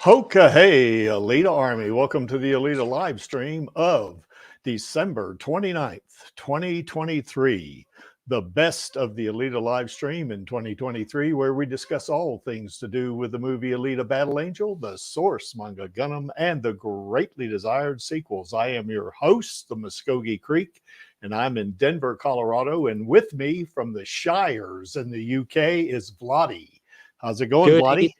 Hoka hey, Alita Army. Welcome to the Alita live stream of December 29th, 2023. The best of the Alita live stream in 2023, where we discuss all things to do with the movie Alita Battle Angel, the source manga Gundam, and the greatly desired sequels. I am your host, the Muskogee Creek, and I'm in Denver, Colorado. And with me from the Shires in the UK is Vladi. How's it going, Vladi?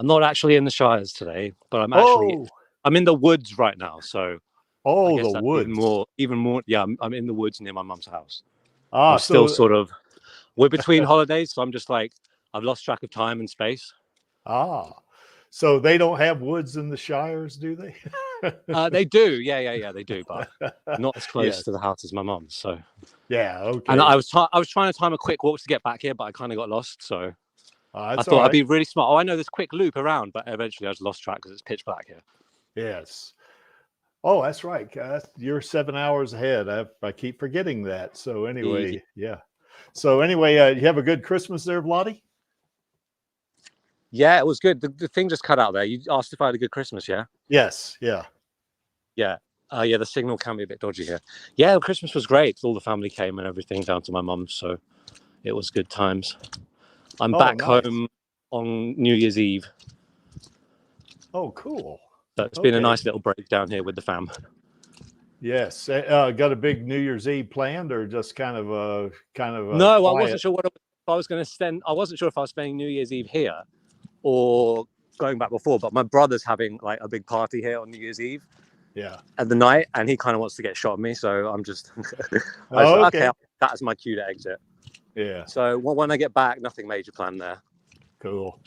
I'm not actually in the Shires today, but I'm in the woods right now. So I guess the woods, even more. Yeah, I'm in the woods near my mum's house. I'm still sort of, we're between holidays. So I'm just like, I've lost track of time and space. So they don't have woods in the Shires, do they? They do. Yeah, they do. But not as close to the house as my mum's. So yeah. Okay. And I was trying to time a quick walk to get back here, but I kind of got lost. So I thought I'd be really smart. Oh, I know this quick loop around, but eventually I just lost track because it's pitch black here. Yes. Oh, that's right. You're 7 hours ahead. I keep forgetting that. So anyway, yeah. So anyway, you have a good Christmas there, Vladi? Yeah, it was good. The thing just cut out there. You asked if I had a good Christmas, yeah? Yes, yeah. Yeah. The signal can be a bit dodgy here. Yeah, Christmas was great. All the family came and everything down to my mum's, so it was good times. I'm back home on New Year's Eve. Oh, cool. So it's been a nice little break down here with the fam. Yes. Got a big New Year's Eve planned, or just kind of a No, quiet... I wasn't sure if I was going to spend. I wasn't sure if I was spending New Year's Eve here or going back before. But my brother's having like a big party here on New Year's Eve. Yeah. At the night, and he kind of wants to get shot of me, so I'm just okay. That is my cue to exit. Yeah. So when I get back, nothing major planned there. Cool.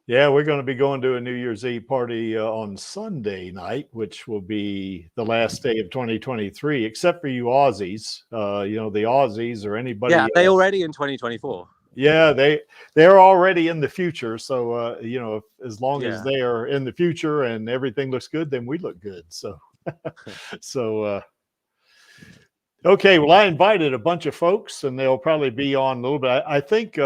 Yeah, we're going to be going to a New Year's Eve party on Sunday night, which will be the last day of 2023, except for you Aussies. You know, the Aussies or anybody. Yeah, they already in 2024. Yeah, they're already in the future. So you know, as long as Yeah. they are in the future and everything looks good, then we look good. So, so okay. Well, I invited a bunch of folks, and they'll probably be on a little bit. I think.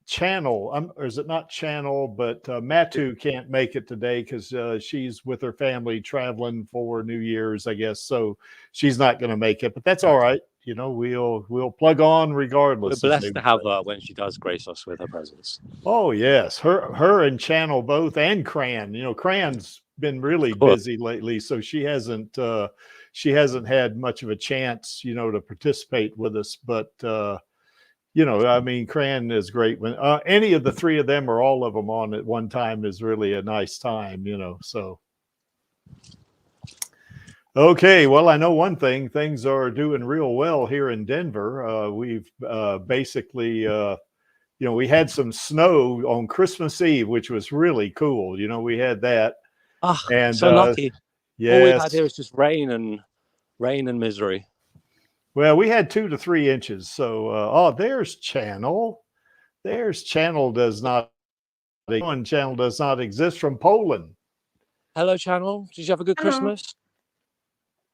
Channel, or is it not Channel, but Matu can't make it today because she's with her family traveling for New Year's, I guess. So she's not going to make it, but that's all right. You know, we'll plug on regardless. We're blessed to have her when she does grace us with her presence. Oh yes, her and Channel both, and Kran. You know, Kran's been really busy lately, so she hasn't had much of a chance, you know, to participate with us, but. You know, I mean, Kran is great. When any of the three of them or all of them on at one time is really a nice time, you know. So, okay, well, I know one thing: things are doing real well here in Denver. We've basically, you know, we had some snow on Christmas Eve, which was really cool. You know, we had that. Oh, and so lucky. Yes. All we've had here is just rain and misery. Well, we had 2 to 3 inches. So, oh, there's Channel. There's Channel does not exist from Poland. Hello, Channel. Did you have a good Christmas?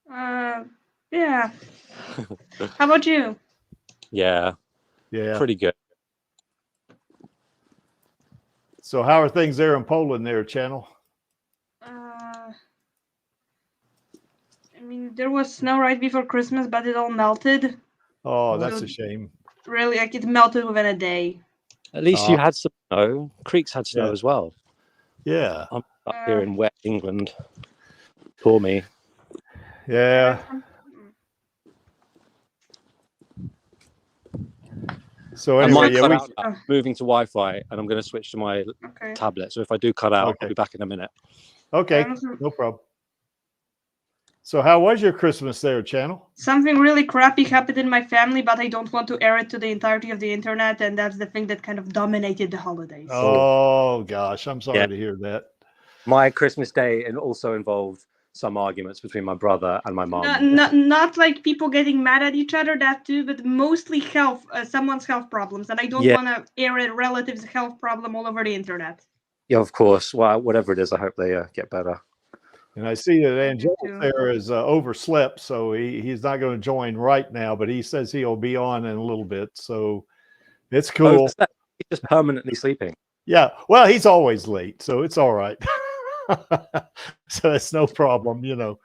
Yeah. How about you? Yeah. Pretty good. So, how are things there in Poland? There, Channel. I mean, there was snow right before Christmas, but it all melted. Oh, that's a shame. Really, like it melted within a day. At least you had some snow. Creeks had snow as well. Yeah. I'm up here in wet England. Poor me. Yeah. So anyway, I'm moving to Wi-Fi, and I'm going to switch to my tablet. So if I do cut out, I'll be back in a minute. Okay, no problem. So how was your Christmas there, Channel? Something really crappy happened in my family, but I don't want to air it to the entirety of the internet, and that's the thing that kind of dominated the holidays. Oh gosh, I'm sorry to hear that. My Christmas day also involved some arguments between my brother and my mom. Not like people getting mad at each other, that too, but mostly someone's health problems, and I don't want to air a relative's health problem all over the internet. Yeah, of course. Well, whatever it is, I hope they get better. And I see that Angel there is overslept, so he's not going to join right now, but he says he'll be on in a little bit. So it's cool. He's just permanently sleeping. Yeah. Well, he's always late, so it's all right. So it's no problem, you know.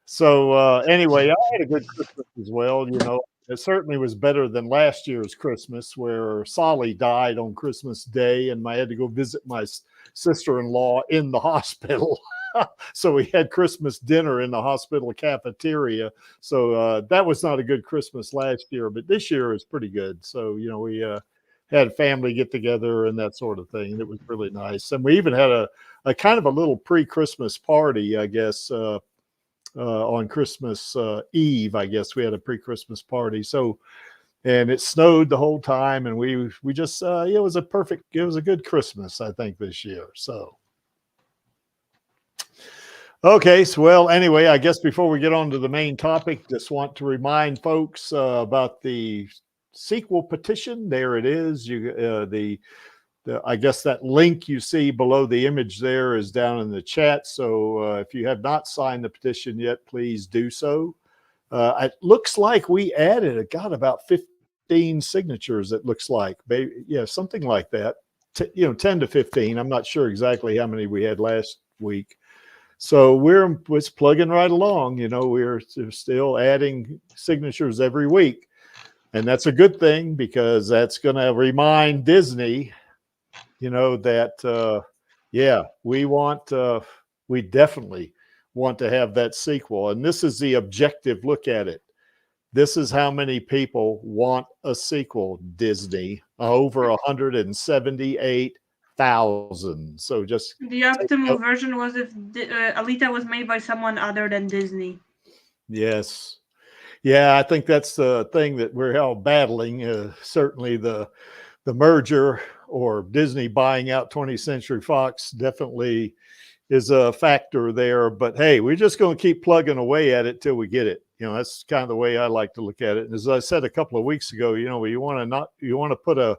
So anyway, I had a good Christmas as well. You know, it certainly was better than last year's Christmas, where Solly died on Christmas Day, and I had to go visit my sister-in-law in the hospital. So we had Christmas dinner in the hospital cafeteria. So that was not a good Christmas last year, but this year is pretty good. So, you know, we had a family get together and that sort of thing. It was really nice. And we even had a kind of a little pre-Christmas party, I guess, on Christmas Eve. I guess we had a pre-Christmas party. So, and it snowed the whole time, and we just it was a good Christmas, I think, this year. So. Okay, so well, anyway, I guess before we get on to the main topic, just want to remind folks about the sequel petition. There it is. I guess that link you see below the image there is down in the chat. So if you have not signed the petition yet, please do so. It looks like we got about 15 signatures. It looks like, something like that. 10 to 15. I'm not sure exactly how many we had last week. So we're plugging right along. You know, we're still adding signatures every week. And that's a good thing, because that's going to remind Disney, you know, that, we definitely want to have that sequel. And this is the objective look at it. This is how many people want a sequel, Disney. Over 178,000. So just the optimal version was if Alita was made by someone other than Disney. Yes. Yeah, I think that's the thing that we're all battling. Certainly the merger or Disney buying out 20th Century Fox definitely is a factor there. But hey, we're just going to keep plugging away at it till we get it. You know, that's kind of the way I like to look at it. And as I said a couple of weeks ago, you know, you want to put a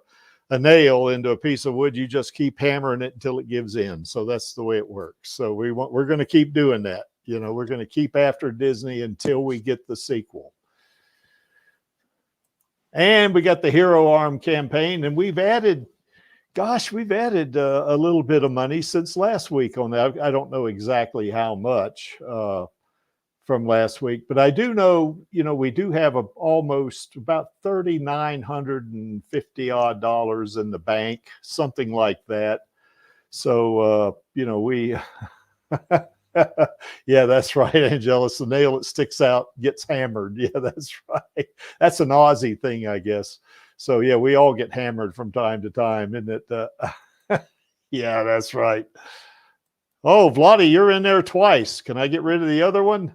nail into a piece of wood, you just keep hammering it until it gives in. So that's the way it works. So we're going to keep doing that. You know, we're going to keep after Disney until we get the sequel. And we got the Hero Arm campaign, and we've added a little bit of money since last week on that. I don't know exactly how much from last week, but I do know, you know, we do have almost about $3,950 odd in the bank, something like that. So, you know, we, yeah, that's right, Angelus. The nail that sticks out gets hammered. Yeah, that's right. That's an Aussie thing, I guess. So, yeah, we all get hammered from time to time, isn't it? Yeah, that's right. Oh, Vladi, you're in there twice. Can I get rid of the other one?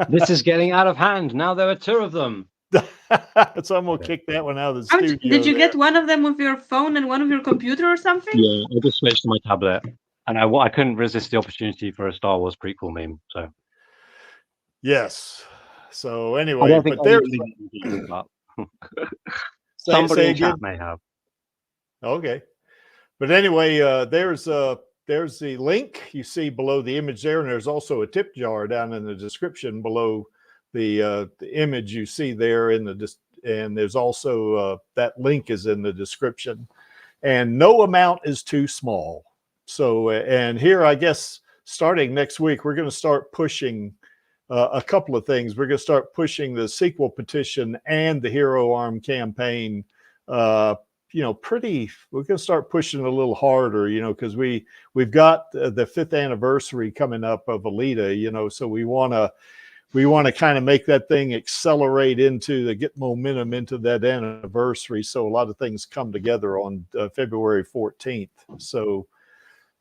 This is getting out of hand. Now there are two of them. So I'm going to kick that one out of the studio. Did you get one of them with your phone and one of your computer or something? Yeah, I just switched to my tablet. And I couldn't resist the opportunity for a Star Wars prequel meme. So yes. So anyway, I don't think but there's somebody in chat may have. Okay. But anyway, there's the link you see below the image there, and there's also a tip jar down in the description below the image you see there and there's also that link is in the description, and no amount is too small. So and here, I guess starting next week, we're going to start pushing a couple of things. We're going to start pushing the sequel petition and the Hero Arm campaign. You know, we're going to start pushing a little harder, you know, because we've got the 5th anniversary coming up of Alita, you know, so we want to kind of make that thing accelerate get momentum into that anniversary. So a lot of things come together on February 14th. So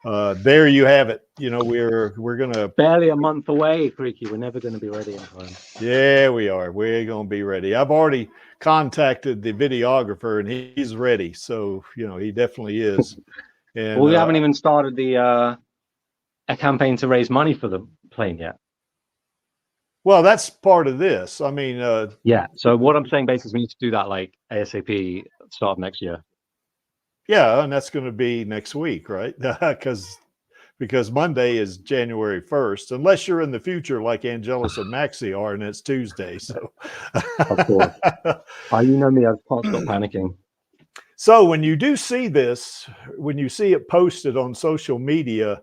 there you have it. You know, we're going to barely a month away, Freaky. We're never going to be ready in time. Yeah, we are. We're going to be ready. I've already contacted the videographer and he's ready. So, you know, he definitely is. And well, we haven't even started a campaign to raise money for the plane yet. Well, that's part of this. I mean, yeah. So what I'm saying basically, we need to do that like ASAP start of next year. Yeah, and that's going to be next week, right? Because Monday is January 1st, unless you're in the future like Angelus and Maxie are, and it's Tuesday. So, of course, you know me, I can't stop panicking. So when you do see this, when you see it posted on social media,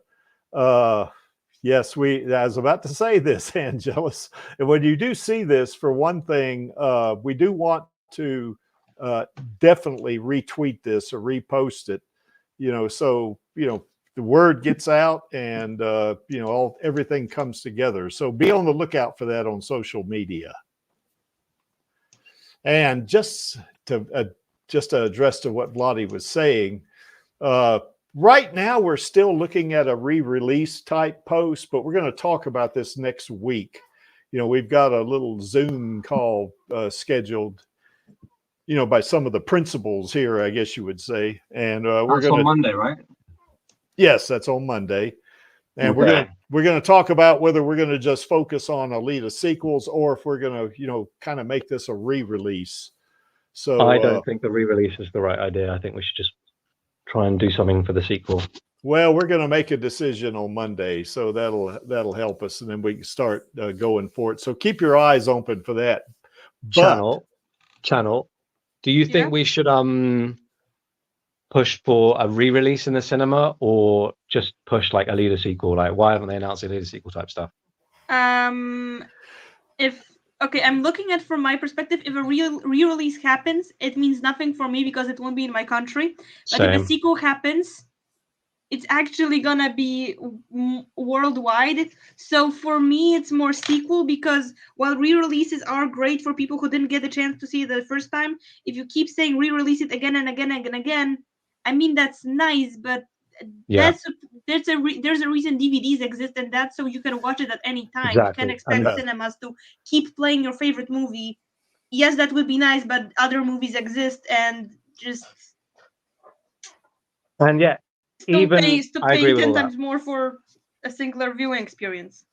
yes, I was about to say this, Angelus. And when you do see this, for one thing, we do want to definitely retweet this or repost it, you know, so, you know, the word gets out and, you know, everything comes together. So be on the lookout for that on social media. And just to address to what Vladi was saying, right now we're still looking at a re-release type post, but we're going to talk about this next week. You know, we've got a little Zoom call scheduled, you know, by some of the principals here, I guess you would say. And we're going on Monday, right? Yes, that's on Monday. And okay. we're going to talk about whether we're going to just focus on Alita sequels or if we're going to, you know, kind of make this a re-release. So I don't think the re-release is the right idea. I think we should just try and do something for the sequel. Well, we're going to make a decision on Monday, so that'll help us, and then we can start going for it. So keep your eyes open for that. Channel, do you think we should push for a re-release in the cinema or just push like Alita sequel? Like, why haven't they announced Alita sequel type stuff? Okay, I'm looking at from my perspective. If a re-release happens, it means nothing for me because it won't be in my country. But if a sequel happens, it's actually gonna be worldwide. So for me, it's more sequel, because while re-releases are great for people who didn't get the chance to see it the first time, if you keep saying re-release it again and again and again, I mean, that's nice, but there's a reason DVDs exist, and that's so you can watch it at any time. Exactly. You can expect cinemas to keep playing your favorite movie yes, that would be nice, but other movies exist, and just yeah, still I agree paying with 10 all that. times more for a singular viewing experience.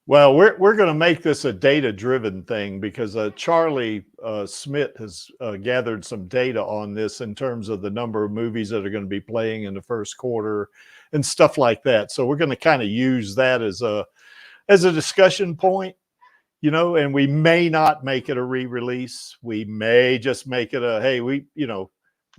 Well, we're going to make this a data-driven thing because Charlie Smith has gathered some data on this in terms of the number of movies that are going to be playing in the first quarter and stuff like that. So we're going to kind of use that as a discussion point, you know, and we may not make it a re-release. We may just make it a, hey,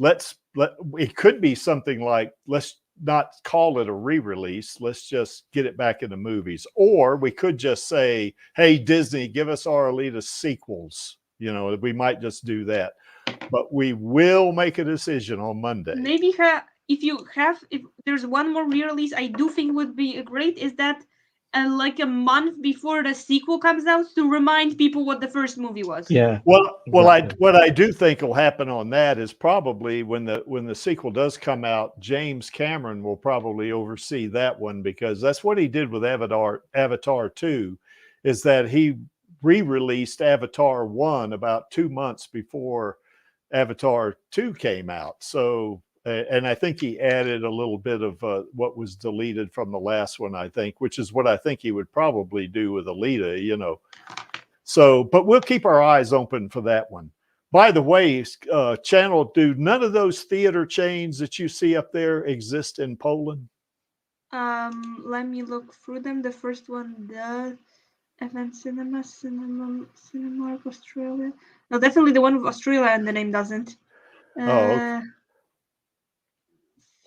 it could be something like, let's not call it a re-release. Let's just get it back in the movies. Or we could just say, hey, Disney, give us our Alita sequels. You know, we might just do that. But we will make a decision on Monday. Maybe if there's one more re-release, I do think would be great, is that like a month before the sequel comes out to remind people what the first movie was. Yeah. Well, exactly. what I do think will happen on that is probably when the sequel does come out, James Cameron will probably oversee that one, because that's what he did with Avatar 2, is that he re-released Avatar 1 about 2 months before Avatar 2 came out. So, and I think he added a little bit of what was deleted from the last one, I think, which is what I think he would probably do with Alita, you know. So, but we'll keep our eyes open for that one. By the way, Channel, do none of those theater chains that you see up there exist in Poland? Let me look through them. The first one does. FN Cinemark Australia. No, definitely the one with Australia and the name doesn't. Okay.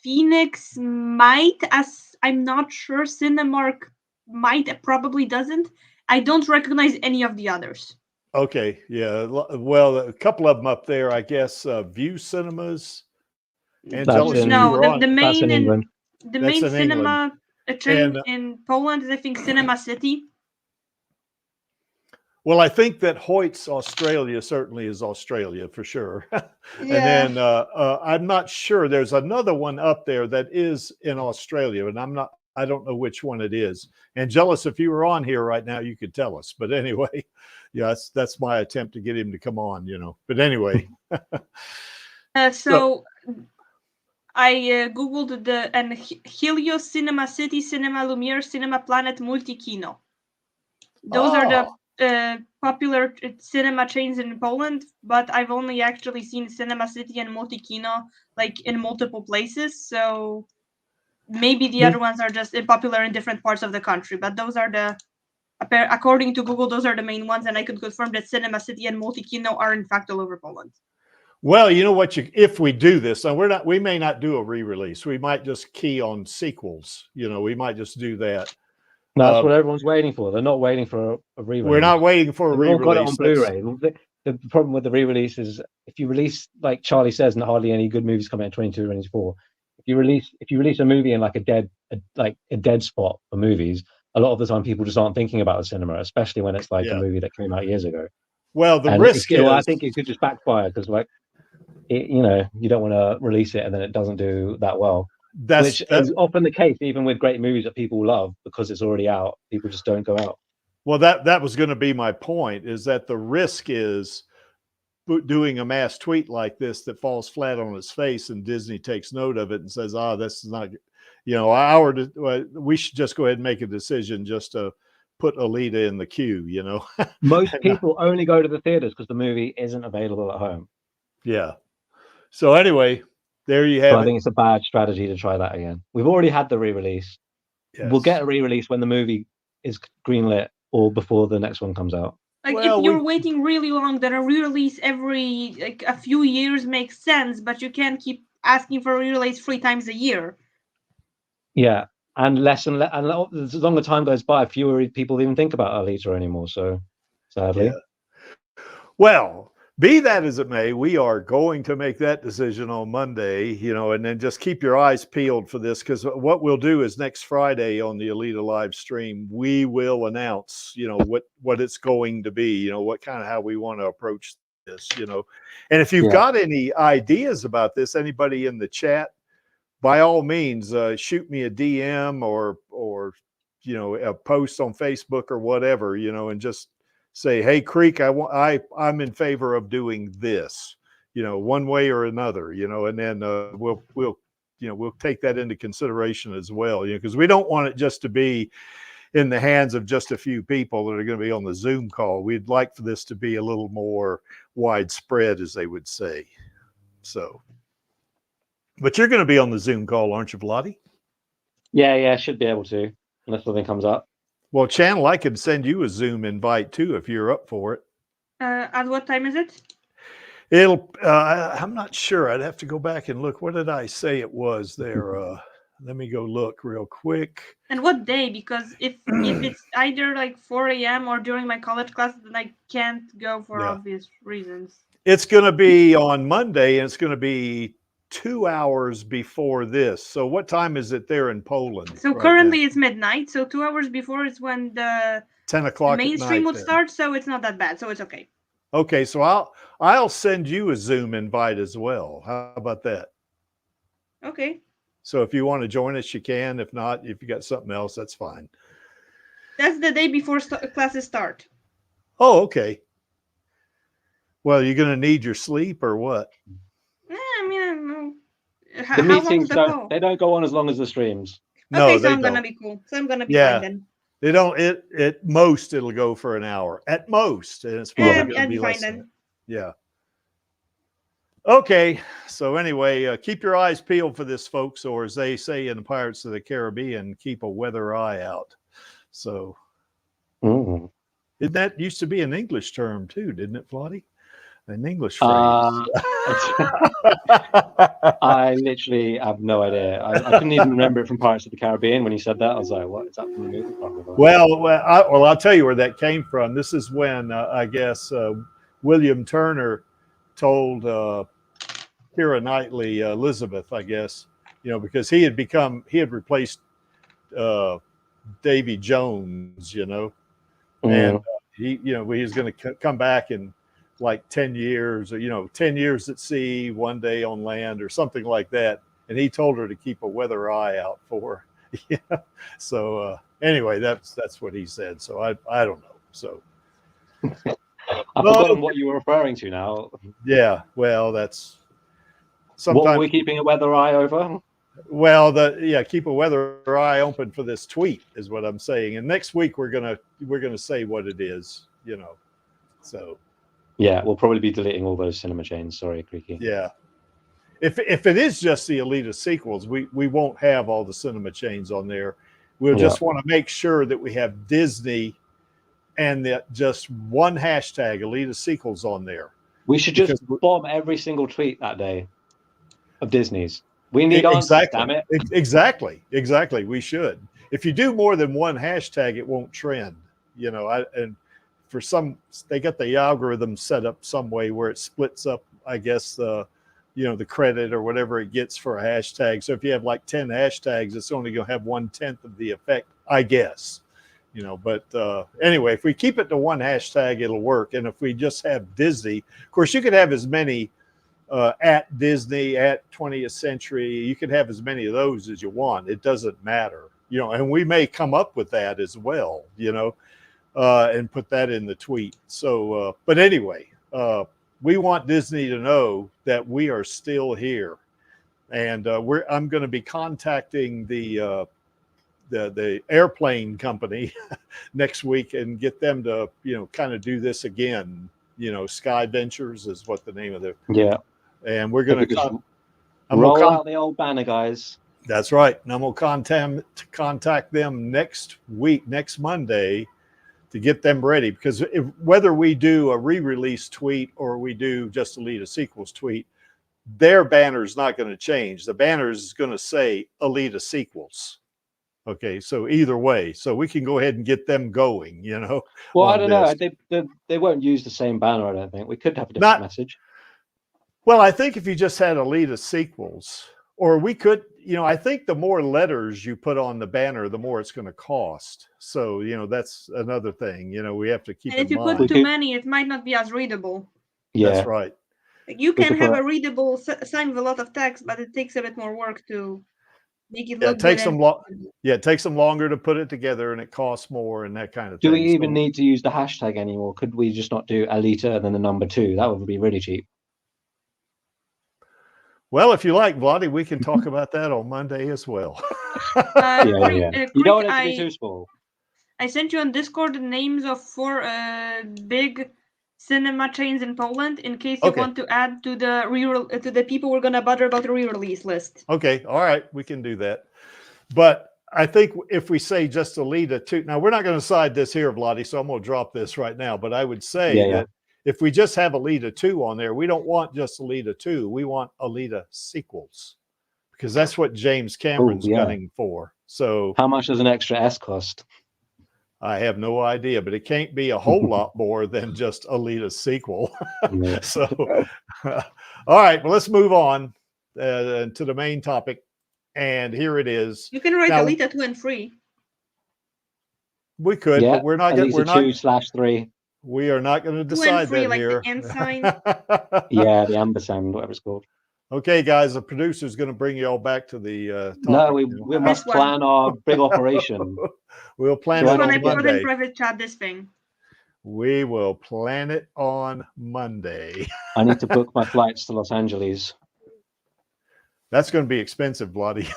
Phoenix might, as I'm not sure. Cinemark might, probably doesn't. I don't recognize any of the others. Okay, yeah. Well, a couple of them up there, I guess. View Cinemas. Angelus, no, the main in England. The main cinema chain in Poland is, I think, Cinema City. Well, I think that Hoyt's Australia certainly is Australia for sure. And then I'm not sure. There's another one up there that is in Australia, and I don't know which one it is. Angelus, if you were on here right now, you could tell us. But anyway, yeah, that's my attempt to get him to come on, you know. But anyway. So I Googled Helios, Cinema City, Cinema Lumiere, Cinema Planet, Multikino. Those are the popular cinema chains in Poland, but I've only actually seen Cinema City and Multikino like in multiple places. So maybe the other ones are just popular in different parts of the country. But those are according to Google, those are the main ones, and I could confirm that Cinema City and Multikino are in fact all over Poland. Well, you know what? If we do this, and we may not do a re-release. We might just key on sequels. You know, we might just do that. That's what everyone's waiting for. They're not waiting for a re-release. We're not waiting for a re-release. We've all got it on Blu-ray. The problem with the re-release is if you release, like Charlie says, not hardly any good movies come out in 22, 24. If you release a movie in like a dead spot for movies, a lot of the time people just aren't thinking about the cinema, especially when it's like a movie that came out years ago. Well, the risk is, I think it could just backfire because you don't want to release it and then it doesn't do that well. Which is often the case, even with great movies that people love, because it's already out. People just don't go out. Well, that was going to be my point, is that the risk is doing a mass tweet like this that falls flat on its face, and Disney takes note of it and says, this is not, you know, we should just go ahead and make a decision just to put Alita in the queue, you know. Most people only go to the theaters because the movie isn't available at home. Yeah. So anyway, there you have it. I think it's a bad strategy to try that again. We've already had the re-release. Yes. We'll get a re-release when the movie is greenlit or before the next one comes out. Like, if you're waiting really long, then a re-release every a few years makes sense, but you can't keep asking for a re-release 3 times a year. Yeah, and as longer time goes by, fewer people even think about Alita anymore. So, sadly. Yeah. Well, be that as it may, we are going to make that decision on Monday, you know, and then just keep your eyes peeled for this, because what we'll do is next Friday on the Alita live stream, we will announce, you know, what it's going to be, you know, what kind of how we want to approach this, you know. And if you've got any ideas about this, anybody in the chat, by all means, shoot me a DM or you know, a post on Facebook or whatever, you know, and just say, hey, Creek, I'm in favor of doing this, one way or another, and then we'll take that into consideration as well, because we don't want it just to be in the hands of just a few people that are going to be on the Zoom call. We'd like for this to be a little more widespread, as they would say. So, but you're going to be on the Zoom call, aren't you, Vladi? Yeah, should be able to, unless something comes up. Well, Channel, I could send you a Zoom invite too if you're up for it. At what time is it? I'm not sure. I'd have to go back and look. What did I say it was there? Let me go look real quick. And what day? Because if it's either like 4 a.m. or during my college classes, then I can't go for obvious reasons. It's going to be on Monday, and it's going to be 2 hours before this. So what time is it there in Poland? So currently it's midnight. So 2 hours before is when the 10 o'clock mainstream would start. So it's not that bad. So it's okay. Okay, so I'll send you a Zoom invite as well. How about that? Okay. So if you want to join us, you can. If not, if you got something else, that's fine. That's the day before classes start. Oh, okay. Well, you're going to need your sleep or what? I mean, I don't know. The meetings don't go on as long as the streams. No, okay, so I'm going to be cool. So I'm going to be fine then. They don't. At most, it'll go for an hour. At most, and it's probably going to be less than that. Yeah. Okay. So anyway, keep your eyes peeled for this, folks, or as they say in the Pirates of the Caribbean, keep a weather eye out. So, that used to be an English term too, didn't it, Vladi? An English phrase. I literally have no idea. I couldn't even remember it from Pirates of the Caribbean when you said that. I was like, what is that from the movie? Well, I'll tell you where that came from. This is when I guess William Turner told Keira Knightley, Elizabeth, I guess, because he had replaced Davy Jones, and he was going to come back in like 10 years, or 10 years at sea, 1 day on land, or something like that. And he told her to keep a weather eye out for her. So anyway, that's what he said. So I don't know. So I've forgotten what you were referring to now. Yeah, well, that's sometimes. What are we keeping a weather eye over? Well, keep a weather eye open for this tweet is what I'm saying. And next week we're gonna say what it is, So yeah, we'll probably be deleting all those cinema chains. Sorry, Creaky. Yeah. If it is just the Alita sequels, we won't have all the cinema chains on there. We'll just want to make sure that we have Disney and that just one hashtag Alita sequels on there. We should just bomb every single tweet that day of Disney's. We need answers, damn it. Exactly. We should. If you do more than one hashtag, it won't trend. And for some, they got the algorithm set up some way where it splits up, I guess, the credit or whatever it gets for a hashtag. So if you have like 10 hashtags, it's only going to have 1/10 of the effect, I guess. But anyway, if we keep it to one hashtag, it'll work. And if we just have Disney, of course, you could have as many at Disney, at 20th Century. You could have as many of those as you want. It doesn't matter, and we may come up with that as well, and put that in the tweet. So, but anyway, we want Disney to know that we are still here. And I'm going to be contacting the airplane company next week and get them to kind of do this again. Sky Ventures is what the name of the and we're going to roll out the old banner, guys. That's right. And I'm going to contact them next week, next Monday, to get them ready, because whether we do a re-release tweet or we do just Alita sequels tweet, their banner is not going to change. The banner is going to say Alita sequels. Okay, so either way, so we can go ahead and get them going, Well, I don't know. They won't use the same banner, I don't think. We could have a different message. Well, I think if you just had Alita sequels, or we could, I think the more letters you put on the banner, the more it's going to cost. So, that's another thing, we have to keep in mind. And if you put too many, it might not be as readable. Yeah, that's right. You can have a readable sign with a lot of text, but it takes a bit more work to Make it Yeah, look it takes good. it takes them longer to put it together, and it costs more and that kind of thing. Do thing. we even need to use the hashtag anymore? Could we just not do Alita and then the number 2? That would be really cheap. Well, if you like, Vladi, we can talk about that on Monday as well. Yeah. You don't want it to be too small. I sent you on Discord the names of 4 big cinema chains in Poland in case you want to add to the people we're gonna bother about the re-release list. Okay, all right, we can do that. But I think if we say just Alita 2, now we're not going to decide this here, Vladi, so I'm going to drop this right now. But I would say that if we just have Alita 2 on there, we don't want just Alita 2. We want Alita sequels, because that's what James Cameron's gunning for. So how much does an extra S cost? I have no idea, but it can't be a whole lot more than just Alita's sequel. So, all right, well, let's move on to the main topic. And here it is. You can write Alita 2 and 3. We could, but we're not going to. 2/3. We are not going to decide 2 and 3, that like here. the ensign. Yeah, the ampersand, whatever it's called. Okay, guys, the producer's going to bring you all back to the topic. No, we must plan our big operation. We'll plan it on Monday. Put in private chat this thing. We will plan it on Monday. I need to book my flights to Los Angeles. That's going to be expensive, Vladi.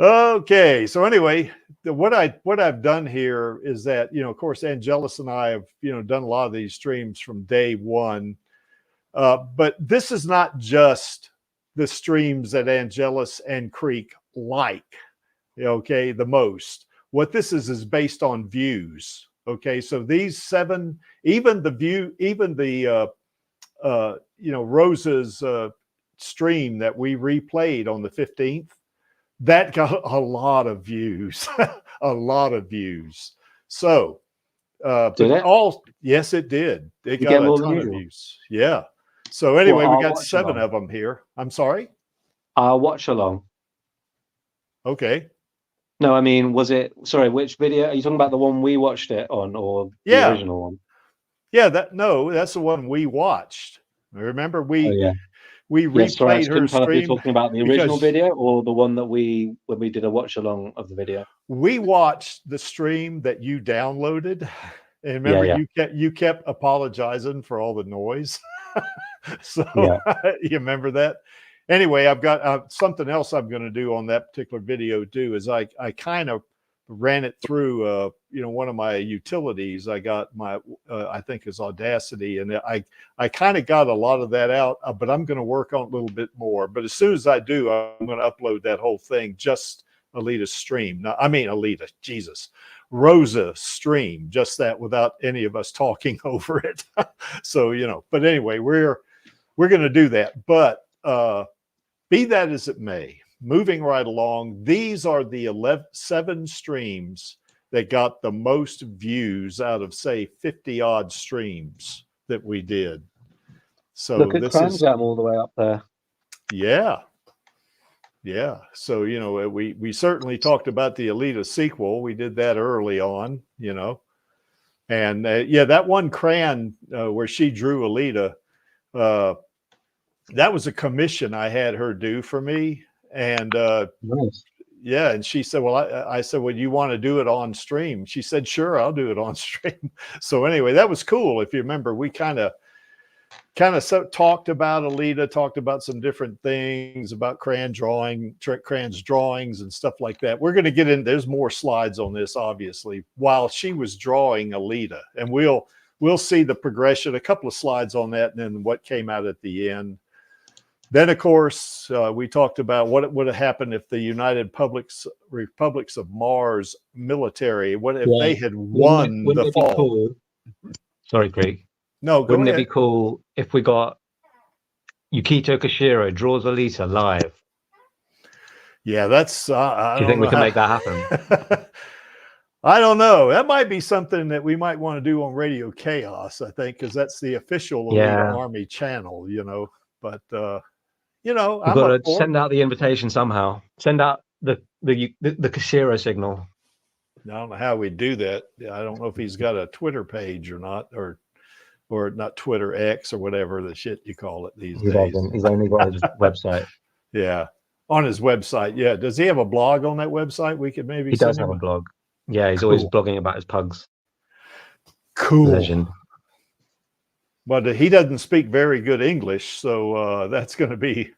Okay, so anyway, what I've done here is that, of course, Angelus and I have, done a lot of these streams from day one. But this is not just the streams that Angelus and Creek like, okay, the most. What this is based on views. Okay, so these 7, even the Rosa's stream that we replayed on the 15th, that got a lot of views, a lot of views. So, yes, it did. It got a ton of views. Yeah. So anyway, we got 7 of them here. I'm sorry. Watch along. Okay. No, I mean, which video? Are you talking about the one we watched it on, or the original one? Yeah, that's the one we watched. Remember, we replayed her stream. If you're talking about the original video or the one that when we did a watch along of the video. We watched the stream that you downloaded, and remember, you kept apologizing for all the noise. So you remember that? Anyway, I've got something else I'm going to do on that particular video too. Is I kind of ran it through one of my utilities. I got my I think is Audacity, and I kind of got a lot of that out, but I'm going to work on it a little bit more. But as soon as I do, I'm going to upload that whole thing, just Alita's stream. No, I mean Alita, Jesus, Rosa stream, just that, without any of us talking over it. So but anyway, we're going to do that. But be that as it may, moving right along, these are the 7 streams that got the most views out of, say, 50-odd streams that we did. So look at KranberriJam all the way up there. Yeah. Yeah. So, we certainly talked about the Alita sequel. We did that early on, And that one Kran where she drew Alita, that was a commission I had her do for me. And nice. Yeah, and she said, well, I said, well, you want to do it on stream? She said, sure, I'll do it on stream. So anyway, that was cool. If you remember, we kind of talked about Alita, talked about some different things about Kran's drawings and stuff like that. We're going to get in. There's more slides on this, obviously, while she was drawing Alita, and we'll see the progression, a couple of slides on that, and then what came out at the end. Then, of course, we talked about what would have happened if the United Republics of Mars military, what if they had won the fall? Cool? Sorry, Greg. No, go Wouldn't ahead. it be cool if we got Yukito Koshiro draws Alita live? Yeah, that's. Do you think we can make that happen? I don't know. That might be something that we might want to do on Radio KAOS, I think, because that's the official Alita Army channel, But we've got to send out the invitation somehow. Send out the Koshiro signal. I don't know how we do that. I don't know if he's got a Twitter page or not, or not Twitter X or whatever the shit you call it these days. He's only got his website. Yeah. On his website, yeah. Does he have a blog on that website? We could maybe. He does have a blog. Yeah, he's always blogging about his pugs. Cool. Legend. But he doesn't speak very good English, so that's going to be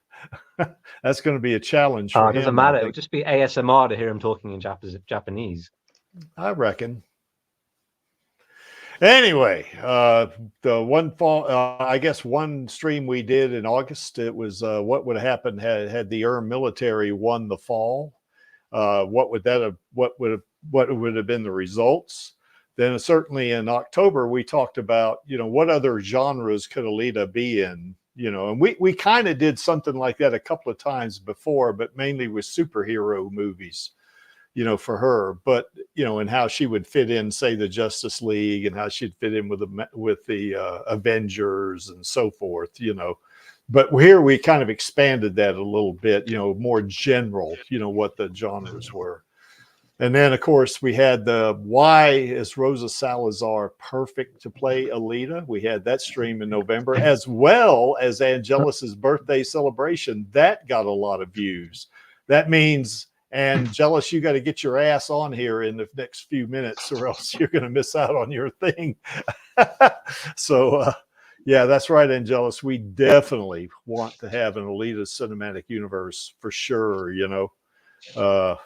a challenge for him. It doesn't matter. It would just be ASMR to hear him talking in Japanese. I reckon. Anyway, the one fall, I guess one stream we did in August, it was what would happen had the military won the fall. What would have been the results? Then certainly in October we talked about, what other genres could Alita be in, and we kind of did something like that a couple of times before, but mainly with superhero movies. For her, but and how she would fit in, say, the Justice League, and how she'd fit in with the Avengers and so forth. But here we kind of expanded that a little bit. More general. What the genres were, and then of course we had the why is Rosa Salazar perfect to play Alita. We had that stream in November, as well as Angelus's birthday celebration. That got a lot of views. That means. Angelus, you got to get your ass on here in the next few minutes, or else you're going to miss out on your thing. So, yeah, that's right, Angelus. We definitely want to have an Alita cinematic universe for sure. But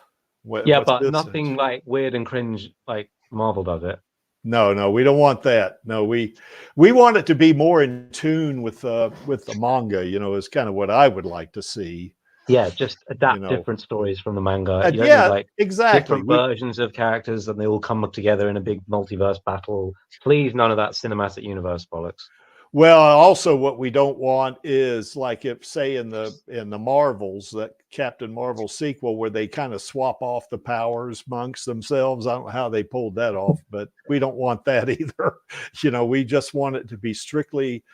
nothing like weird and cringe like Marvel does it. No, we don't want that. No, we want it to be more in tune with the manga. Is kind of what I would like to see. Yeah, just adapt different stories from the manga. Exactly. Different versions of characters, and they all come up together in a big multiverse battle. Please, none of that cinematic universe bollocks. Well, also what we don't want is like if, say, in the Marvels, that Captain Marvel sequel, where they kind of swap off the powers amongst themselves. I don't know how they pulled that off, but we don't want that either. We just want it to be strictly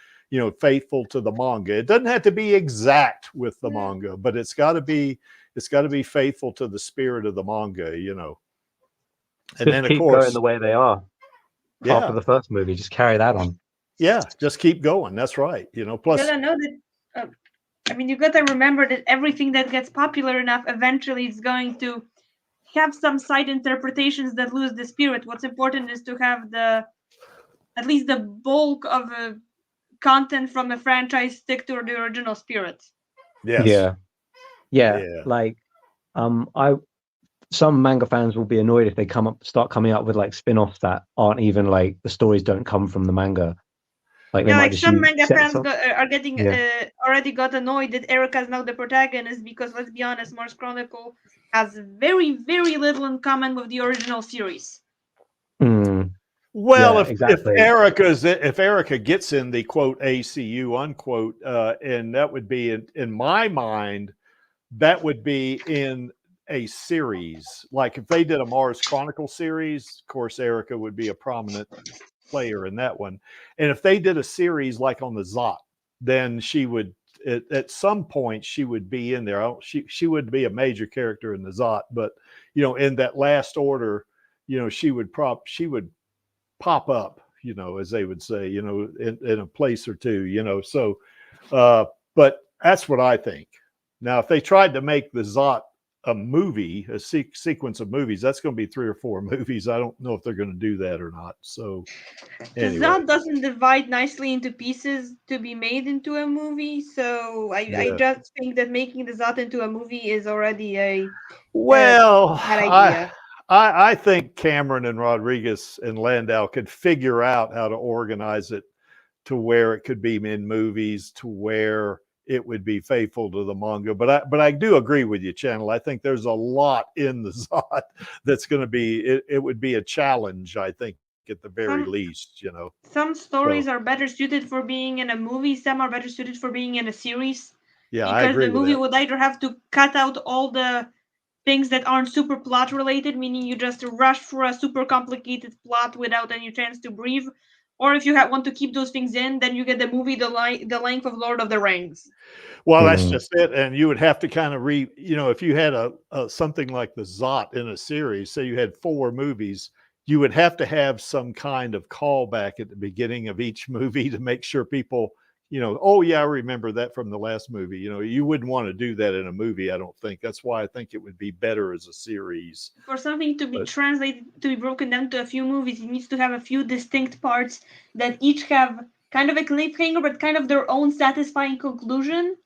faithful to the manga. It doesn't have to be exact with the manga, but it's got to be faithful to the spirit of the manga, And just then of keep course going the way they are. After the first movie, just carry that on. Yeah, just keep going. That's right. Plus, you gotta know that. You gotta remember that everything that gets popular enough eventually is going to have some side interpretations that lose the spirit. What's important is to have at least the bulk of content from a franchise stick to the original spirit. Yes. Yeah. Like, some manga fans will be annoyed if they start coming up with like spin-offs that aren't even like the stories don't come from the manga. Like some manga fans are getting already got annoyed that Erica is now the protagonist because, let's be honest, Mars Chronicle has very, very little in common with the original series. Well, if Erica gets in the quote ACU unquote, and that would be in my mind, that would be in a series. Like if they did a Mars Chronicle series, of course Erica would be a prominent player in that one. And if they did a series like on the Zot, then she would at some point she would be in there. She would be a major character in the Zot, but in that last order, she would pop up, as they would say, in a place or two, so but that's what I think. Now if they tried to make the Zot a movie, a sequence of movies, that's going to be 3 or 4 movies. I don't know if they're going to do that or not. So anyway. The Zot doesn't divide nicely into pieces to be made into a movie, so I just think that making the Zot into a movie is already a bad idea. I think Cameron and Rodriguez and Landau could figure out how to organize it to where it could be in movies, to where it would be faithful to the manga. But I do agree with you, Channel. I think there's a lot in the Zot that's going to be, it would be a challenge, I think, at the very least, Some stories are better suited for being in a movie. Some are better suited for being in a series. Yeah, I agree with that. Because the movie would either have to cut out all the things that aren't super plot related, meaning you just rush for a super complicated plot without any chance to breathe, or if you want to keep those things in, then you get the movie the length of Lord of the Rings. Well, that's just it. And you would have to kind of if you had a something like the Zot in a series, say you had 4 movies, you would have to have some kind of callback at the beginning of each movie to make sure people oh yeah, I remember that from the last movie. You wouldn't want to do that in a movie, I don't think. That's why I think it would be better as a series. For something to be translated, to be broken down to a few movies, it needs to have a few distinct parts that each have kind of a cliffhanger, but kind of their own satisfying conclusion.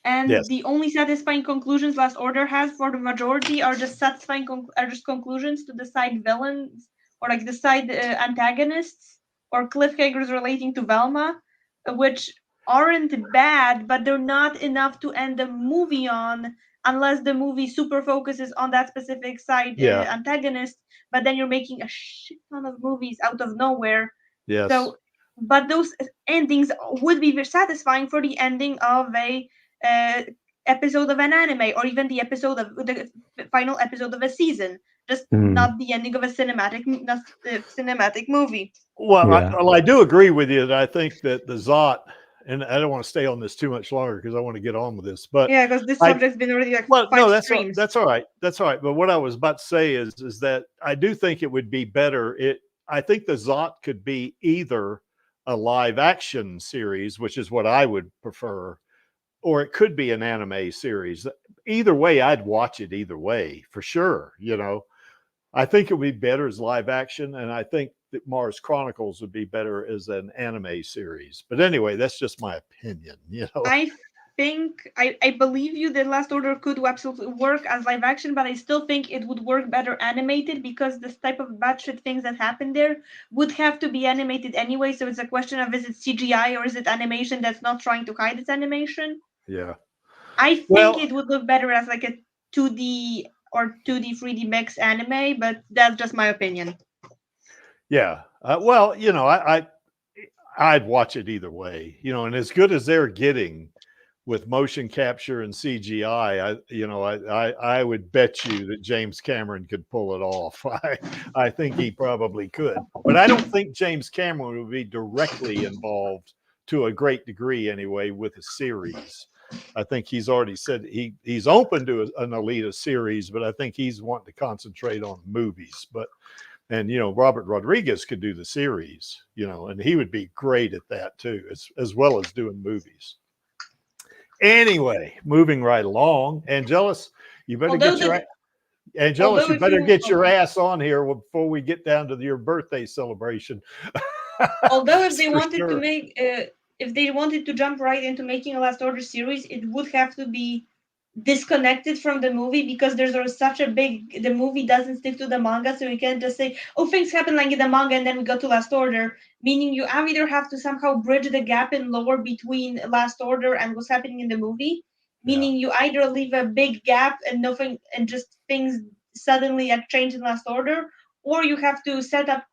And the only satisfying conclusions Last Order has for the majority are just satisfying, are just conclusions to decide villains or like decide antagonists or cliffhangers relating to Velma, which aren't bad, but they're not enough to end the movie on unless the movie super focuses on that specific side antagonist. But then you're making a shit ton of movies out of nowhere. Yes. So, but those endings would be very satisfying for the ending of a episode of an anime, or even the final episode of a season, just not the ending of a cinematic movie. Well, I do agree with you that I think that the Zot, and I don't want to stay on this too much longer because I want to get on with this, but because this subject's been already like 5 streams. That's all right. But what I was about to say is that I do think it would be better. I think the Zot could be either a live action series, which is what I would prefer, or it could be an anime series. Either way, I'd watch it either way for sure. I think it would be better as live action, and I think that Mars Chronicles would be better as an anime series. But anyway, that's just my opinion. I think I believe you that Last Order could absolutely work as live action, but I still think it would work better animated, because this type of batshit things that happen there would have to be animated anyway. So it's a question of, is it CGI or is it animation that's not trying to hide its animation? Yeah. I think it would look better as like a 2D or 2D 3D mix anime, but that's just my opinion. Yeah. I'd watch it either way, and as good as they're getting with motion capture and CGI, I would bet you that James Cameron could pull it off. I think he probably could, but I don't think James Cameron would be directly involved to a great degree anyway with a series. I think he's already said he's open to an Alita series, but I think he's wanting to concentrate on movies. And Robert Rodriguez could do the series, and he would be great at that too, as well as doing movies. Anyway, moving right along, Angelus, you better get your ass on here before we get down to your birthday celebration. Although if they wanted to make, if they wanted to jump right into making a Last Order series, it would have to be disconnected from the movie, because there's such a the movie doesn't stick to the manga, so you can't just say, oh, things happen like in the manga and then we go to Last Order, meaning you either have to somehow bridge the gap in lore between Last Order and what's happening in the movie, meaning you either leave a big gap and nothing, and just things suddenly change in Last Order, or you have to set up,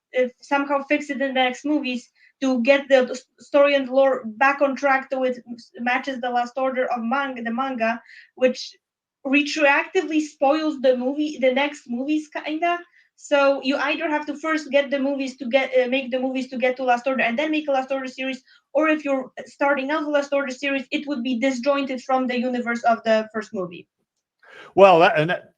somehow fix it in the next movies to get the story and lore back on track so it matches the Last Order of the manga, which retroactively spoils the next movies, kinda. So you either have to first get the movies to make the movies to get to Last Order and then make a Last Order series, or if you're starting out the Last Order series, it would be disjointed from the universe of the first movie. Well,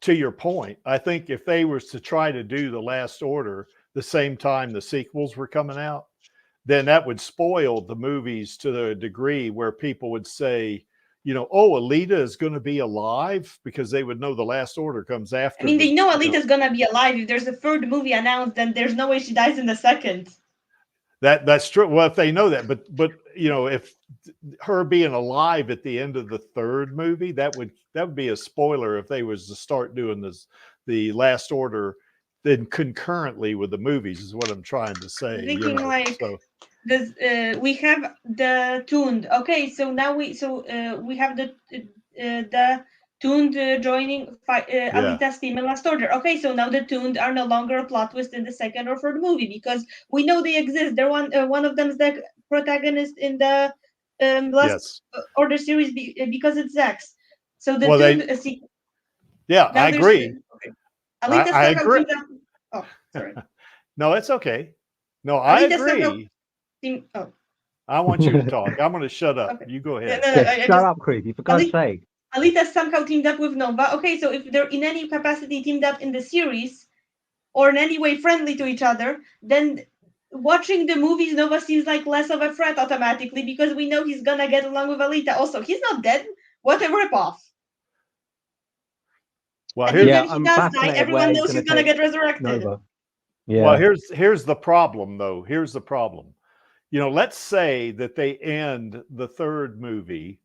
to your point, I think if they were to try to do the Last Order the same time the sequels were coming out, then that would spoil the movies to the degree where people would say, Alita is going to be alive, because they would know the Last Order comes after. I mean, they know Alita is going to be alive. If there's a third movie announced, then there's no way she dies in the second. That's true. Well, if they know that, but if her being alive at the end of the third movie, that would be a spoiler if they was to start doing the Last Order then concurrently with the movies, is what I'm trying to say. We have the Tuned. Okay, so now we have the Tuned joining Alita's team in Last Order. Okay, so now the Tuned are no longer a plot twist in the second or third movie, because we know they exist. They're one of them is the protagonist in the Last Order series because it's Zax. So the Tuned. I agree. Alita I agree. Oh, sorry. No, it's okay. No, I agree. I want you to talk. I'm going to shut up. Okay. You go ahead. Shut up, Creepy, for God's sake. Alita somehow teamed up with Nova. Okay, so if they're in any capacity teamed up in the series, or in any way friendly to each other, then watching the movies, Nova seems like less of a threat automatically because we know he's gonna get along with Alita. Also, he's not dead. What a ripoff. Well, and here's, even he does die, everyone knows he's gonna get resurrected. Nova. Yeah. Well, here's the problem, though. Here's the problem. You know, let's say that they end the third movie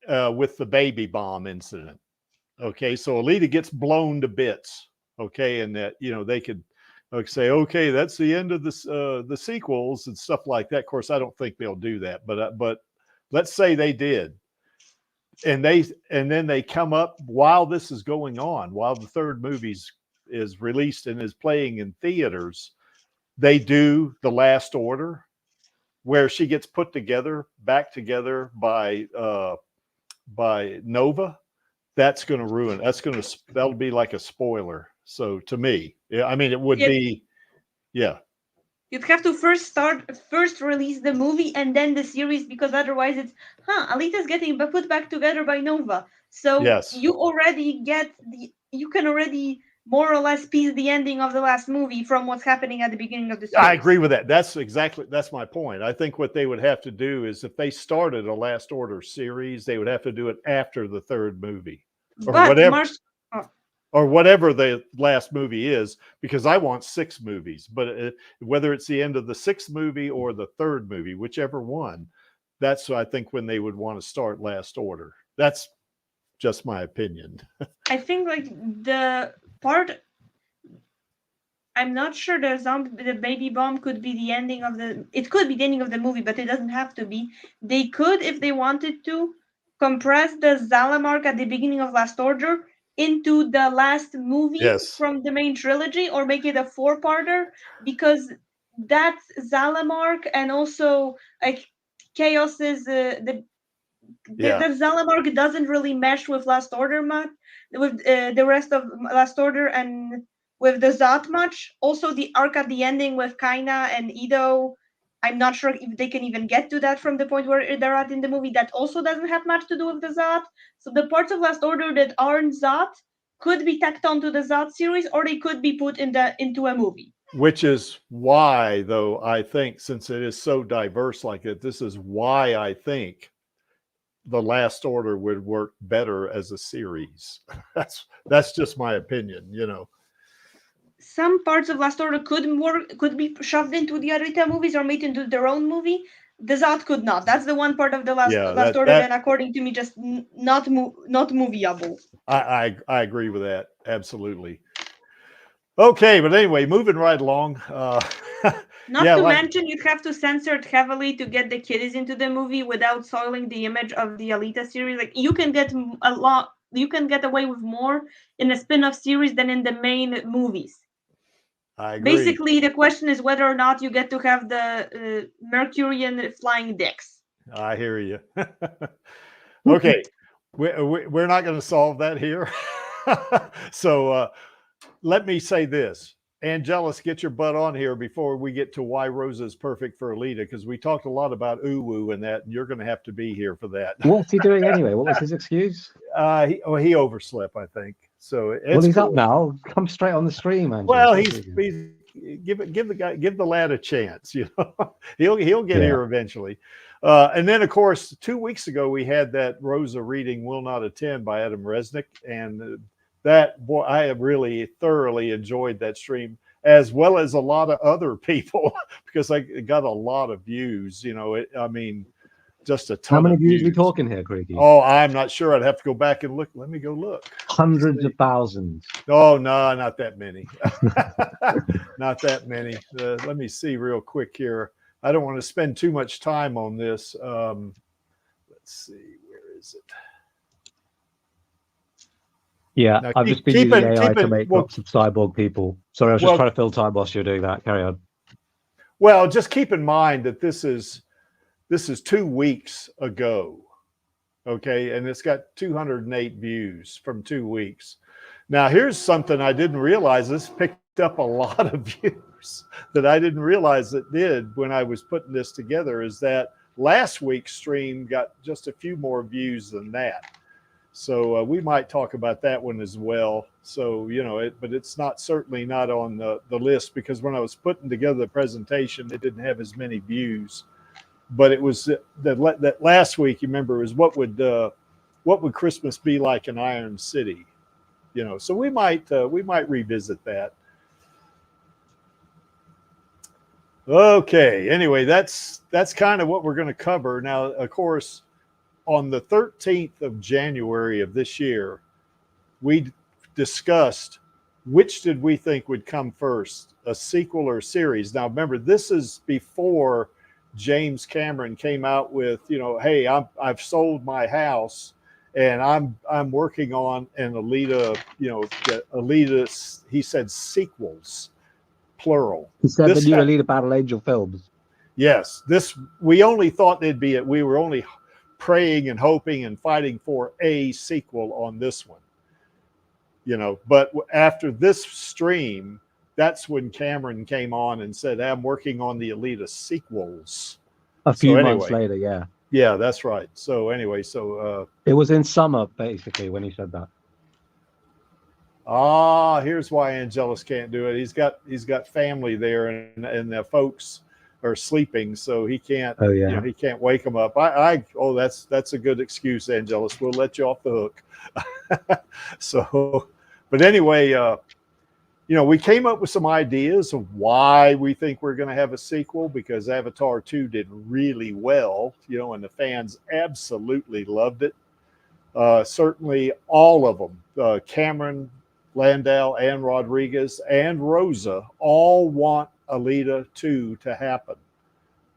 with the baby bomb incident. Okay, so Alita gets blown to bits. Okay, and that, you know, they could say, okay, that's the end of the sequels and stuff like that. Of course, I don't think they'll do that, but let's say they did, and then they come up while this is going on, while the third movie is released and is playing in theaters. They do The Last Order, where she gets put back together by Nova. That's going to ruin. That'll be like a spoiler. So to me, yeah, I mean, it would be, yeah. You'd have to first release the movie and then the series, because otherwise it's, Alita's getting put back together by Nova. So yes. you can already more or less piece the ending of the last movie from what's happening at the beginning of the series. I agree with that. That's my point. I think what they would have to do is, if they started a Last Order series, they would have to do it after the third movie, or whatever the last movie is, because I want 6 movies. But whether it's the end of the 6th movie or the third movie, whichever one, that's, I think, when they would want to start Last Order. That's just my opinion. I think like the part, I'm not sure the baby bomb could be the ending of it could be the ending of the movie, but it doesn't have to be. They could, if they wanted to, compress the Zalamark at the beginning of Last Order into the last movie from the main trilogy, or make it a 4-parter, because that's Zalamark, and also like KAOS is the Zalamark doesn't really mesh with Last Order much, with the rest of Last Order, and with the Zot much. Also, the arc at the ending with Kaina and Ido, I'm not sure if they can even get to that from the point where they're at in the movie. That also doesn't have much to do with the Zot. So the parts of Last Order that aren't Zot could be tacked onto the Zot series, or they could be put into a movie. Which is why, though, I think, since it is so diverse like it, this is why I think The Last Order would work better as a series. That's just my opinion, you know. Some parts of Last Order could be shoved into the Alita movies or made into their own movie. The Zot could not. That's the one part of the Last Order that, according to me, just not movieable. I agree with that, absolutely. Okay, but anyway, moving right along. Mention, you'd have to censor it heavily to get the kiddies into the movie without soiling the image of the Alita series. Like, you can get away with more in a spin-off series than in the main movies. I agree. Basically, the question is whether or not you get to have the Mercurian flying dicks. I hear you. Okay, we're not going to solve that here. So let me say this. Angelus, get your butt on here before we get to why Rosa is perfect for Alita, because we talked a lot about Uwu and that, and you're going to have to be here for that. What's he doing anyway? What was his excuse? He overslept, I think. So he's up now. Come straight on the stream, Angelus. Well, he's give the lad a chance. You know, he'll get here eventually. And then, of course, 2 weeks ago we had that Rosa reading "Will Not Attend" by Adam Resnick, and I have really thoroughly enjoyed that stream, as well as a lot of other people, because I got a lot of views. You know, just a ton. How many of views are we talking here, Craigie? Oh, I'm not sure. I'd have to go back and look. Let me go look. Hundreds of thousands. Oh, no, not that many. Not that many. Let me see real quick here. I don't want to spend too much time on this. Let's see. Where is it? Yeah, now, I've just been using AI to make lots of cyborg people. Sorry, I was just trying to fill time whilst you're doing that. Carry on. Well, just keep in mind that this is 2 weeks ago, okay? And it's got 208 views from 2 weeks. Now, here's something I didn't realize. This picked up a lot of views that I didn't realize it did when I was putting this together, is that last week's stream got just a few more views than that. So we might talk about that one as well. So, you know, but it's not certainly not on the list, because when I was putting together the presentation, it didn't have as many views. But it was that last week, you remember, was what would Christmas be like in Iron City? You know, so we might revisit that. Okay. Anyway, that's kind of what we're going to cover. Now, of course, on the 13th of January of this year, we discussed which did we think would come first, a sequel or a series. Now, remember, this is before James Cameron came out with, you know, hey, I've sold my house and I'm working on an Alita, you know, Alita, he said sequels, plural. He said the new Alita Battle Angel films. Yes, we only thought we were only praying and hoping and fighting for a sequel on this one, you know. But after this stream, that's when Cameron came on and said, I'm working on the Alita sequels. A few months later, yeah. Yeah, that's right. So anyway, it was in summer, basically, when he said that. Here's why Angelus can't do it. He's got family there, and the folks are sleeping, so he can't. Oh yeah. You know, he can't wake them up. That's a good excuse, Angelus. We'll let you off the hook. So, but anyway, you know, we came up with some ideas of why we think we're going to have a sequel, because Avatar 2 did really well, you know, and the fans absolutely loved it. Certainly all of them, Cameron, Landau, and Rodriguez, and Rosa, all want Alita 2 to happen.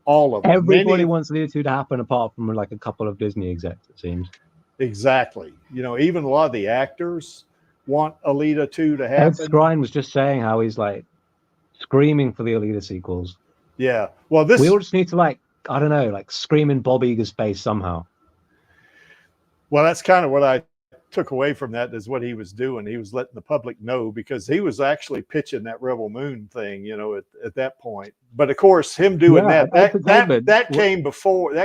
All of them. Everybody wants Alita 2 to happen, apart from like a couple of Disney execs, it seems. Exactly. You know, even a lot of the actors want Alita 2 to happen. Ed Skrein was just saying how he's like screaming for the Alita sequels. Yeah. Well, we all just need to, like, I don't know, like scream in Bob Iger's face somehow. Well, that's kind of what I took away from that, is what he was doing. He was letting the public know, because he was actually pitching that Rebel Moon thing, you know, at that point. But of course, him doing that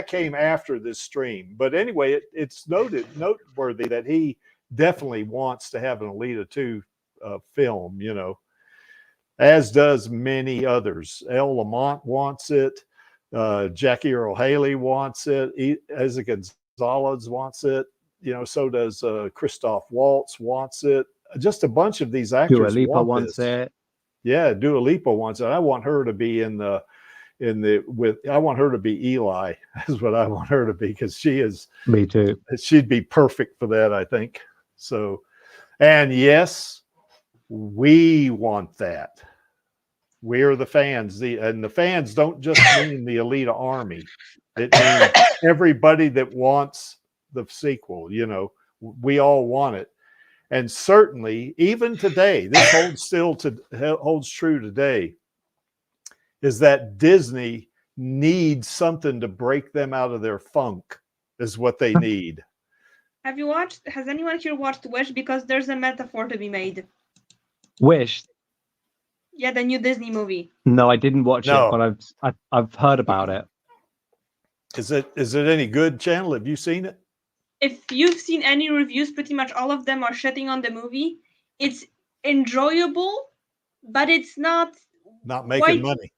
came after this stream. But anyway, it's noteworthy that he definitely wants to have an Alita 2 film, you know, as does many others. Elle LaMont wants it. Jackie Earle Haley wants it. Ezra Gonzalez wants it. You know, so does Christoph Waltz wants it. Just a bunch of these actors. Dua Lipa wants it. Yeah, Dua Lipa wants it. I want her to be I want her to be Eli. Is what I want her to be, because she is. Me too. She'd be perfect for that, I think. So, and yes, we want that. We're the fans. And the fans don't just mean the Alita army. It means everybody that wants the sequel. You know, we all want it. And certainly, even today, this holds true today, is that Disney needs something to break them out of their funk, is what they need. Has anyone here watched Wish? Because there's a metaphor to be made. Wish? Yeah, the new Disney movie. No, I didn't watch it, but I've heard about it. Is it any good, Channel? Have you seen it? If you've seen any reviews, pretty much all of them are shitting on the movie. It's enjoyable, but it's not making money.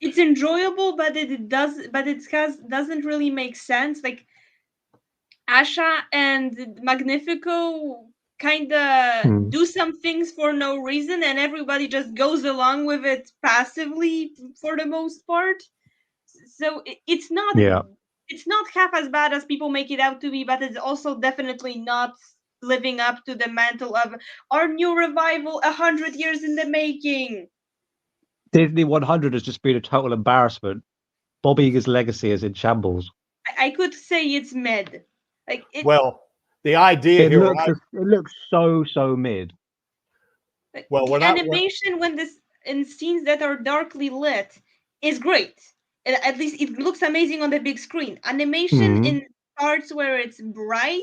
It's enjoyable, but doesn't really make sense. Like, Asha and Magnifico kind of do some things for no reason, and everybody just goes along with it passively for the most part. So it's not. Yeah. It's not half as bad as people make it out to be, but it's also definitely not living up to the mantle of our new revival, 100 years in the making. Disney 100 has just been a total embarrassment. Bob Iger's legacy is in shambles. I could say it's mid. The idea here... It looks so mid. Well, the animation in scenes that are darkly lit is great. At least it looks amazing on the big screen. Animation in parts where it's bright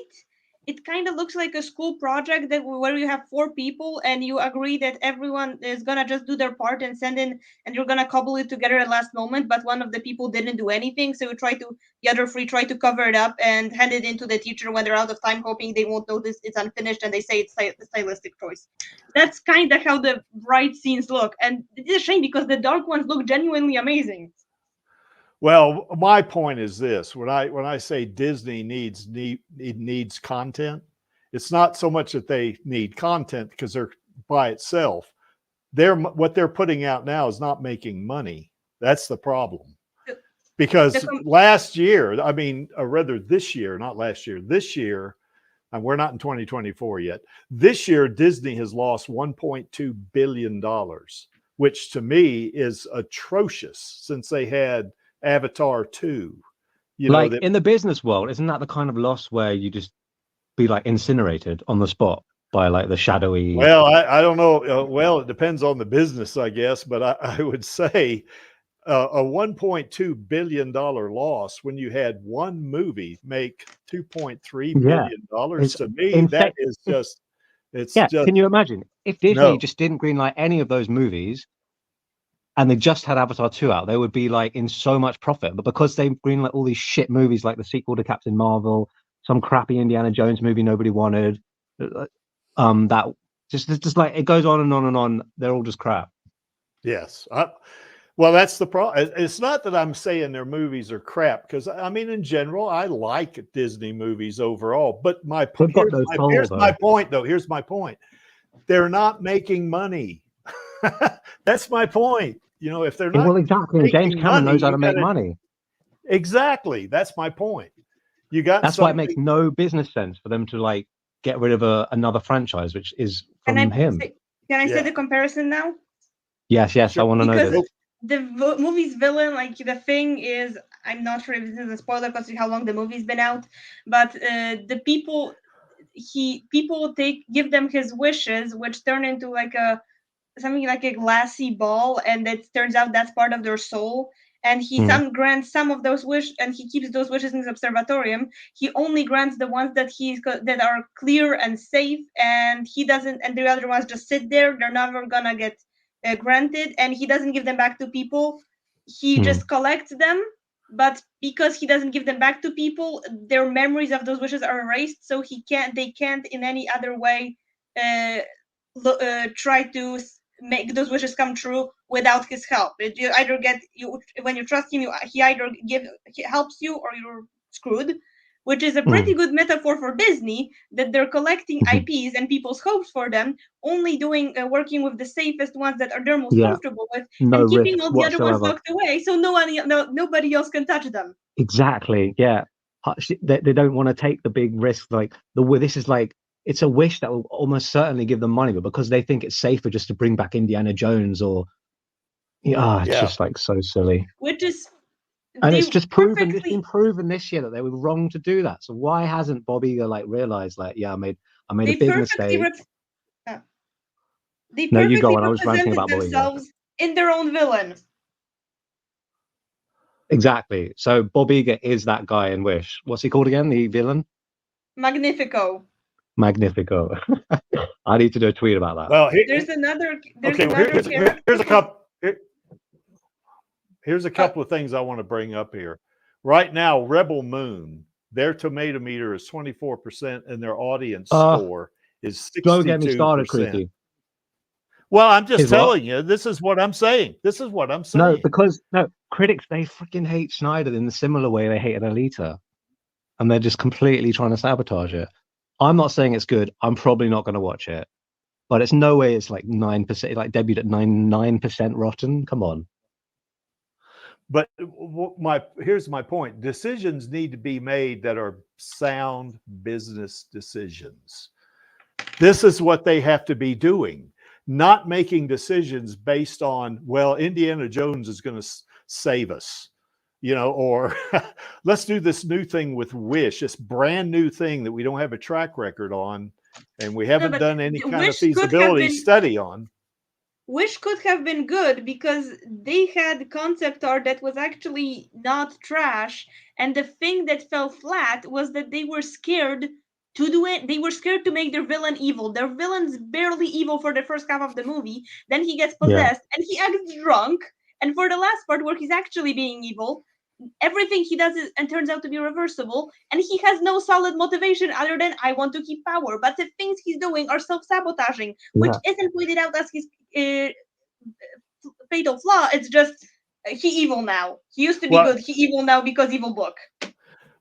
it kind of looks like a school project where you have 4 people and you agree that everyone is gonna just do their part and send in, and you're gonna cobble it together at last moment. But one of the people didn't do anything, so the other 3 try to cover it up and hand it into the teacher when they're out of time, hoping they won't notice it's unfinished, and they say it's a stylistic choice. That's kind of how the bright scenes look, and it's a shame because the dark ones look genuinely amazing. Well, my point is this: when I say Disney needs content, it's not so much that they need content because they're by itself. What they're putting out now is not making money. That's the problem. Because last year, I mean, or rather this year, not last year, this year, and we're not in 2024 yet. This year, Disney has lost $1.2 billion, which to me is atrocious since they had Avatar 2. Like in the business world, isn't that the kind of loss where you just be like incinerated on the spot by like the shadowy? Well, I don't know. Well, it depends on the business, I guess, but I would say a $1.2 billion loss when you had one movie make $2.3 billion. To me, that is just, it's just. Can you imagine if Disney just didn't greenlight any of those movies and they just had Avatar 2 out, they would be like in so much profit. But because they greenlit all these shit movies like the sequel to Captain Marvel, some crappy Indiana Jones movie nobody wanted, that just like it goes on and on and on. They're all just crap. Yes. Well, that's the problem. It's not that I'm saying their movies are crap, because I mean, in general, I like Disney movies overall. But here's my point, though. Here's my point. They're not making money. That's my point. You know, if they're not, well, exactly. James Cameron knows how to make money. Exactly. That's my point. You got. That's why it makes no business sense for them to like get rid of another franchise, which is from him. Can I say the comparison now? Yes. Sure. I want to know this. The movie's villain, like the Thing, is, I'm not sure if this is a spoiler because of how long the movie's been out, but the people give them his wishes, which turn into like something like a glassy ball, and it turns out that's part of their soul. And he grants some of those wishes, and he keeps those wishes in his observatorium. He only grants the ones that are clear and safe, and he doesn't. And the other ones just sit there; they're never gonna get granted. And he doesn't give them back to people. He just collects them. But because he doesn't give them back to people, their memories of those wishes are erased. So they can't in any other way try to make those wishes come true without his help. You either when you trust him, he either helps you or you're screwed, which is a pretty good metaphor for Disney, that they're collecting IPs and people's hopes for them, only working with the safest ones that they're most comfortable with, and keeping all the other ones locked away so nobody else can touch them. Exactly. Yeah, they don't want to take the big risk. Like this is like, it's a wish that will almost certainly give them money, but because they think it's safer just to bring back Indiana Jones it's just like so silly. Which is, and it's just proven. It's been proven this year that they were wrong to do that. So why hasn't Bob Iger realized I made a big mistake? No, you go on. I was ranting about themselves in their own villain. Exactly. So Bob Iger is that guy in Wish. What's he called again? The villain? Magnifico. I need to do a tweet about that. Well, here's a couple of things I want to bring up here. Right now, Rebel Moon, their tomato meter is 24%, and their audience score is 62%. Don't get me started, Creepy. Well, I'm just telling you. This is what I'm saying. No, because critics, they freaking hate Snyder in the similar way they hated Alita, and they're just completely trying to sabotage it. I'm not saying it's good. I'm probably not going to watch it, but it's no way it's like 9%, like debuted at 9% rotten. Come on. But here's my point. Decisions need to be made that are sound business decisions. This is what they have to be doing, not making decisions based on, well, Indiana Jones is going to save us. Or let's do this new thing with Wish, this brand new thing that we don't have a track record on, and we haven't done any kind of feasibility study on. Wish could have been good because they had concept art that was actually not trash, and the thing that fell flat was that they were scared to do it. They were scared to make their villain evil. Their villain's barely evil for the first half of the movie. Then he gets possessed and he acts drunk. And for the last part where he's actually being evil, everything he does and turns out to be reversible. And he has no solid motivation other than I want to keep power. But the things he's doing are self-sabotaging, which isn't pointed out as his fatal flaw. It's just he evil now. He used to be good. He evil now because evil book.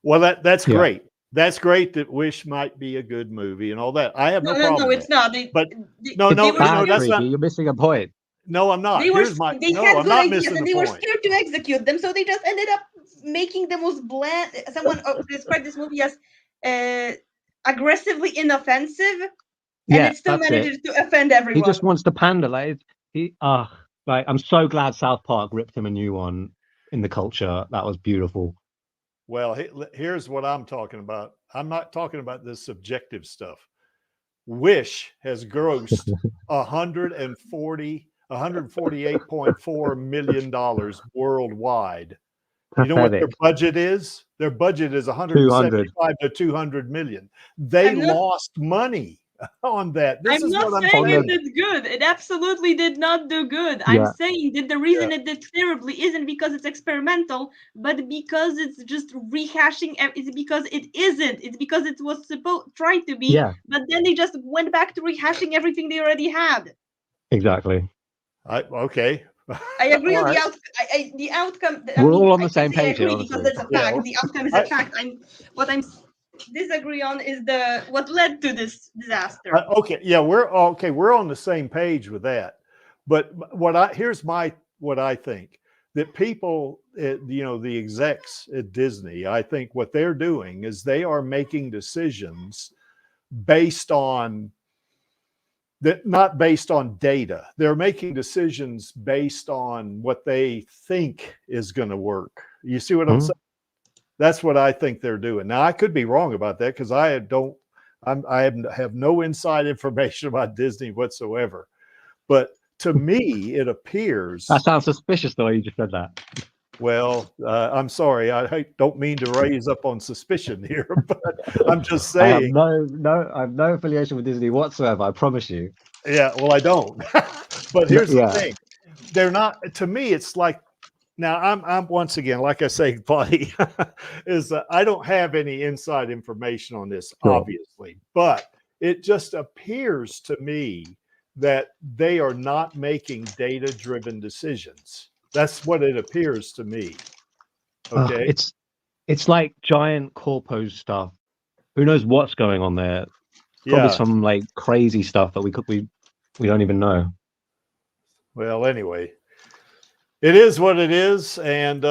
Well, that's great. That's great that Wish might be a good movie and all that. I have no problem. No, it's not. No, that's not. You're missing a point. No, I'm not. They had good ideas and they were scared to execute them, so they just ended up making the most bland. Someone described this movie as aggressively inoffensive, and it still manages to offend everyone. He just wants to pander. Like I'm so glad South Park ripped him a new one in the culture. That was beautiful. Well, here's what I'm talking about. I'm not talking about this subjective stuff. Wish has grossed $148.4 million worldwide. You know what their budget is? Their budget is 175 to 200 million. They lost money on that. I'm not saying it did good. It absolutely did not do good. I'm saying that the reason it did terribly isn't because it's experimental, but because it's just rehashing. It's because it isn't. It's because it was tried to be, but then they just went back to rehashing everything they already had. Exactly. Okay. I agree with the outcome. We're all on the same page here, because that's a fact. The outcome is a fact. What I'm disagree on is what led to this disaster. We're on the same page with that. But what I think that people, the execs at Disney, I think what they're doing is they are making decisions based on not based on data. They're making decisions based on what they think is going to work. You see what I'm saying? That's what I think they're doing. Now, I could be wrong about that because I have no inside information about Disney whatsoever. But to me, it appears that sounds suspicious the way you just said that. Well, I'm sorry. I don't mean to raise up on suspicion here, but I'm just saying. I have no affiliation with Disney whatsoever. I promise you. Yeah, well, I don't. But here's the thing: they're not. To me, it's like. Now, I'm once again, like I say, buddy, I don't have any inside information on this, obviously, but it just appears to me that they are not making data-driven decisions. That's what it appears to me. Okay, it's like giant corpo stuff. Who knows what's going on there? Probably some like crazy stuff that we don't even know. Well, anyway. It is what it is, and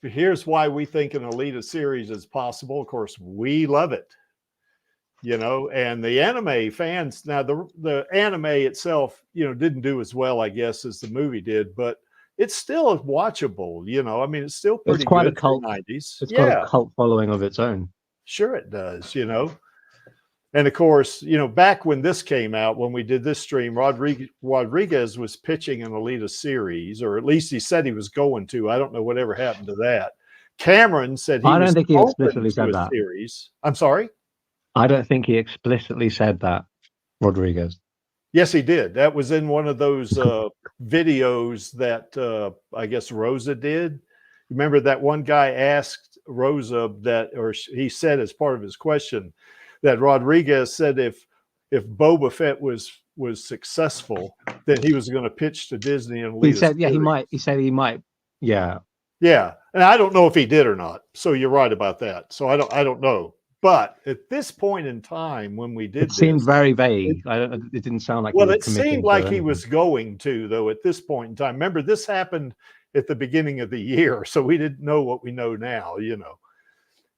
here's why we think an Alita series is possible. Of course, we love it, and the anime fans. Now, the anime itself, didn't do as well, I guess, as the movie did, but it's still watchable. I mean, it's still pretty quite good a cult. For the 90s. It's got a cult following of its own. Sure, it does. And of course, back when this came out, when we did this stream, Rodriguez was pitching an Alita series, or at least he said he was going to. I don't know whatever happened to that. Cameron said I don't think he explicitly said that. Series. I'm sorry? I don't think he explicitly said that, Rodriguez. Yes, he did. That was in one of those videos that I guess Rosa did. Remember that one guy asked Rosa he said as part of his question, that Rodriguez said if Boba Fett was successful, then he was going to pitch to Disney and Alita. He said, he might. He said he might. Yeah. Yeah, and I don't know if he did or not. So you're right about that. So I don't know. But at this point in time, when we did, it seemed very vague. It didn't sound like. Well, it seemed like he was going to, though. At this point in time, remember this happened at the beginning of the year, so we didn't know what we know now.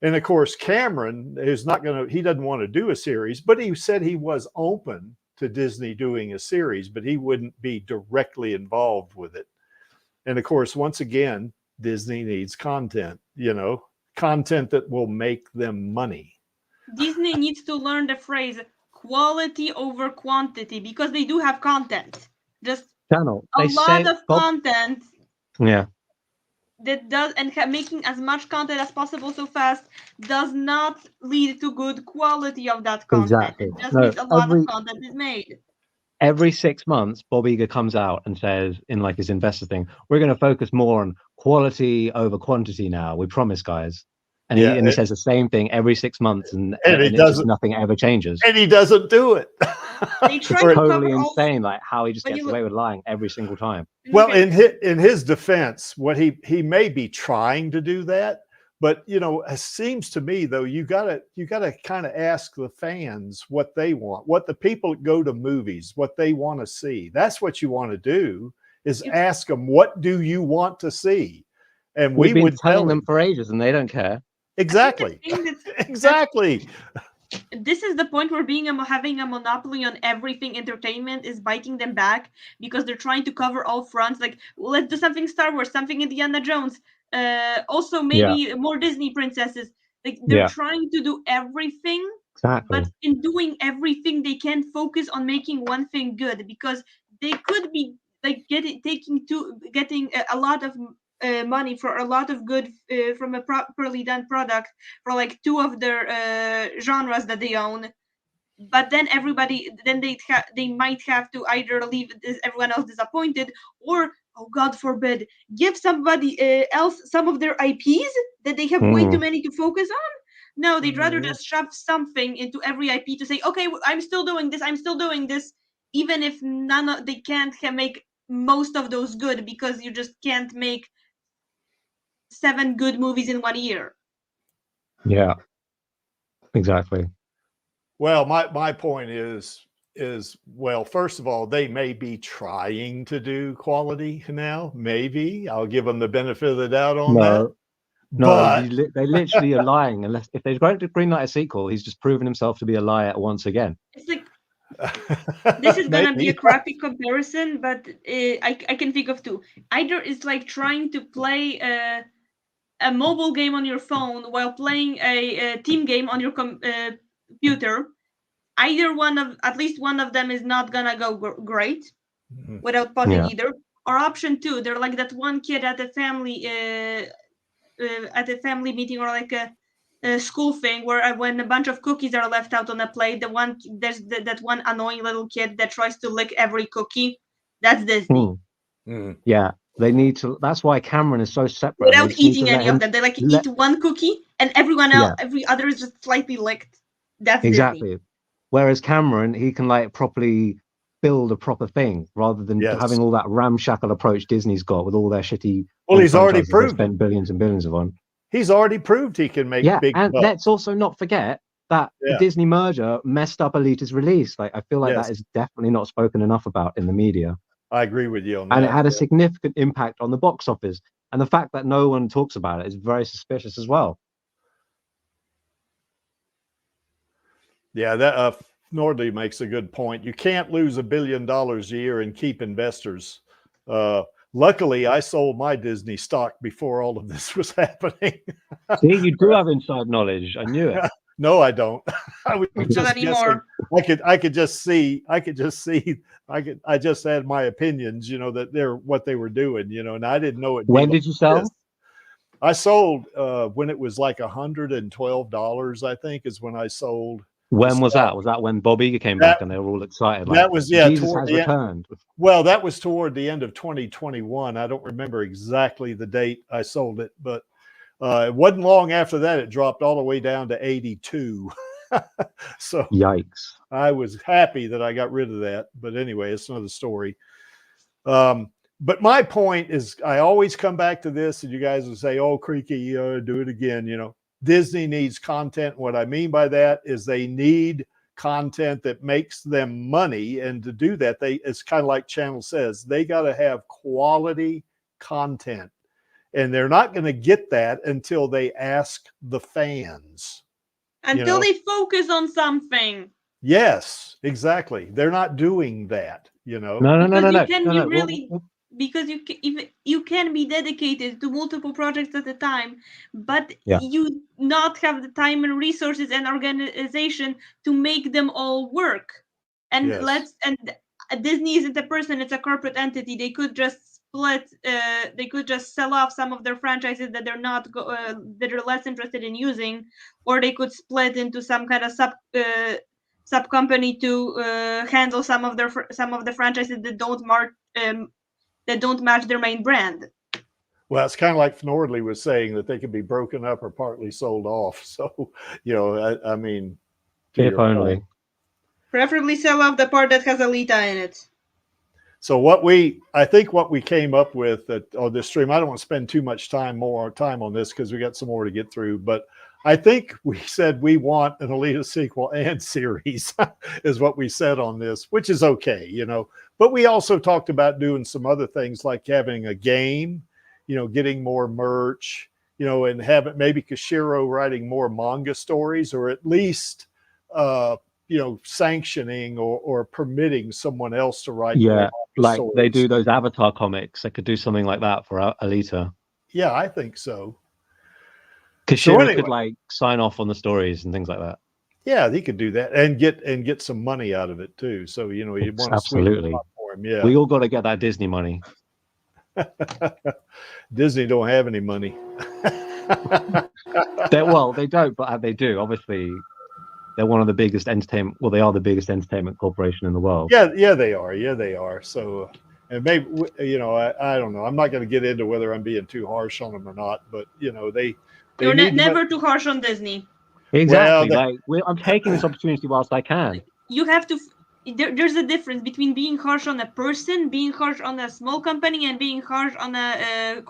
And of course, Cameron is not going to, he doesn't want to do a series, but he said he was open to Disney doing a series, but he wouldn't be directly involved with it. And of course, once again, Disney needs content, content that will make them money. Disney needs to learn the phrase quality over quantity, because they do have content. Just channel. A lot of content. Yeah. that does making as much content as possible so fast does not lead to good quality of that content. Exactly. It just means a lot of content is made. Every 6 months, Bob Iger comes out and says, in like his investor thing, we're going to focus more on quality over quantity now. We promise, guys. And he says the same thing every 6 months, and it just nothing ever changes. And he doesn't do it. They try it's to totally cover insane, like how he just gets away with lying every single time. Well, in his defense, what he may be trying to do that, but you know, it seems to me though, you gotta kind of ask the fans what they want, what the people that go to movies, what they want to see. That's what you want to do, is ask them, what do you want to see? And we've been telling them for ages, and they don't care. Exactly. Exactly. This is the point where having a monopoly on everything entertainment is biting them back, because they're trying to cover all fronts. Like, well, let's do something Star Wars, something Indiana Jones, also maybe more Disney princesses. Like, they're trying to do everything, but in doing everything, they can't focus on making one thing good, because they could be like getting a lot of money for a lot of good from a properly done product for like two of their genres that they own, but then they might have to either leave everyone else disappointed, or, oh God forbid, give somebody else some of their IPs that they have way too many to focus on. No, they'd rather just shove something into every IP to say, okay, I'm still doing this, even if they can't make most of those good, because you just can't make 7 good movies in 1 year. Yeah, exactly. Well, my point is well, first of all, they may be trying to do quality now. Maybe I'll give them the benefit of the doubt on that. No, they literally are lying. Unless if they're going to greenlight a sequel, he's just proven himself to be a liar once again. It's like this is gonna be a crappy comparison, but I can think of two. Either it's like trying to play a mobile game on your phone while playing a team game on your computer. At least one of them is not gonna go great without pausing either. Or option two, they're like that one kid at a family meeting, or like a school thing, where when a bunch of cookies are left out on a plate, there's that one annoying little kid that tries to lick every cookie. That's Disney. Yeah, they need to. That's why Cameron is so separate. Without eating any of them, they like eat one cookie, and everyone else, every other is just slightly licked. That's exactly. Disney. Whereas Cameron, he can like properly build a proper thing, rather than having all that ramshackle approach Disney's got with all their shitty. Well, he's already proved. Spent billions and billions of on. He's already proved he can make big. And let's also not forget that the Disney merger messed up Alita's release. Like, I feel like that is definitely not spoken enough about in the media. I agree with you on that. And it had a significant impact on the box office. And the fact that no one talks about it is very suspicious as well. Yeah, that Nordley makes a good point. You can't lose $1 billion a year and keep investors. Luckily, I sold my Disney stock before all of this was happening. See, you do have inside knowledge. I knew it. No, I don't. I was just guessing. I just had my opinions, you know, that they're what they were doing, you know, and I didn't know it. When did you sell? I sold when it was like $112, I think, is when I sold. When was that? Was that when Bob Iger came back and they were all excited? Like, that was toward the returned. Well, that was toward the end of 2021. I don't remember exactly the date I sold it, but it wasn't long after that it dropped all the way down to 82. So yikes! I was happy that I got rid of that. But anyway, it's another story. But my point is, I always come back to this, and you guys will say, "Oh, Creaky, do it again." You know, Disney needs content. What I mean by that is they need content that makes them money. And to do that, it's kind of like Channel says, they got to have quality content. And they're not going to get that until they ask the fans. Until they focus on something. Yes, exactly. They're not doing that, you know. No. Because you can be dedicated to multiple projects at a time, but you not have the time and resources and organization to make them all work. And Disney isn't a person; it's a corporate entity. They could just split. They could just sell off some of their franchises that they're not that are less interested in using, or they could split into some kind of sub company to handle some of the franchises that don't match their main brand. Well, it's kind of like Nordley was saying, that they could be broken up or partly sold off. So, I mean, if only. Preferably sell off the part that has Alita in it. So I think what we came up with on this stream, I don't want to spend too much more time on this because we got some more to get through, but I think we said we want an Alita sequel and series is what we said on this, which is okay, but we also talked about doing some other things like having a game, getting more merch, and having maybe Kishiro writing more manga stories, or at least, sanctioning or permitting someone else to write. Yeah, like stories. They do those Avatar comics. They could do something like that for Alita. Yeah, I think so. Kishiro could like sign off on the stories and things like that. Yeah, he could do that and get some money out of it too. So you want to absolutely for him. Yeah, we all got to get that Disney money. Disney don't have any money. They don't, but they do. Obviously, they're one of the biggest entertainment. Well, they are the biggest entertainment corporation in the world. Yeah, they are. Yeah, they are. So, and maybe I don't know. I'm not going to get into whether I'm being too harsh on them or not. But you're never too harsh on Disney. Exactly. I'm taking this opportunity whilst I can. You have to. There's a difference between being harsh on a person, being harsh on a small company, and being harsh on a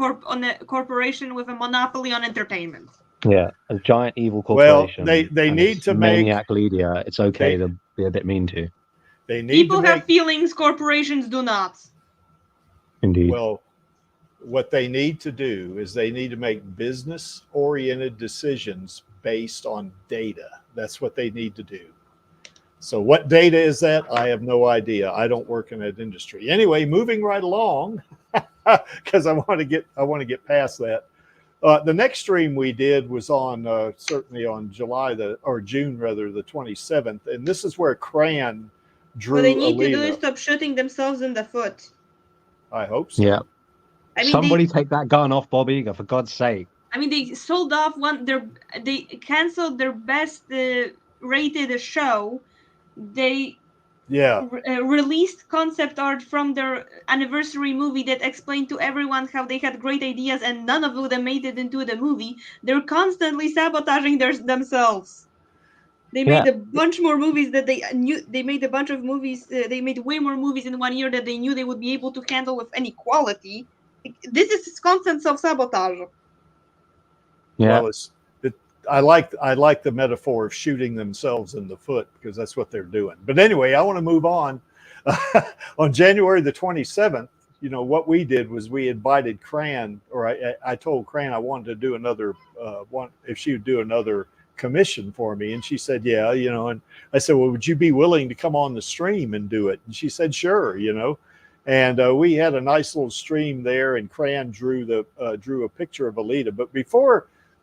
corporation with a monopoly on entertainment. Yeah, a giant evil corporation. Well, they need to maniac leader. It's okay to be a bit mean to. People have feelings. Corporations do not. Indeed. Well, what they need to do is they need to make business-oriented decisions based on data. That's what they need to do. So what data is that? I have no idea. I don't work in that industry. Anyway, moving right along, because I want to get past that. The next stream we did was on certainly on June the 27th, and this is where Kran drew. What they need Alita. to do is stop shooting themselves in the foot. I hope so. Yeah. Somebody take that gun off Bobby, for God's sake. I mean, they sold off they canceled their best rated show. They released concept art from their anniversary movie that explained to everyone how they had great ideas and none of them made it into the movie. They're constantly sabotaging themselves. They made a bunch more movies that they knew. They made a bunch of movies. They made way more movies in 1 year that they knew they would be able to handle with any quality. This is constant self-sabotage. Yeah. Well, I like the metaphor of shooting themselves in the foot because that's what they're doing. But anyway, I want to move on. On January the 27th, what we did was we invited Kran, or I told Kran I wanted to do another one, if she would do another commission for me. And she said, yeah, and I said, well, would you be willing to come on the stream and do it? And she said, sure, and we had a nice little stream there, and Kran drew a picture of Alita. But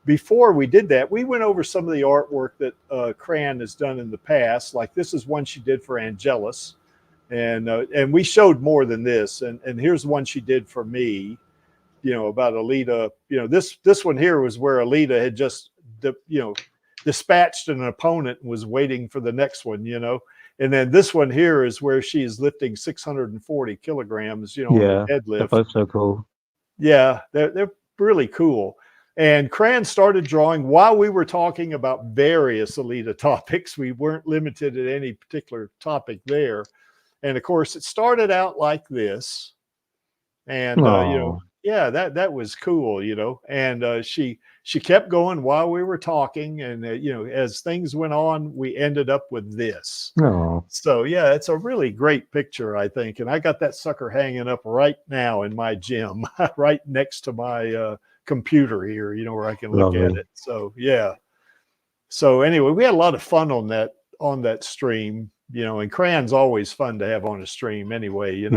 before we did that, we went over some of the artwork that Kran has done in the past. Like this is one she did for Angelus, and we showed more than this. And here's one she did for me, about Alita. This one here was where Alita had just dispatched an opponent and was waiting for the next one. And then this one here is where she is lifting 640 kilograms. On a deadlift. They're both so cool. Yeah, they're really cool. And Kran started drawing while we were talking about various Alita topics. We weren't limited at any particular topic there. And of course, it started out like this. And, that was cool, and she kept going while we were talking. And, as things went on, we ended up with this. Aww. So, yeah, it's a really great picture, I think. And I got that sucker hanging up right now in my gym, right next to my computer here, where I can look at it. So yeah. So anyway, we had a lot of fun on that stream, and Kran's always fun to have on a stream anyway,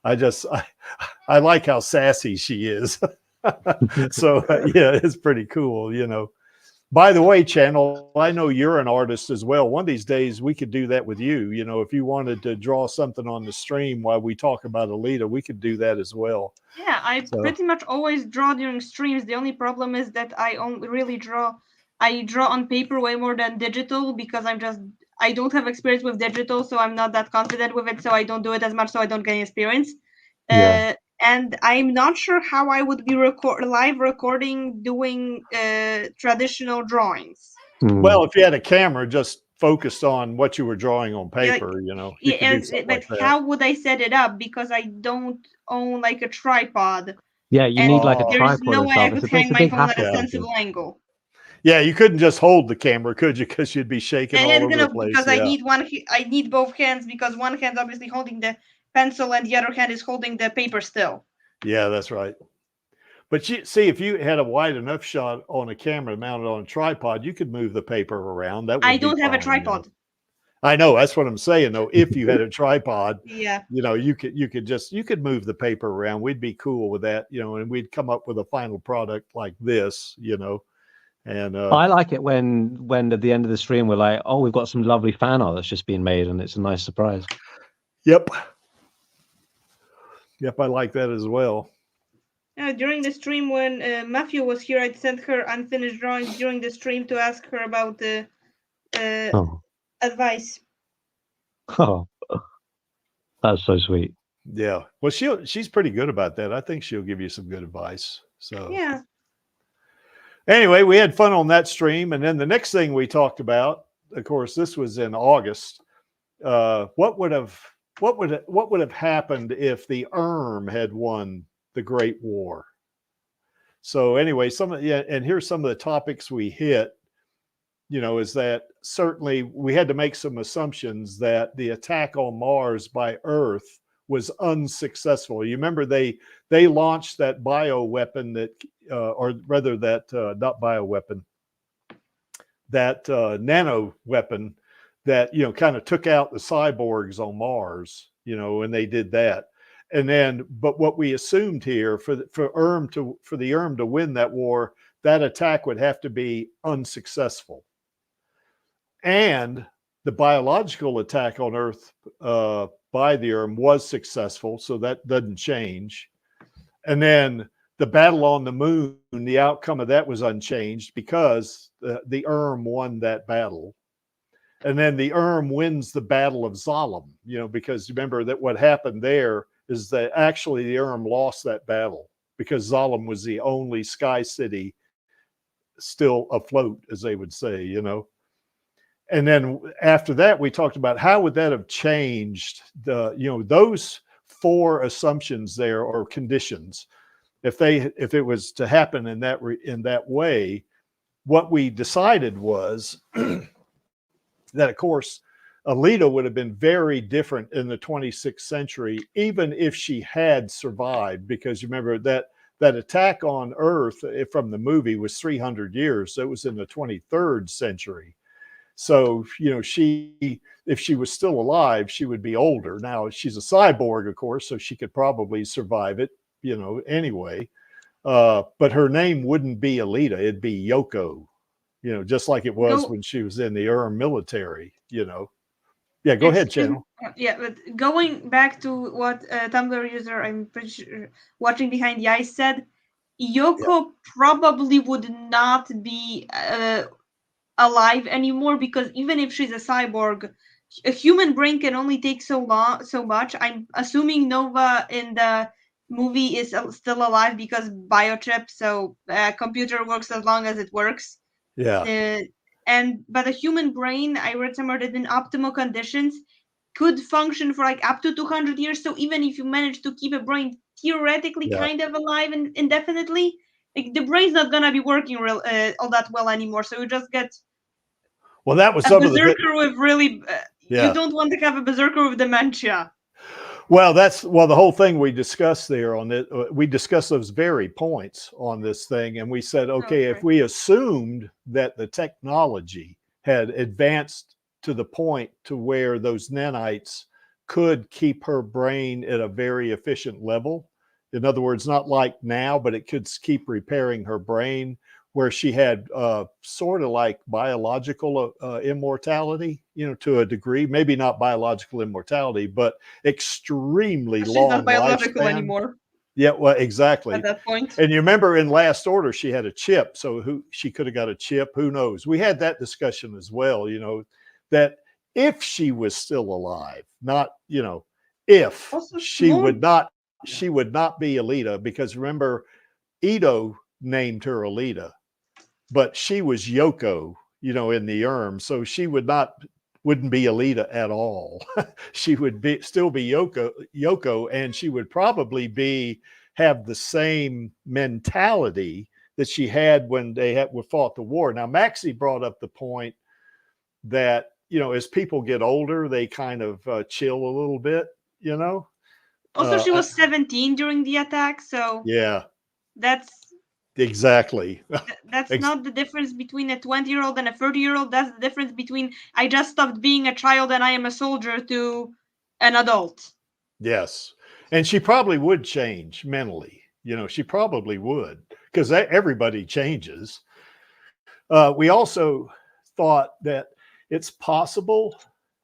I like how sassy she is. So yeah, it's pretty cool, By the way, Channel, I know you're an artist as well. One of these days we could do that with you. You know, if you wanted to draw something on the stream while we talk about Alita, we could do that as well. Yeah, I pretty much always draw during streams. The only problem is that I only really draw. I draw on paper way more than digital because I don't have experience with digital, so I'm not that confident with it. So I don't do it as much, so I don't gain experience. Yeah. And I'm not sure how I would be live recording doing traditional drawings. Well, if you had a camera just focused on what you were drawing on paper, you know. But how would I set it up? Because I don't own like a tripod. Yeah, you need like a tripod. There's no way I could hang my phone at a sensible angle. Yeah, you couldn't just hold the camera, could you? Because you'd be shaking all over the place. Because I need both hands because one hand's obviously holding the pencil and the other hand is holding the paper still. Yeah, that's right. But you see, if you had a wide enough shot on a camera mounted on a tripod, you could move the paper around. That I don't have a tripod. You know? I know, that's what I'm saying though. If you had a tripod, yeah, you know, you could move the paper around. We'd be cool with that, you know, and we'd come up with a final product like this, you know. And I like it when at the end of the stream we're like, oh, we've got some lovely fan art that's just been made, and it's a nice surprise. Yep, I like that as well. During the stream when Matthew was here, I'd sent her unfinished drawings during the stream to ask her about the advice. Oh, that's so sweet. Yeah, well, she's pretty good about that. I think she'll give you some good advice. So yeah. Anyway, we had fun on that stream, and then the next thing we talked about, of course, this was in August. What would have happened if the had won the Great War? So anyway, and here's some of the topics we hit. You know, is that certainly we had to make some assumptions that the attack on Mars by Earth was unsuccessful. You remember they launched that bioweapon that, or rather that not bioweapon, that nano weapon that, you know, kind of took out the cyborgs on Mars, you know, and they did that. And then, but what we assumed here for the to win that war, that attack would have to be unsuccessful. And the biological attack on Earth by the was successful, so that doesn't change. And then the battle on the moon, the outcome of that was unchanged because the won that battle. And then the wins the Battle of Zalem, you know, because remember that what happened there is that actually the lost that battle because Zalem was the only sky city still afloat, as they would say, you know. And then after that, we talked about how would that have changed the, you know, those four assumptions there or conditions. If it was to happen in that way, what we decided was that, of course, Alita would have been very different in the 26th century, even if she had survived, because you remember that attack on Earth from the movie was 300 years. So it was in the 23rd century. So, you know, if she was still alive, she would be older. Now, she's a cyborg, of course, so she could probably survive it, you know, anyway. But her name wouldn't be Alita. It'd be Yoko, you know, just like it was when she was in the military, you know. Yeah, go ahead, Channel. Yeah, but going back to what Tumblr user, I'm pretty sure, watching Behind the Eyes said, Yoko probably would not be alive anymore because even if she's a cyborg, a human brain can only take so much. I'm assuming Nova in the movie is still alive because biochip, so computer works as long as it works. Yeah. But a human brain, I read somewhere that in optimal conditions could function for like up to 200 years. So even if you manage to keep a brain theoretically kind of alive and indefinitely, like, the brain's not gonna be working all that well anymore. So you just get that was a berserker with really. You don't want to have a berserker with dementia. Well, the whole thing we discussed there on it. We discussed those very points on this thing, and we said, okay, if we assumed that the technology had advanced to the point to where those nanites could keep her brain at a very efficient level, in other words, not like now, but it could keep repairing her brain where she had sort of like biological immortality, you know, to a degree, maybe not biological immortality, but extremely She's long not biological lifespan. anymore. Yeah, well, exactly. At that point. And you remember in Last Order, she had a chip. So she could have got a chip. Who knows? We had that discussion as well, you know, that if she was still alive, not, you know, if Also, she would not be Alita, because remember, Ito named her Alita, but she was Yoko, you know, in the so she wouldn't be Alita at all. She would still be Yoko, and she would probably have the same mentality that she had when they fought the war. Now, Maxie brought up the point that, you know, as people get older, they kind of chill a little bit, you know. Also, she was 17 during the attack, so yeah, that's exactly. That's not the difference between a 20-year-old and a 30-year-old. That's the difference between I just stopped being a child and I am a soldier to an adult. Yes. And she probably would change mentally. You know, she probably would, because everybody changes. We also thought that it's possible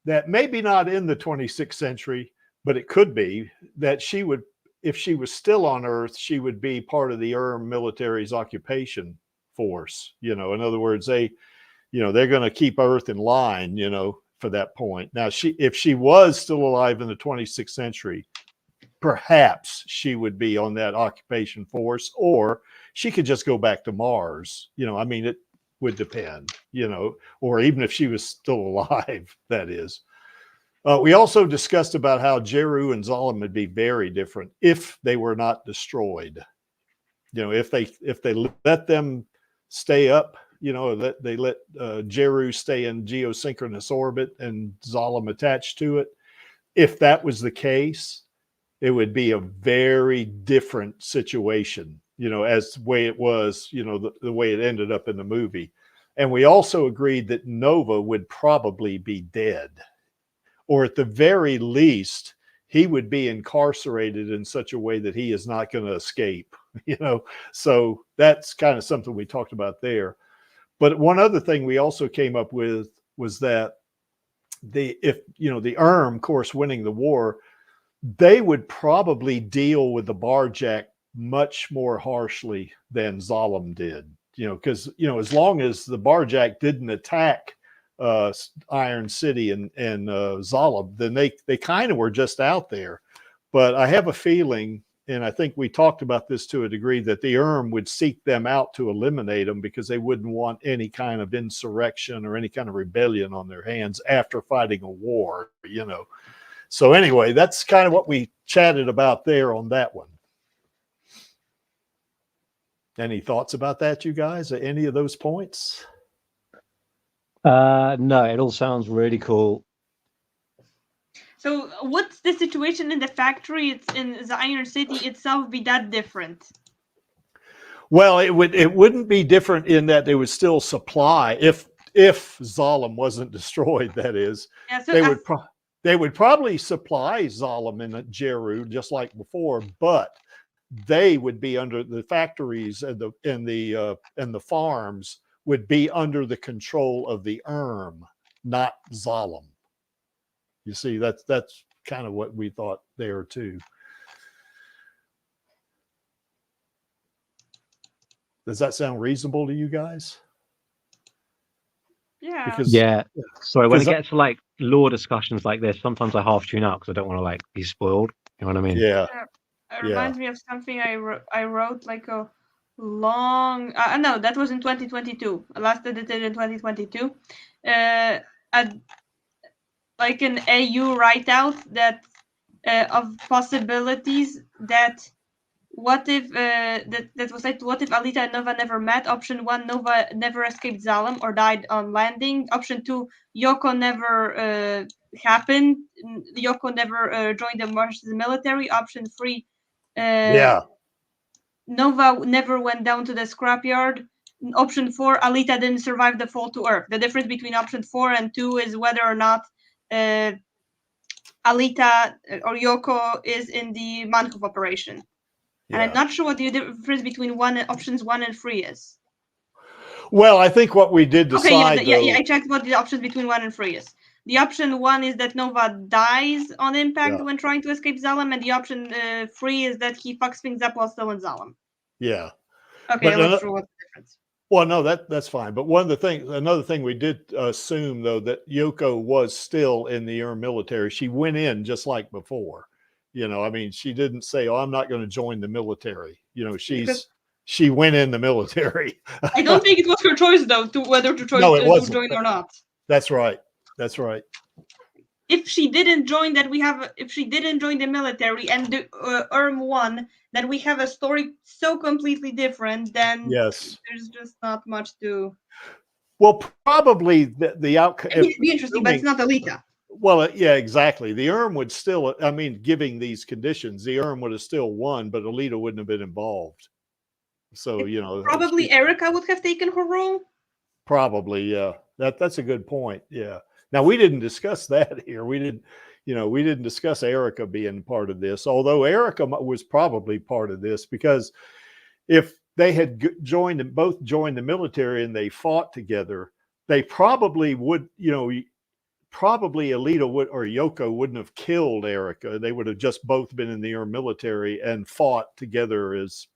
that maybe not in the 26th century, but it could be that she would, if she was still on Earth, she would be part of the military's occupation force. You know, in other words, they're going to keep Earth in line, you know, for that point. Now, if she was still alive in the 26th century, perhaps she would be on that occupation force, or she could just go back to Mars. You know, I mean, it would depend, you know, or even if she was still alive, that is. We also discussed about how Jeru and Zalem would be very different if they were not destroyed. You know, if they let them stay up, you know, they let Jeru stay in geosynchronous orbit and Zalem attached to it. If that was the case, it would be a very different situation, you know, as the way it was, you know, the way it ended up in the movie. And we also agreed that Nova would probably be dead, or at the very least, he would be incarcerated in such a way that he is not going to escape, you know. So that's kind of something we talked about there. But one other thing we also came up with was that the of course, winning the war, they would probably deal with the Barjack much more harshly than Zalem did, you know, because, you know, as long as the Barjack didn't attack Iron City and Zalem, then they kind of were just out there. But I have a feeling, and I think we talked about this to a degree, that the would seek them out to eliminate them because they wouldn't want any kind of insurrection or any kind of rebellion on their hands after fighting a war, you know. So anyway, that's kind of what we chatted about there on that one. Any thoughts about that, you guys? Any of those points? No, it all sounds really cool. So what's the situation in the factory? It's in the Iron City itself be that different? Well, it wouldn't be different in that they would still supply if Zalem wasn't destroyed, that is. Yeah, so they would probably supply Zalem and Jeru just like before, but they would be under the factories and the farms would be under the control of the not Zalem. You see, that's kind of what we thought there too. Does that sound reasonable to you guys? Yeah. Because, yeah. Sorry, when it gets to like lore discussions like this, sometimes I half tune out because I don't want to like be spoiled. You know what I mean? Yeah. It reminds me of something I wrote like a long. No, that was in 2022. I last edited in 2022. Like an AU write out that of possibilities that. What if that was like, what if Alita and Nova never met? Option 1, Nova never escaped Zalem or died on landing. Option 2, Yoko never happened. Yoko never joined the Martian military. Option 3, Nova never went down to the scrapyard. Option 4, Alita didn't survive the fall to Earth. The difference between option 4 and 2 is whether or not Alita or Yoko is in the Manhoof operation. And I'm not sure what the difference between options 1 and 3 is. Well, I think what we did decide. Okay, yeah, I checked what the options between 1 and 3 is. The option 1 is that Nova dies on impact when trying to escape Zalem, and the option 3 is that he fucks things up while still in Zalem. Yeah. Okay, I'll look through what's the difference. Well, no, that's fine. But another thing we did assume, though, that Yoko was still in the military. She went in just like before. You know, I mean, she didn't say, "Oh, I'm not going to join the military." You know, she went in the military. I don't think it was her choice, though, whether to join or not. That's right. That's right. If she didn't join if she didn't join the military and the won, then we have a story so completely different. Then there's just not much to. Well, probably the outcome. It'd be interesting, but it's not Alita. Well, yeah, exactly. The would still, I mean, giving these conditions, the would have still won, but Alita wouldn't have been involved. So, you know, probably Erica would have taken her role. Probably, yeah. That's a good point. Yeah. Now, we didn't discuss that here. We didn't discuss Erica being part of this, although Erica was probably part of this, because if they had both joined the military and they fought together, they probably would, probably Alita or Yoko wouldn't have killed Erica. They would have just both been in the military and fought together as,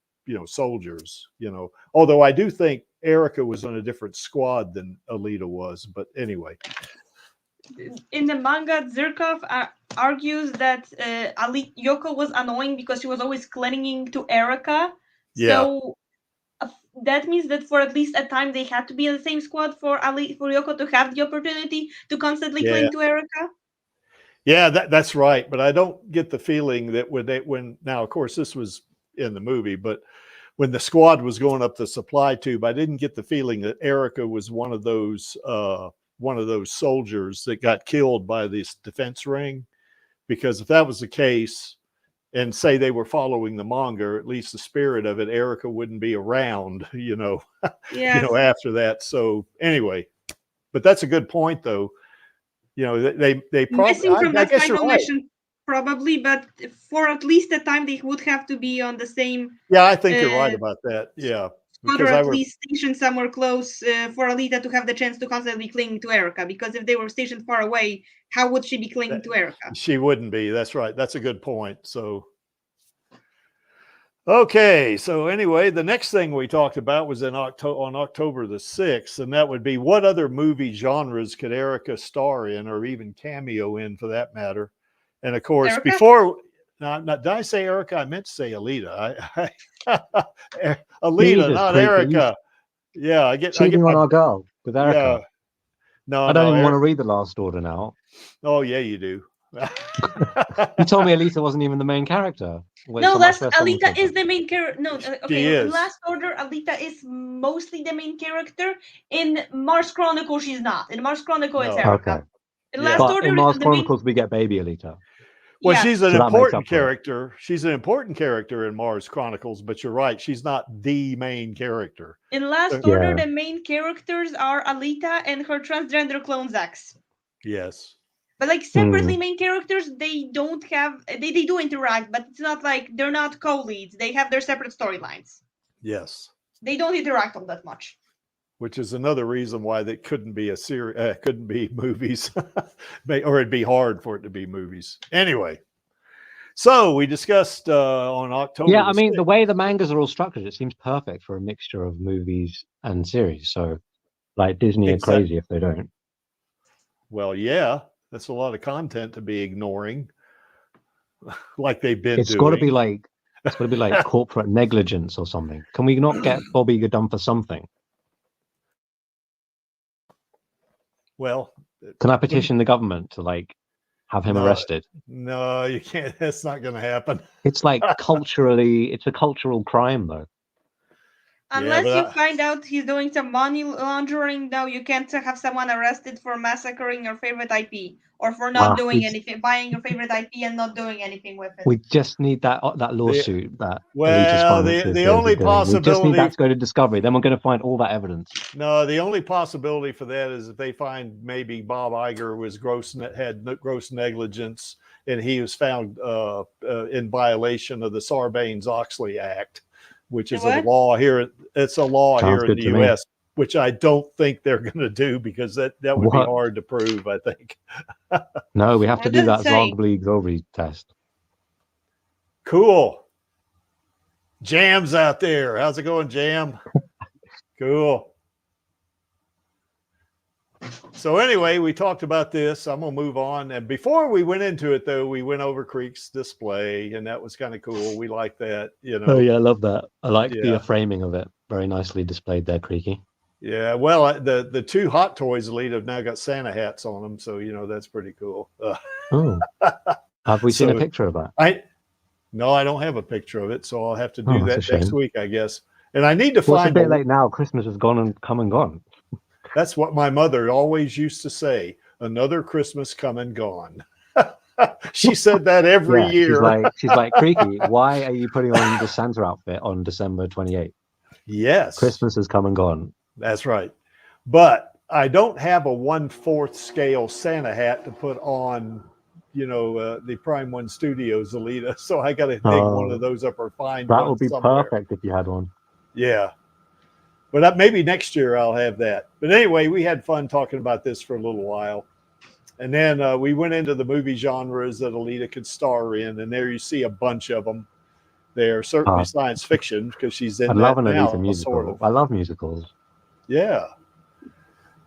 soldiers, although I do think Erica was on a different squad than Alita was. But anyway. In the manga, Zirkov argues that Yoko was annoying because she was always clinging to Erica. Yeah. So that means that for at least a time they had to be in the same squad for Yoko to have the opportunity to constantly cling to Erica. Yeah, that's right. But I don't get the feeling that when now, of course, this was in the movie, but when the squad was going up the supply tube, I didn't get the feeling that Erica was one of those soldiers that got killed by this defense ring, because if that was the case, and say they were following the manga, at least the spirit of it, Erica wouldn't be around, after that. So anyway, but that's a good point, though. They probably missing from that final mission, probably, but for at least a time they would have to be on the same. Yeah, I think you're right about that. Yeah. Or at least stationed somewhere close for Alita to have the chance to constantly cling to Erica. Because if they were stationed far away, how would she be clinging to Erica? She wouldn't be. That's right. That's a good point. So, okay. So anyway, the next thing we talked about was on October the 6th, and that would be what other movie genres could Erica star in, or even cameo in, for that matter. And of course, Erica? before. Now, did I say Erica? I meant to say Alita. Alita, not Erica. Yeah, I get cheating on our girl with Erica. Yeah. No, I don't even want to read The Last Order now. Oh yeah, you do. You told me Alita wasn't even the main character. No, Alita is the main character. No, okay. In Last Order, Alita is mostly the main character. In Mars Chronicle, she's not. In Mars Chronicle, it's Erica. Okay. In Last Order, in Mars Chronicles, we get baby Alita. Well, she's an important character. She's an important character in Mars Chronicles, but you're right. She's not the main character. In Last Order, the main characters are Alita and her transgender clone Zax. Yes. But separately main characters, they don't have, they do interact, but it's not like they're not co-leads. They have their separate storylines. Yes. They don't interact all that much. Which is another reason why they couldn't be couldn't be movies, or it'd be hard for it to be movies. Anyway, so we discussed on October. Yeah, I mean, the way the mangas are all structured, it seems perfect for a mixture of movies and series. So, Disney are crazy if they don't. Well, yeah, that's a lot of content to be ignoring, like they've been. It's got to be like corporate negligence or something. Can we not get Bobby done for something? Well, can I petition the government to have him arrested? No, you can't. That's not going to happen. It's culturally, it's a cultural crime, though. Unless you find out he's doing some money laundering, no, you can't have someone arrested for massacring your favorite IP or for not doing anything, buying your favorite IP and not doing anything with it. We just need that lawsuit. The only possibility. We just need that to go to discovery. Then we're going to find all that evidence. No, the only possibility for that is if they find maybe Bob Iger had gross negligence and he was found in violation of the Sarbanes-Oxley Act, which is a law here. It's a law here in the U.S. which I don't think they're going to do because that would be hard to prove, I think. No, we have to do that Zogby test. Cool. Jam's out there. How's it going, Jam? Cool. So anyway, we talked about this. I'm going to move on. And before we went into it, though, we went over Creek's display, and that was kind of cool. We like that, you know. Oh, yeah, I love that. I like the framing of it. Very nicely displayed there, Creaky. Yeah, well, the two Hot Toys Alita have now got Santa hats on them, so, you know, that's pretty cool. Oh. Have we seen a picture of that? No, I don't have a picture of it, so I'll have to do that next week, I guess. And I need to find... It's a bit late now. Christmas has gone and come and gone. That's what my mother always used to say. Another Christmas come and gone. She said that every year. She's like, Creaky, why are you putting on the Santa outfit on December 28th? Yes. Christmas has come and gone. That's right. But I don't have a 1/4 scale Santa hat to put on, you know, the Prime One Studios Alita. So I got to dig one of those up or find one. That would be perfect if you had one. Yeah. But maybe next year I'll have that. But anyway, we had fun talking about this for a little while. And then we went into the movie genres that Alita could star in. And there you see a bunch of them. They're certainly science fiction because she's in I that love an now, Alita musical. sort of. I love musicals. Yeah.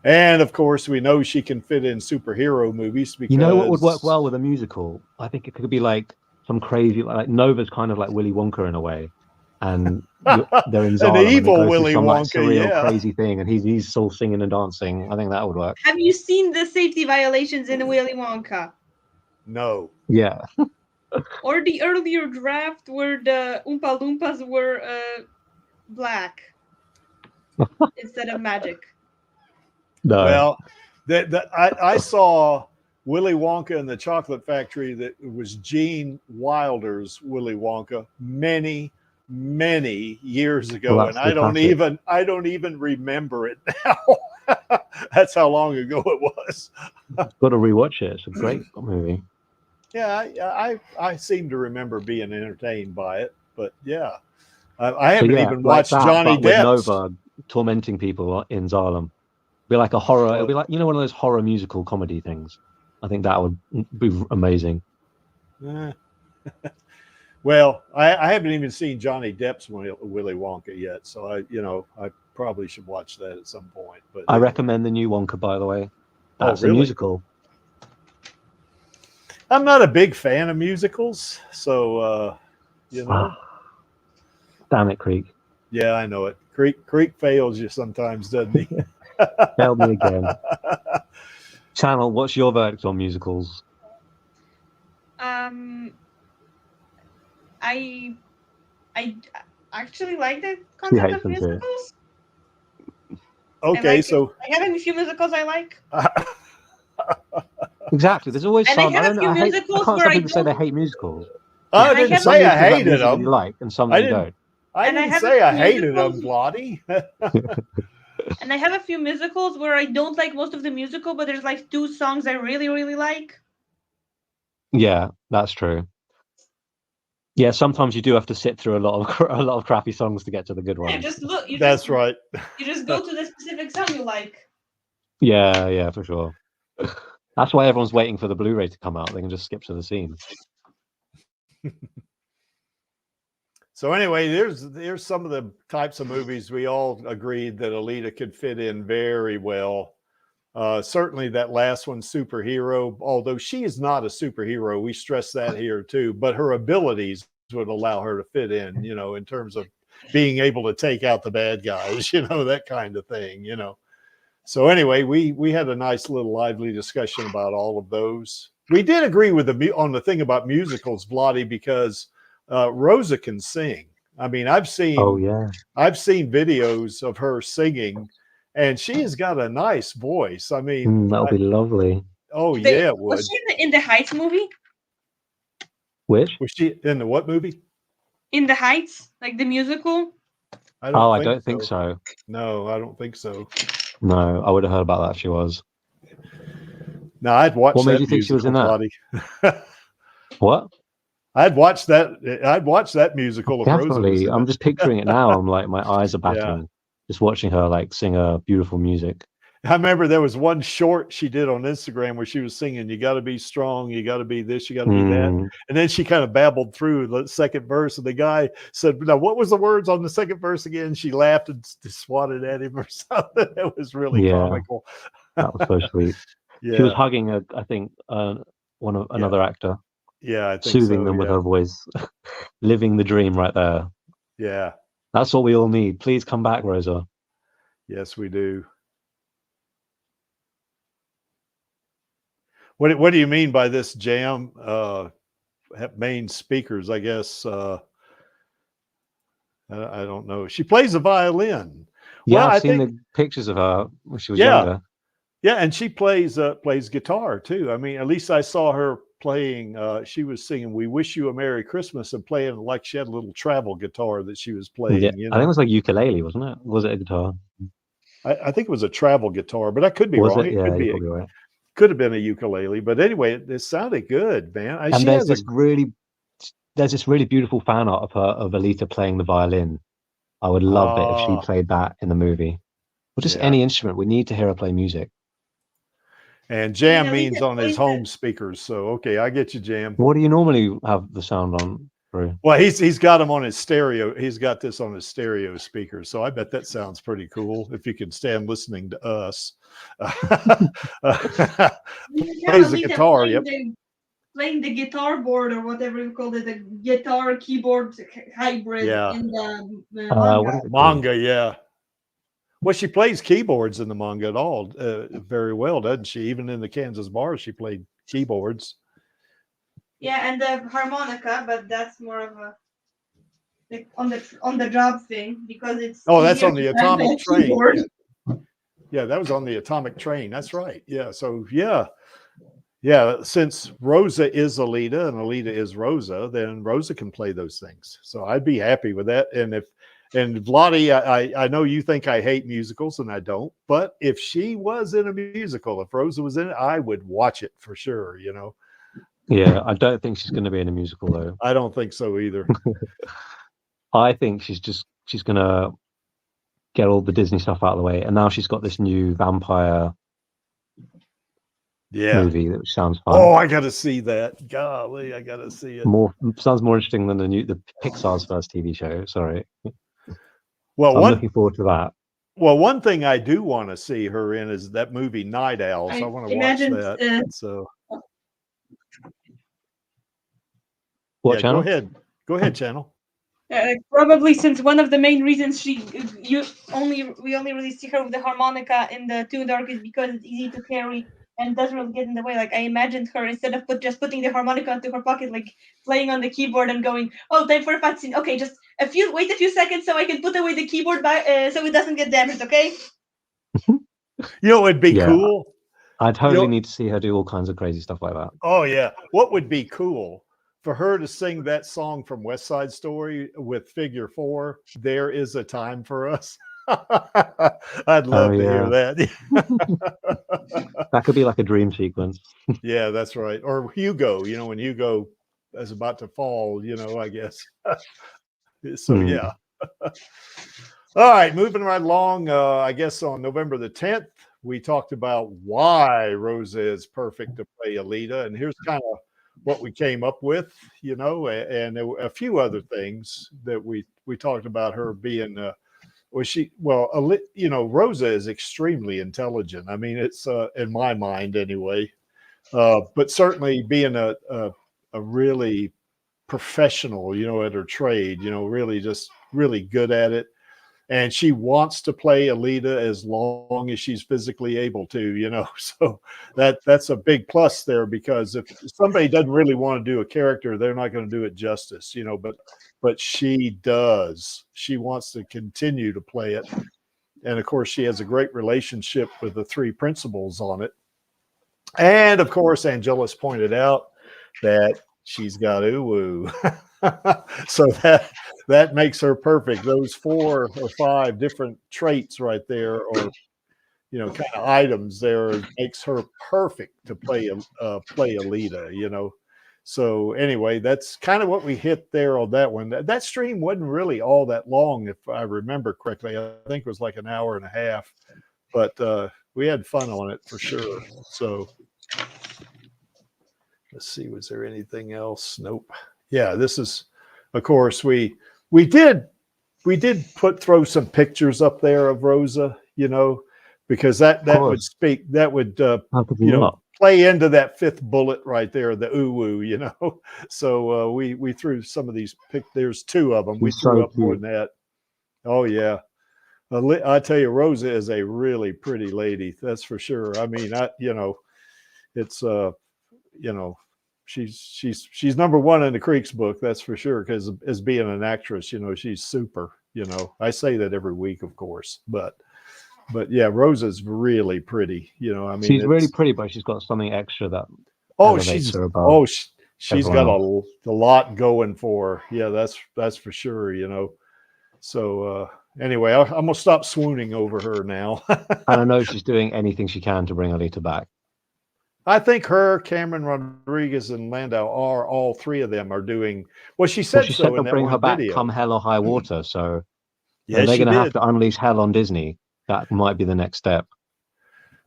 And of course, we know she can fit in superhero movies because... You know what would work well with a musical? I think it could be like some crazy, like Nova's kind of like Willy Wonka in a way. And they're in Zala, an evil Willy Wonka, surreal, crazy thing, and he's still singing and dancing. I think that would work. Have you seen the safety violations in Willy Wonka? No. Yeah. Or the earlier draft where the Oompa Loompas were black instead of magic. No. Well, I saw Willy Wonka and the Chocolate Factory that was Gene Wilder's Willy Wonka many years ago, well, and I don't even remember it now. That's how long ago it was. Got to rewatch it. It's a great movie. Yeah, I seem to remember being entertained by it, but yeah, I haven't even watched Johnny Depp's. With Nova tormenting people in Zalem. Be like a horror. It'll be like, you know, one of those horror musical comedy things. I think that would be amazing. Well, I haven't even seen Johnny Depp's Willy Wonka yet, so I probably should watch that at some point. But I recommend the new Wonka, by the way. That's a musical. I'm not a big fan of musicals, so you know. Damn it, Creek. Yeah, I know it. Creek fails you sometimes, doesn't he? Failed me again. Channel, what's your verdict on musicals? I actually like the concept of musicals. Okay, so I have a few musicals I like. Exactly. There's always some. I have a few musicals where people say they hate musicals. I didn't say I hated them. You like, and some you don't. I didn't say I hated them, Blotty. And I have a few musicals where I don't like most of the musical, but there's like 2 songs I really, really like. Yeah, that's true. Yeah, sometimes you do have to sit through a lot of crappy songs to get to the good ones. Yeah, just look. That's right. You just go to the specific song you like. Yeah, for sure. That's why everyone's waiting for the Blu-ray to come out. They can just skip to the scene. So anyway, there's some of the types of movies we all agreed that Alita could fit in very well. Certainly that last one, superhero, although she is not a superhero, we stress that here too, but her abilities would allow her to fit in, you know, in terms of being able to take out the bad guys, you know, that kind of thing, you know. So anyway, we had a nice little lively discussion about all of those. We did agree with on the thing about musicals, Blotty, because Rosa can sing. I mean, I've seen videos of her singing, and she has got a nice voice. I mean, that would be lovely. Oh yeah, it would. Was she in the Heights movie? Which? Was she in the what movie? In the Heights, like the musical. I don't think so. No, I don't think so. No, I would have heard about that if she was. No, I'd watch. What made you think she was in that? What? I'd watch that musical. Definitely. I'm just picturing it now. I'm like, my eyes are battling. just watching her like sing her beautiful music. I remember there was one short she did on Instagram where she was singing, "You got to be strong, you got to be this, you got to be that," and then she kind of babbled through the second verse, and the guy said, "Now, what was the words on the second verse again?" She laughed and swatted at him or something. It was really comical. That was so sweet. Yeah. She was hugging I think another actor. Yeah, I think soothing them with her voice, living the dream right there. Yeah, that's what we all need. Please come back, Rosa. Yes, we do. What do you mean by this jam? Main speakers, I guess. I don't know. She plays a violin. Yeah, well, I've seen the pictures of her when she was younger. Yeah, and she plays guitar too. I mean, at least I saw her playing. She was singing "We Wish You a Merry Christmas" and playing like she had a little travel guitar that she was playing. Yeah, you know? I think it was like ukulele, wasn't it? Was it a guitar? I think it was a travel guitar, but I could be wrong. It yeah, you're probably right. Could have been a ukulele, but anyway, it sounded good, man. And there's this really beautiful fan art of her, of Alita playing the violin. I would love it if she played that in the movie, or just any instrument. We need to hear her play music. And jam means on his home speakers, so okay, I get you, Jam. What do you normally have the sound on, Drew? Well, he's got them on his stereo. He's got this on his stereo speakers, so I bet that sounds pretty cool. If you can stand listening to us, plays the guitar. Yep. Playing the guitar board or whatever you call it, the guitar keyboard hybrid in the manga. Yeah. Well, she plays keyboards in the manga at all very well, doesn't she? Even in the Kansas bars, she played keyboards. Yeah, and the harmonica, but that's more of a like on the job thing because it's that's on the atomic train. Yeah, that was on the atomic train. That's right. Yeah. So yeah. Since Rosa is Alita and Alita is Rosa, then Rosa can play those things. So I'd be happy with that. And Vladi, I know you think I hate musicals, and I don't. But if she was in a musical, if Rosa was in it, I would watch it for sure. You know. Yeah, I don't think she's going to be in a musical though. I don't think so either. I think she's going to get all the Disney stuff out of the way, and now she's got this new vampire movie that sounds fun. Oh, I got to see that. Golly, I got to see it. Sounds more interesting than the Pixar's first TV show. Sorry. Well, so I'm looking forward to that. Well, one thing I do want to see her in is that movie Night Owls. I want to watch that. So, what channel? Go ahead, channel. Probably since one of the main reasons we only really see her with the harmonica in the Too Dark is because it's easy to carry and doesn't really get in the way. Like I imagined her instead of just putting the harmonica into her pocket, like playing on the keyboard and going, "Oh, time for a cutscene. Okay, just wait a few seconds so I can put away the keyboard so it doesn't get damaged." Okay. You know, it'd be cool. I totally need to see her do all kinds of crazy stuff like that. Oh yeah, what would be cool for her to sing that song from West Side Story with Figure 4? There is a time for us. I'd love to hear that. That could be like a dream sequence. Yeah, that's right. Or Hugo, you know, when Hugo is about to fall, you know, I guess. So yeah. All right, moving right along. I guess on November the 10th, we talked about why Rosa is perfect to play Alita, and here's kind of what we came up with, you know, and a few other things that we talked about her being. You know, Rosa is extremely intelligent. I mean, it's in my mind anyway, but certainly being a really professional, you know, at her trade, you know, really good at it. And she wants to play Alita as long as she's physically able to, you know, so that's a big plus there, because if somebody doesn't really want to do a character, they're not going to do it justice, you know, but she does. She wants to continue to play it. And of course, she has a great relationship with the three principals on it. And of course, Angelus pointed out that she's got uwu. So that makes her perfect. Those 4 or 5 different traits right there, or you know, kind of items there, makes her perfect to play Alita, you know. So anyway, that's kind of what we hit there on that one. That stream wasn't really all that long, if I remember correctly. I think it was like an hour and a half, but we had fun on it for sure. So let's see, was there anything else? Nope. Yeah, this is, of course, we did throw some pictures up there of Rosa, you know, because that would speak, that would you know, play into that fifth bullet right there, the ooh-woo, you know. So we threw some of these there's two of them. We threw up more than that. Oh yeah. I tell you, Rosa is a really pretty lady, that's for sure. I mean, you know, it's you know, she's number one in the Creeks book, that's for sure, because as being an actress, you know, she's super, you know. I say that every week, of course, but yeah, Rosa's really pretty, you know. I mean, she's really pretty, but she's got something extra that she's got a lot going for her. Yeah, that's for sure, you know. So anyway, I'm gonna stop swooning over her now. And I know she's doing anything she can to bring Alita back. I think her, Cameron Rodriguez, and Landau all three of them are doing. Well, she said she so said in they'll bring her back video. come hell or high water. So yeah, they're going to have to unleash hell on Disney. That might be the next step.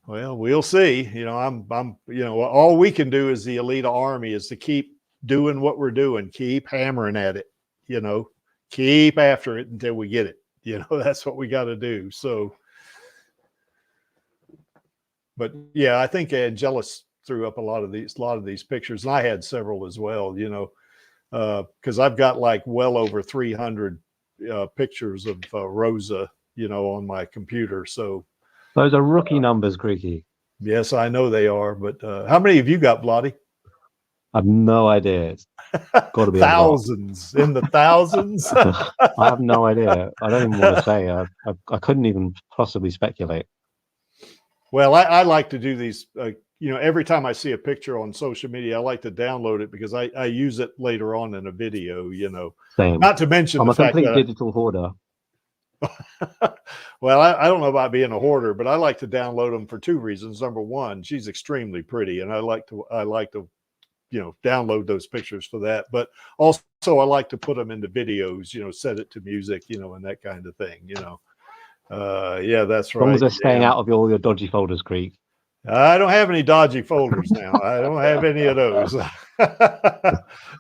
Well, we'll see. You know, I'm you know, all we can do as the Alita Army is to keep doing what we're doing, keep hammering at it, you know, keep after it until we get it. You know, that's what we got to do. So, but yeah, I think Angelus threw up a lot of these pictures, and I had several as well, you know, because I've got like well over 300 pictures of Rosa, you know, on my computer. So those are rookie numbers, Creaky. Yes, I know they are, but how many have you got, Blotty? I have no idea. It's got to be thousands, in the thousands. I have no idea. I don't even want to say. I couldn't even possibly speculate. Well, I like to do these, you know, every time I see a picture on social media, I like to download it because I use it later on in a video, you know. Same. Not to mention I'm the a fact complete that digital hoarder. Well, I don't know about being a hoarder, but I like to download them for two reasons. Number one, she's extremely pretty, and I like to, you know, download those pictures for that. But also, I like to put them into videos, you know, set it to music, you know, and that kind of thing, you know. Yeah, that's right. As long as they're staying out of all your dodgy folders, Creek. I don't have any dodgy folders now. I don't have any of those.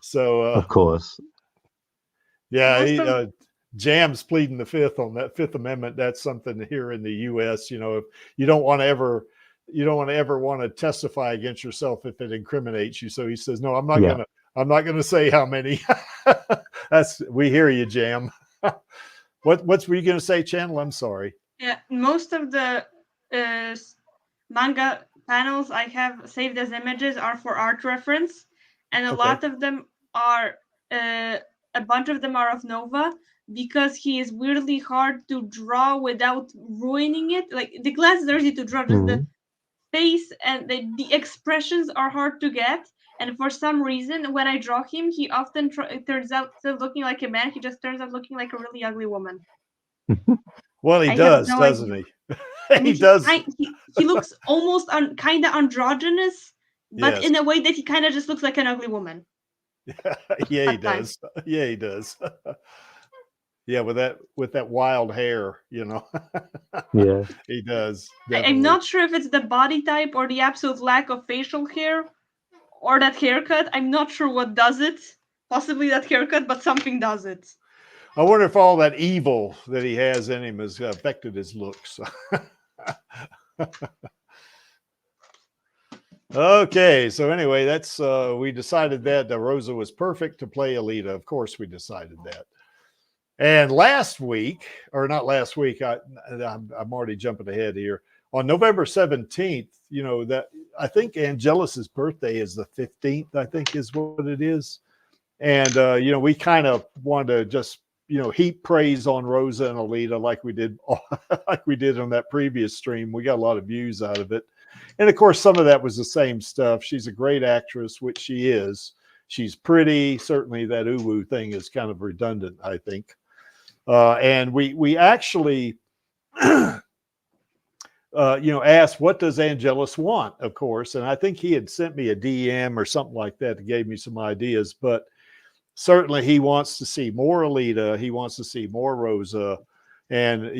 So, of course. Yeah, Jam's pleading the fifth on that Fifth Amendment. That's something here in the U.S. You know, if you don't want to ever want to testify against yourself if it incriminates you. So he says, no, I'm not gonna say how many. We hear you, Jam. What were you gonna say, Channel? I'm sorry. Yeah, most of the manga panels I have saved as images are for art reference, and a lot of them are a bunch of them are of Nova, because he is weirdly hard to draw without ruining it. Like, the glass is easy to draw, just the face and the expressions are hard to get. And for some reason, when I draw him, he often turns out instead of looking like a man, he just turns out looking like a really ugly woman. Well, he does, doesn't he? He does. He looks almost kind of androgynous, but in a way that he kind of just looks like an ugly woman. Yeah, he does. Yeah, he does. Yeah, with that wild hair, you know. Yeah, he does. I'm not sure if it's the body type or the absolute lack of facial hair or that haircut. I'm not sure what does it. Possibly that haircut, but something does it. I wonder if all that evil that he has in him has affected his looks. Okay, so anyway, that's we decided that Rosa was perfect to play Alita. Of course, we decided that. And last week, or not last week, I'm already jumping ahead here. On November 17th, you know, that I think Angelus's birthday is the 15th, I think is what it is. And, you know, we kind of wanted to just, you know, heap praise on Rosa and Alita like we did on that previous stream. We got a lot of views out of it. And of course, some of that was the same stuff. She's a great actress, which she is. She's pretty. Certainly that uwu thing is kind of redundant, I think. And we actually asked, what does Angelus want, of course. And I think he had sent me a DM or something like that that gave me some ideas. But certainly he wants to see more Alita. He wants to see more Rosa. And,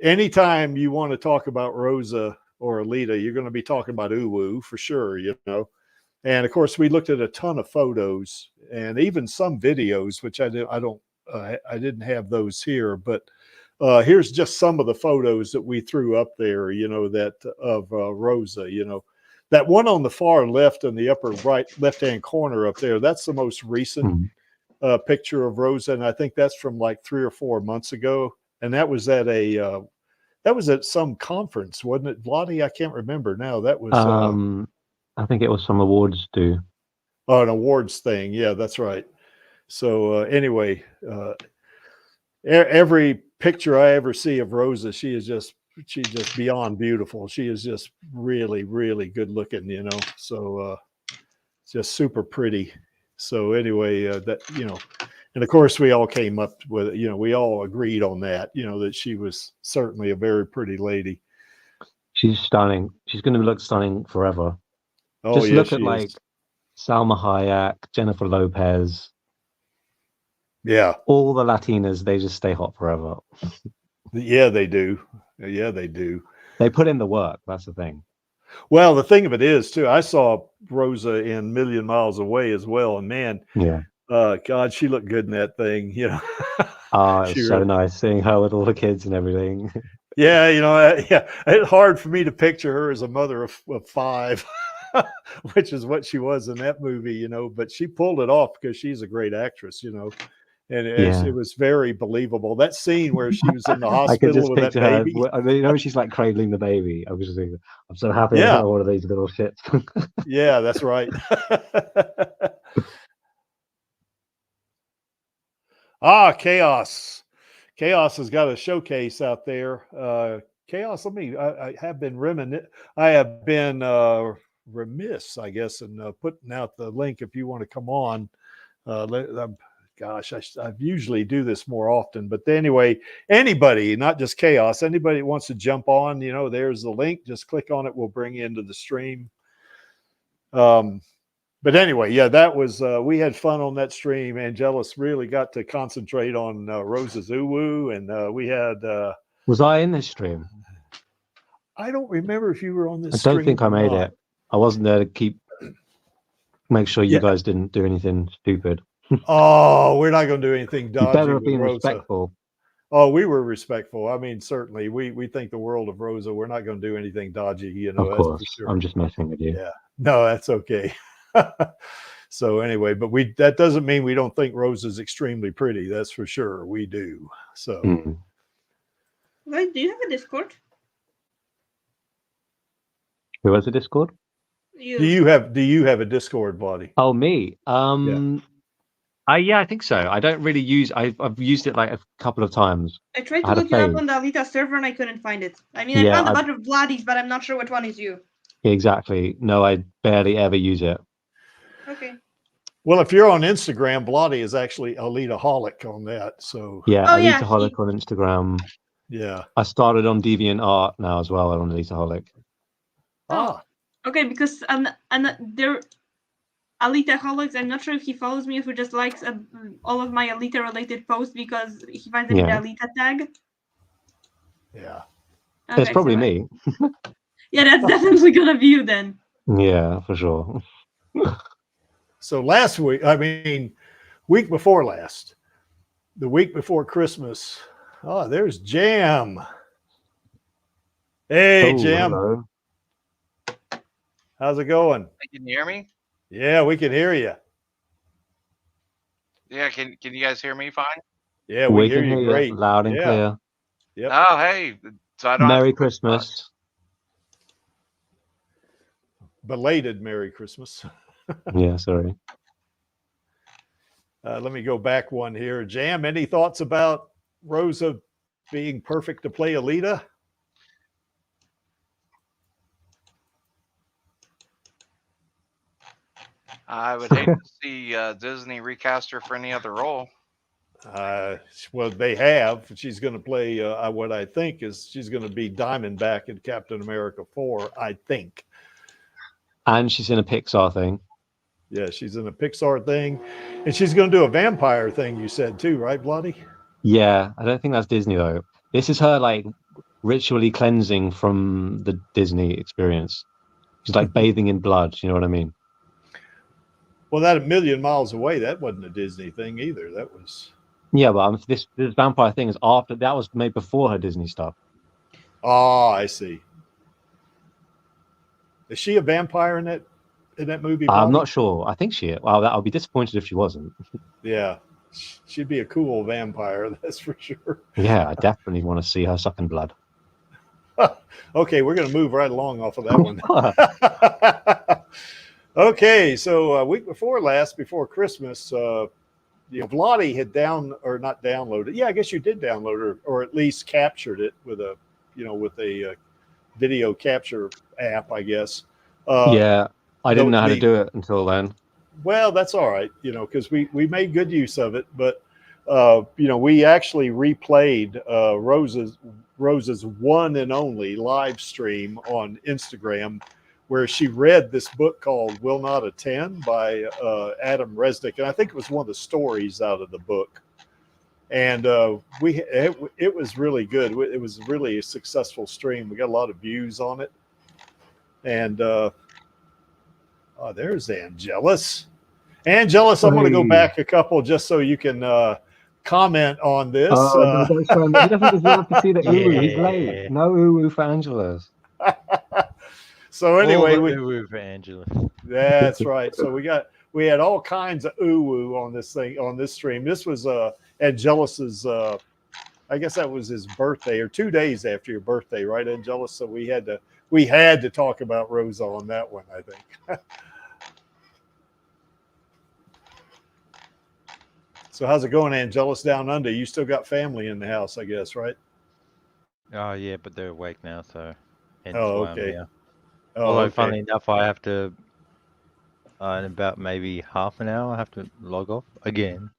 anytime you want to talk about Rosa or Alita, you're going to be talking about Uwu for sure, And of course, we looked at a ton of photos and even some videos, which I didn't have those here, but here's just some of the photos that we threw up there, that of Rosa, that one on the far left in the upper right left-hand corner up there. That's the most recent picture of Rosa. And I think that's from like 3 or 4 months ago. And that was at some conference, wasn't it, Vladi? I can't remember now. That was, I think it was some awards due. Oh, an awards thing. Yeah, that's right. So anyway, every picture I ever see of Rosa, she's just beyond beautiful. She is just really, really good looking, so just super pretty. So anyway, and of course we all came up with, we all agreed on that, that she was certainly a very pretty lady. She's stunning. She's going to look stunning forever. Oh, just yeah, look at like Salma Hayek, Jennifer Lopez. Yeah. All the Latinas, they just stay hot forever. Yeah, they do. Yeah, they do. They put in the work. That's the thing. Well, the thing of it is, too, I saw Rosa in Million Miles Away as well. And man, God, she looked good in that thing, Oh, it was so nice seeing her with all the kids and everything. Yeah, it's hard for me to picture her as a mother of 5, which is what she was in that movie, but she pulled it off because she's a great actress, and it was very believable. That scene where she was in the hospital with that baby. Her, she's like cradling the baby. I was just thinking, I'm so happy I got one of these little shits. Yeah, that's right. KAOS. KAOS has got a showcase out there. KAOS, I have been remiss, I guess, in putting out the link if you want to come on. Gosh, I usually do this more often, but anyway, anybody, not just KAOS, anybody that wants to jump on, there's the link. Just click on it. We'll bring you into the stream. But anyway, yeah, that was, we had fun on that stream. Angelus really got to concentrate on Rosa's Uwu, and we had... was I in this stream? I don't remember if you were on this stream. I don't think I made it. I wasn't there to make sure you guys didn't do anything stupid. Oh, we're not going to do anything dodgy. You better have been respectful. Oh, we were respectful. I mean, certainly, we think the world of Rosa. We're not going to do anything dodgy, Of course, that's for sure. I'm just messing with you. Yeah, no, that's okay. So anyway, but that doesn't mean we don't think Rosa's extremely pretty. That's for sure. We do. So, Wait, do you have a Discord? Who has a Discord? You. Do you have a Discord, Vladi? Oh, me. Yeah, I think so. I don't really use. I've used it like a couple of times. I tried to look you up on the Alita server and I couldn't find it. I mean, I found a bunch of Vladis, but I'm not sure which one is you. Exactly. No, I barely ever use it. Okay. Well, if you're on Instagram, Vladi is actually Alita-holic on that. So yeah, Alita-holic on Instagram. Yeah. I started on DeviantArt now as well on Alita-holic. Okay, because they're Alita-holics. I'm not sure if he follows me, if he just likes all of my Alita-related posts because he finds them in the Alita tag. Yeah. Okay, it's probably me. Yeah, that's definitely gonna be you then. Yeah, for sure. So last week, week before last, the week before Christmas. Oh, there's Jam. Hey, Jam. Hello. How's it going? Can you hear me? Yeah, we can hear you. Yeah, can you guys hear me fine? Yeah, we hear you great. Loud and clear. Yep. Oh, hey. So I don't Merry Christmas. Belated Merry Christmas. Yeah, sorry. Let me go back one here. Jam, any thoughts about Rosa being perfect to play Alita? I would hate to see Disney recast her for any other role. Well, they have. She's going to play what I think is she's going to be Diamondback in Captain America 4, I think. And she's in a Pixar thing. Yeah, she's in a Pixar thing. And she's going to do a vampire thing, you said too, right, Bloody? Yeah, I don't think that's Disney though. This is her like ritually cleansing from the Disney experience. She's like bathing in blood. You know what I mean? Well, that A Million Miles Away, that wasn't a Disney thing either. That was. Yeah, but this vampire thing is after that was made before her Disney stuff. Oh, I see. Is she a vampire in that movie? I'm not sure. I think she is. Well, I'll be disappointed if she wasn't. Yeah, she'd be a cool vampire, that's for sure. Yeah, I definitely want to see her sucking blood. Okay, we're going to move right along off of that one. Okay, so a week before last, before Christmas, Vladi had not downloaded. Yeah, I guess you did download it, or at least captured it with a video capture app, I guess. Yeah, I didn't know how to do it until then. Well, that's all right, because we made good use of it. But we actually replayed Rosa's one and only live stream on Instagram, where she read this book called Will Not Attend by Adam Resnick. And I think it was one of the stories out of the book. And it was really good. It was really a successful stream. We got a lot of views on it. And there's Angelus. Angelus, I'm going to go back a couple just so you can comment on this. No, he doesn't deserve to see the uwu. He's late. No uwu for Angelus. So anyway, for Angela. That's right. So we had all kinds of uwu on this stream. This was Angelus's I guess that was his birthday or 2 days after your birthday, right, Angelus? So we had to talk about Rosa on that one, I think. So how's it going, Angelus, down under? You still got family in the house, I guess, right? Oh yeah, but they're awake now, so. Oh, okay. Although, okay. Funnily enough, I have to, in about maybe half an hour, I have to log off again.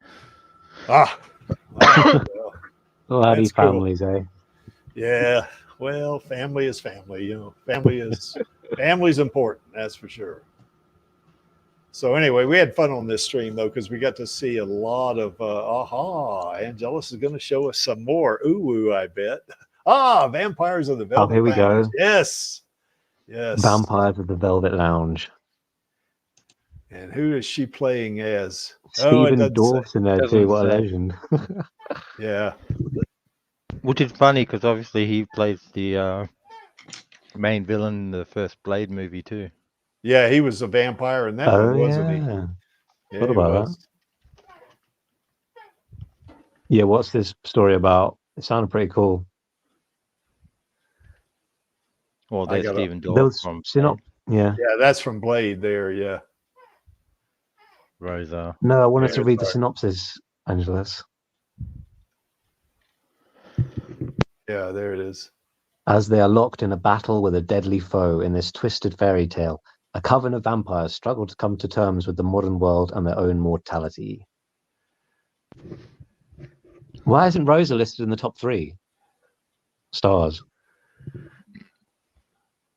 Bloody families, eh? Yeah. Well, family is family. Family's important. That's for sure. So anyway, we had fun on this stream though, because we got to see a lot of Angelus is going to show us some more uwu, I bet. Vampires of the Velvet Lounge. Here we go. Yes. Vampires of the Velvet Lounge. And who is she playing as? Stephen Dorff's in there too. What a legend. Yeah. Which is funny because obviously he plays the main villain in the first Blade movie too. Yeah, he was a vampire in that one, wasn't he? What about that? Yeah, what's this story about? It sounded pretty cool. Well, there's Stephen Dorff from Yeah, that's from Blade there, yeah. Rosa. No, I wanted to read the synopsis, Angelus. Yeah, there it is. As they are locked in a battle with a deadly foe in this twisted fairy tale, a coven of vampires struggle to come to terms with the modern world and their own mortality. Why isn't Rosa listed in the top 3 stars?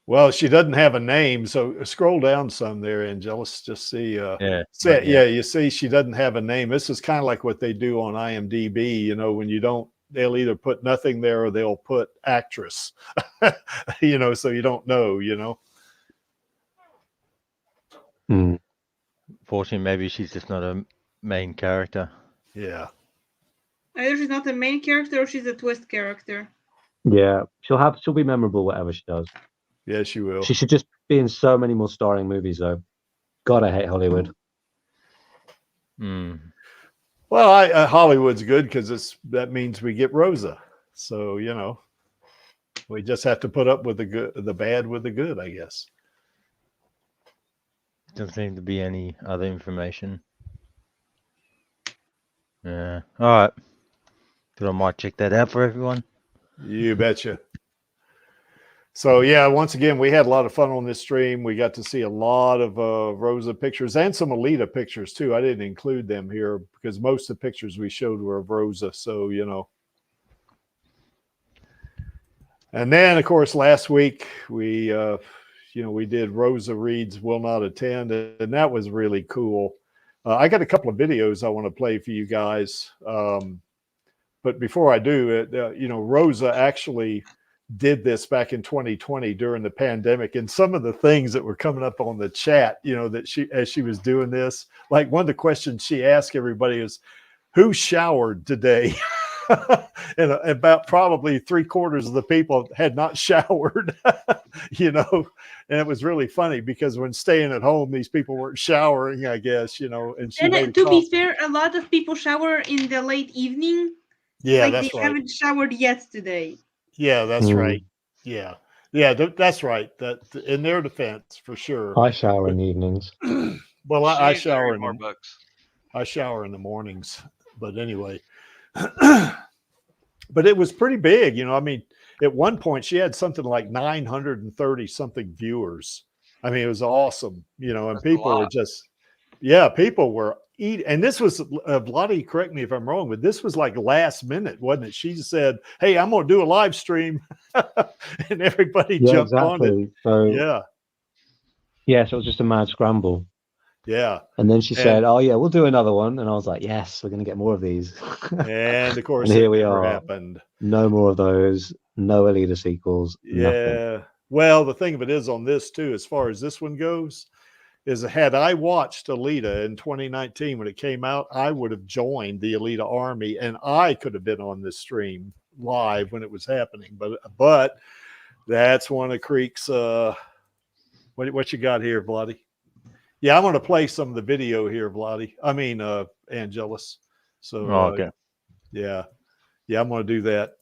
Well, she doesn't have a name, so scroll down some there, Angelus. Just see. You see, she doesn't have a name. This is kind of like what they do on IMDb. When you don't, they'll either put nothing there or they'll put actress. So you don't know. Fortunately, maybe she's just not a main character. Yeah. Either she's not a main character or she's a twist character. Yeah, she'll be memorable whatever she does. Yeah, she will. She should just be in so many more starring movies, though. God, I hate Hollywood. Well, Hollywood's good because that means we get Rosa. So we just have to put up with the bad with the good, I guess. Doesn't seem to be any other information. Yeah. All right. But I might check that out for everyone. You betcha. So yeah, once again, we had a lot of fun on this stream. We got to see a lot of Rosa pictures and some Alita pictures too. I didn't include them here because most of the pictures we showed were of Rosa. So, you know. And then, of course, last week we, we did Rosa Reads Will Not Attend, and that was really cool. I got a couple of videos I want to play for you guys. But before I do it, Rosa actually did this back in 2020 during the pandemic, and some of the things that were coming up on the chat, that as she was doing this, like one of the questions she asked everybody is, who showered today? And about probably 3/4 of the people had not showered, and it was really funny because when staying at home, these people weren't showering, I guess, and to be fair, a lot of people shower in the late evening. Yeah, like that's they right. haven't showered yet today. Yeah, that's right. Yeah. Yeah, that's right. That in their defense, for sure. I shower in the evenings. Well, I needs to shower read in more the, books. I shower in the mornings. But anyway. But it was pretty big, I mean, at one point she had something like 930 something viewers. I mean, it was awesome, and That's people were just, people were eating. And this was, Lottie, correct me if I'm wrong, but this was like last minute, wasn't it? She said, hey, I'm going to do a live stream. And everybody jumped on it. So, yeah. So it was just a mad scramble. Yeah. And then she said, oh, yeah, we'll do another one. And I was like, yes, we're going to get more of these. And of course, and here we are. Happened. No more of those. No Alita sequels. Yeah. Nothing. Well, the thing of it is on this, too, as far as this one goes, is had I watched Alita in 2019 when it came out, I would have joined the Alita army and I could have been on this stream live when it was happening. But that's one of Creek's. What you got here, Vladdy? Yeah, I'm going to play some of the video here, Vladdy. I mean, Angelus. So, okay. Yeah, I'm going to do that.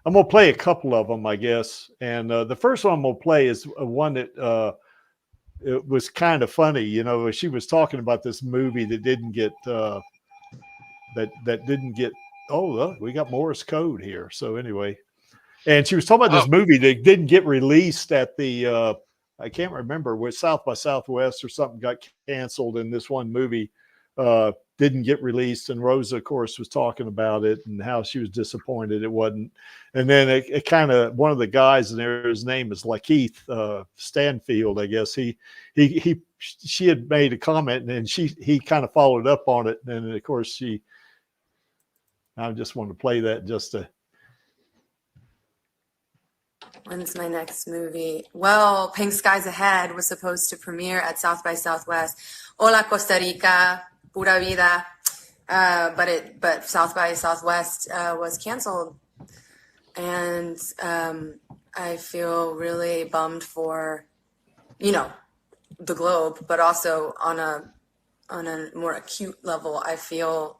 I'm going to play a couple of them, I guess. And the first one I'm going to play is one that it was kind of funny. She was talking about this movie that didn't get that didn't get. Oh, look, we got Morse code here. So anyway, and she was talking about this movie that didn't get released at the. I can't remember, with South by Southwest or something got canceled, and this one movie didn't get released. And Rosa, of course, was talking about it and how she was disappointed it wasn't. And then it kind of, one of the guys in there, his name is Lakeith Stanfield, I guess. She had made a comment, and he kind of followed up on it. And of course, I just wanted to play that just to. When's my next movie? Well, Pink Skies Ahead was supposed to premiere at South by Southwest. Hola, Costa Rica, pura vida. But South by Southwest was canceled. And I feel really bummed for, the globe, but also on a more acute level, I feel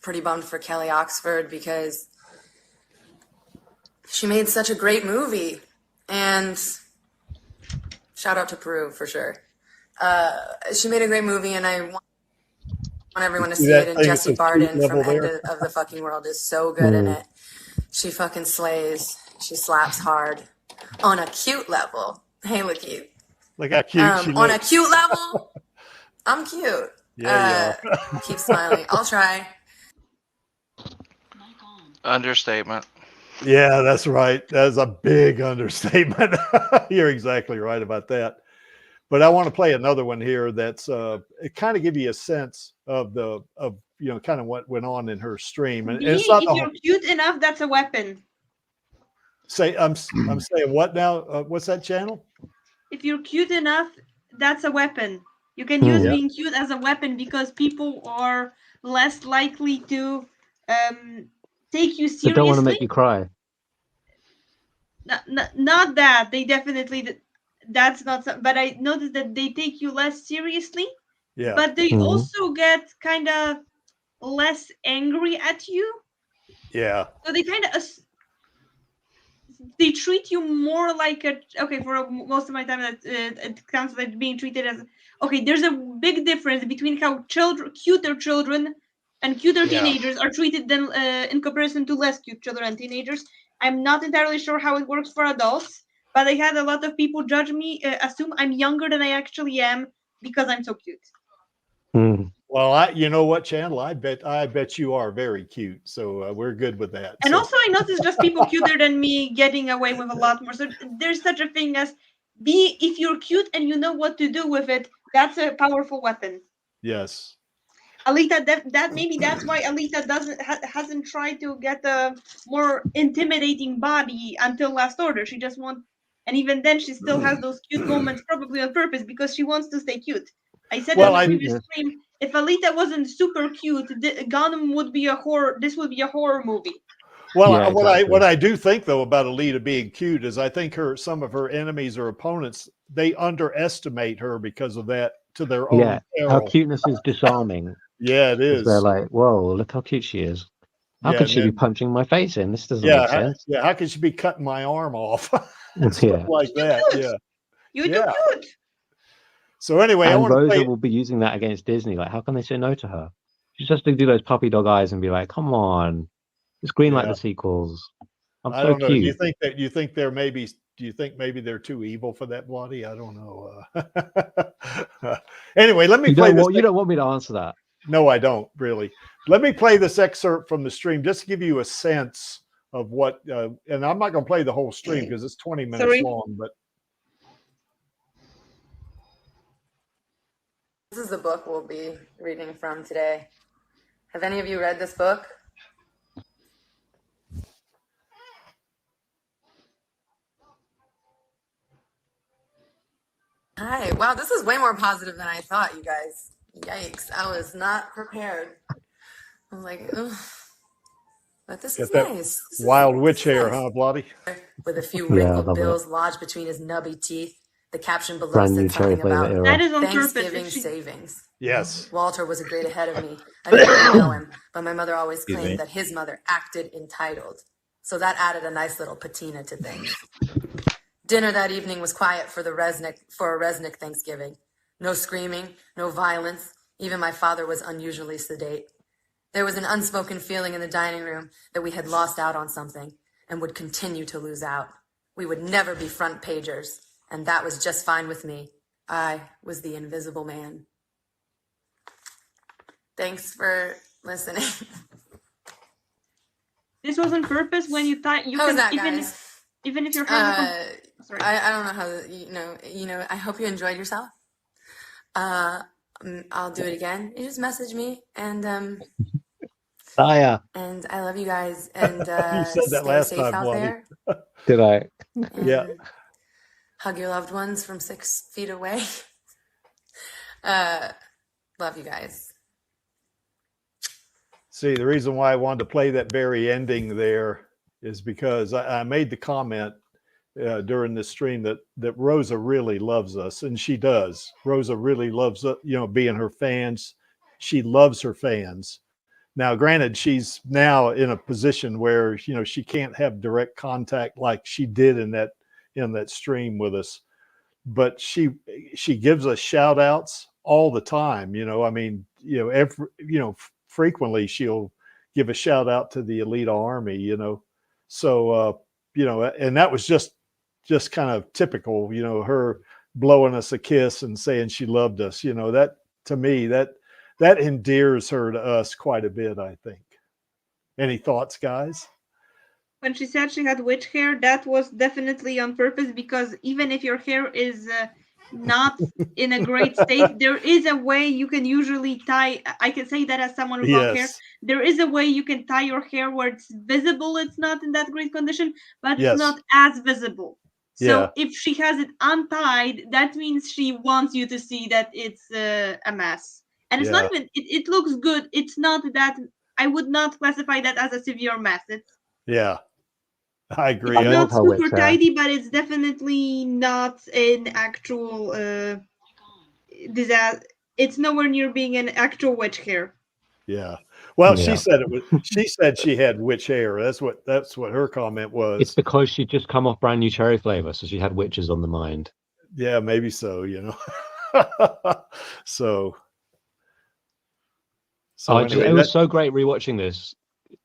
pretty bummed for Kelly Oxford because she made such a great movie, and shout out to Peru for sure. She made a great movie, and I want everyone to see it. And Jessi Barden from End of the Fucking World is so good in it. She fucking slays. She slaps hard on a cute level. Hey, look cute. Look how cute she looks. On a cute level, I'm cute. Yeah, keep smiling. I'll try. Understatement. Yeah, that's right. That's a big understatement. You're exactly right about that. But I want to play another one here that's it kind of give you a sense of kind of what went on in her stream. And it's not if you're cute enough, that's a weapon. I'm saying what now? What's that channel? If you're cute enough, that's a weapon. You can use being cute as a weapon because people are less likely to take you seriously. They don't want to make you cry. Not that. They definitely, that's not, but I noticed that they take you less seriously. Yeah. But they also get kind of less angry at you. Yeah. So they kind of, they treat you more like for most of my time it counts like being treated as, there's a big difference between how cuter children and cuter teenagers are treated than in comparison to less cute children and teenagers. I'm not entirely sure how it works for adults, but I had a lot of people judge me, assume I'm younger than I actually am because I'm so cute. Well, you know what, Chandler? I bet you are very cute. So we're good with that. And so. also, I noticed just people cuter than me getting away with a lot more. So there's such a thing as if you're cute and you know what to do with it, that's a powerful weapon. Yes. Alita, maybe that's why Alita hasn't tried to get a more intimidating body until Last Order. She just wants, and even then, she still has those cute moments, probably on purpose, because she wants to stay cute. I said on the previous stream, if Alita wasn't super cute, Gundam would be a horror. This would be a horror movie. Well, yeah, exactly. what I do think though about Alita being cute is I think some of her enemies or opponents, they underestimate her because of that to their own peril. Her cuteness is disarming. Yeah, it is. They're like, whoa, look how cute she is. How could she be punching my face in? This doesn't make sense. Yeah, how could she be cutting my arm off? Stuff like that. Yeah. You're cute. So anyway, and Rosa will be using that against Disney. Like, how can they say no to her? She just has to do those puppy dog eyes and be like, come on. Just greenlight the sequels. I don't know. Cute. Do you think maybe they're too evil for that, Bloody? I don't know. Anyway, let me play this. You don't want me to answer that. No, I don't really. Let me play this excerpt from the stream just to give you a sense of what. And I'm not going to play the whole stream because it's 20 minutes long. But this is the book we'll be reading from today. Have any of you read this book? Hi. Wow, this is way more positive than I thought, you guys. Yikes. I was not prepared. I was like, ugh. But this is nice. This wild witch hair, huh, Bloody? With a few wrinkled bills lodged between his nubby teeth. The caption below said something about that is on Thanksgiving savings. Yes. Walter was a grade ahead of me. I didn't know him, but my mother always claimed that his mother acted entitled. So that added a nice little patina to things. Dinner that evening was quiet for a Resnick Thanksgiving. No screaming, no violence. Even my father was unusually sedate. There was an unspoken feeling in the dining room that we had lost out on something and would continue to lose out. We would never be front pagers, and that was just fine with me. I was the invisible man. Thanks for listening. This was on purpose when you thought you can guys? Even if you're sorry. I don't know how you know I hope you enjoyed yourself. I'll do it again. You just message me and and I love you guys and you said that last safe time, out there. Did I? Yeah. Hug your loved ones from 6 feet away. Love you guys. See, the reason why I wanted to play that very ending there is because I made the comment during this stream that Rosa really loves us, and she does. Rosa really loves, being her fans. She loves her fans. Now, granted, she's now in a position where, she can't have direct contact like she did in that stream with us, but she gives us shout outs all the time. Frequently she'll give a shout out to the Alita Army, So, and that was just kind of typical, her blowing us a kiss and saying she loved us, that to me, that endears her to us quite a bit, I think. Any thoughts, guys? When she said she had witch hair, that was definitely on purpose, because even if your hair is not in a great state, there is a way you can usually tie. I can say that as someone with long hair. There is a way you can tie your hair where it's visible. It's not in that great condition, but it's not as visible. So if she has it untied, that means she wants you to see that it's a mess. And it's not even, it looks good. It's not that, I would not classify that as a severe mess. It's, I agree. It's not super tidy, but it's definitely not an actual disaster. It's nowhere near being an actual witch hair. Yeah. Well, she said it was. She said she had witch hair. That's what her comment was. It's because she'd just come off brand new cherry flavor, so she had witches on the mind. Yeah, maybe so. So anyway, it was so great rewatching this,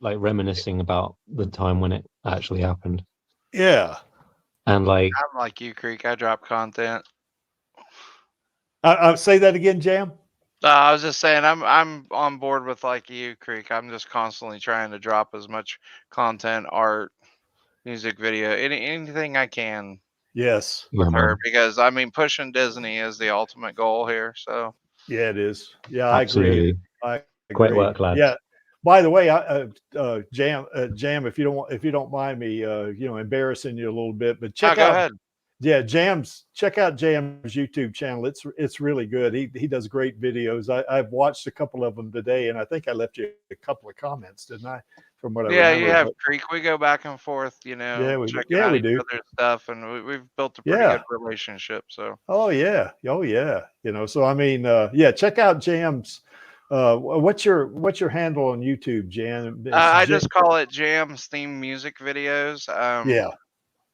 like reminiscing about the time when it actually happened. Yeah. And like, I'm like you, Creek. I drop content. Say that again, Jam. I was just saying I'm on board with like you, Creek. I'm just constantly trying to drop as much content, art, music video, anything I can. Yes. With her, because I mean, pushing Disney is the ultimate goal here. So yeah, it is. Yeah, absolutely. I agree. Great work, lads. Yeah. By the way, Jam, if you don't mind me, embarrassing you a little bit, but check out. Go ahead. Yeah, check out Jam's YouTube channel. It's really good. He does great videos. I've watched a couple of them today, and I think I left you a couple of comments, didn't I? From what I remember. You have Creek. We go back and forth, checking out each other's stuff, and we've built a pretty good relationship. So. Oh yeah. So I mean, check out Jam's. What's your handle on YouTube, Jam? I just call it Jam's theme music videos. Yeah.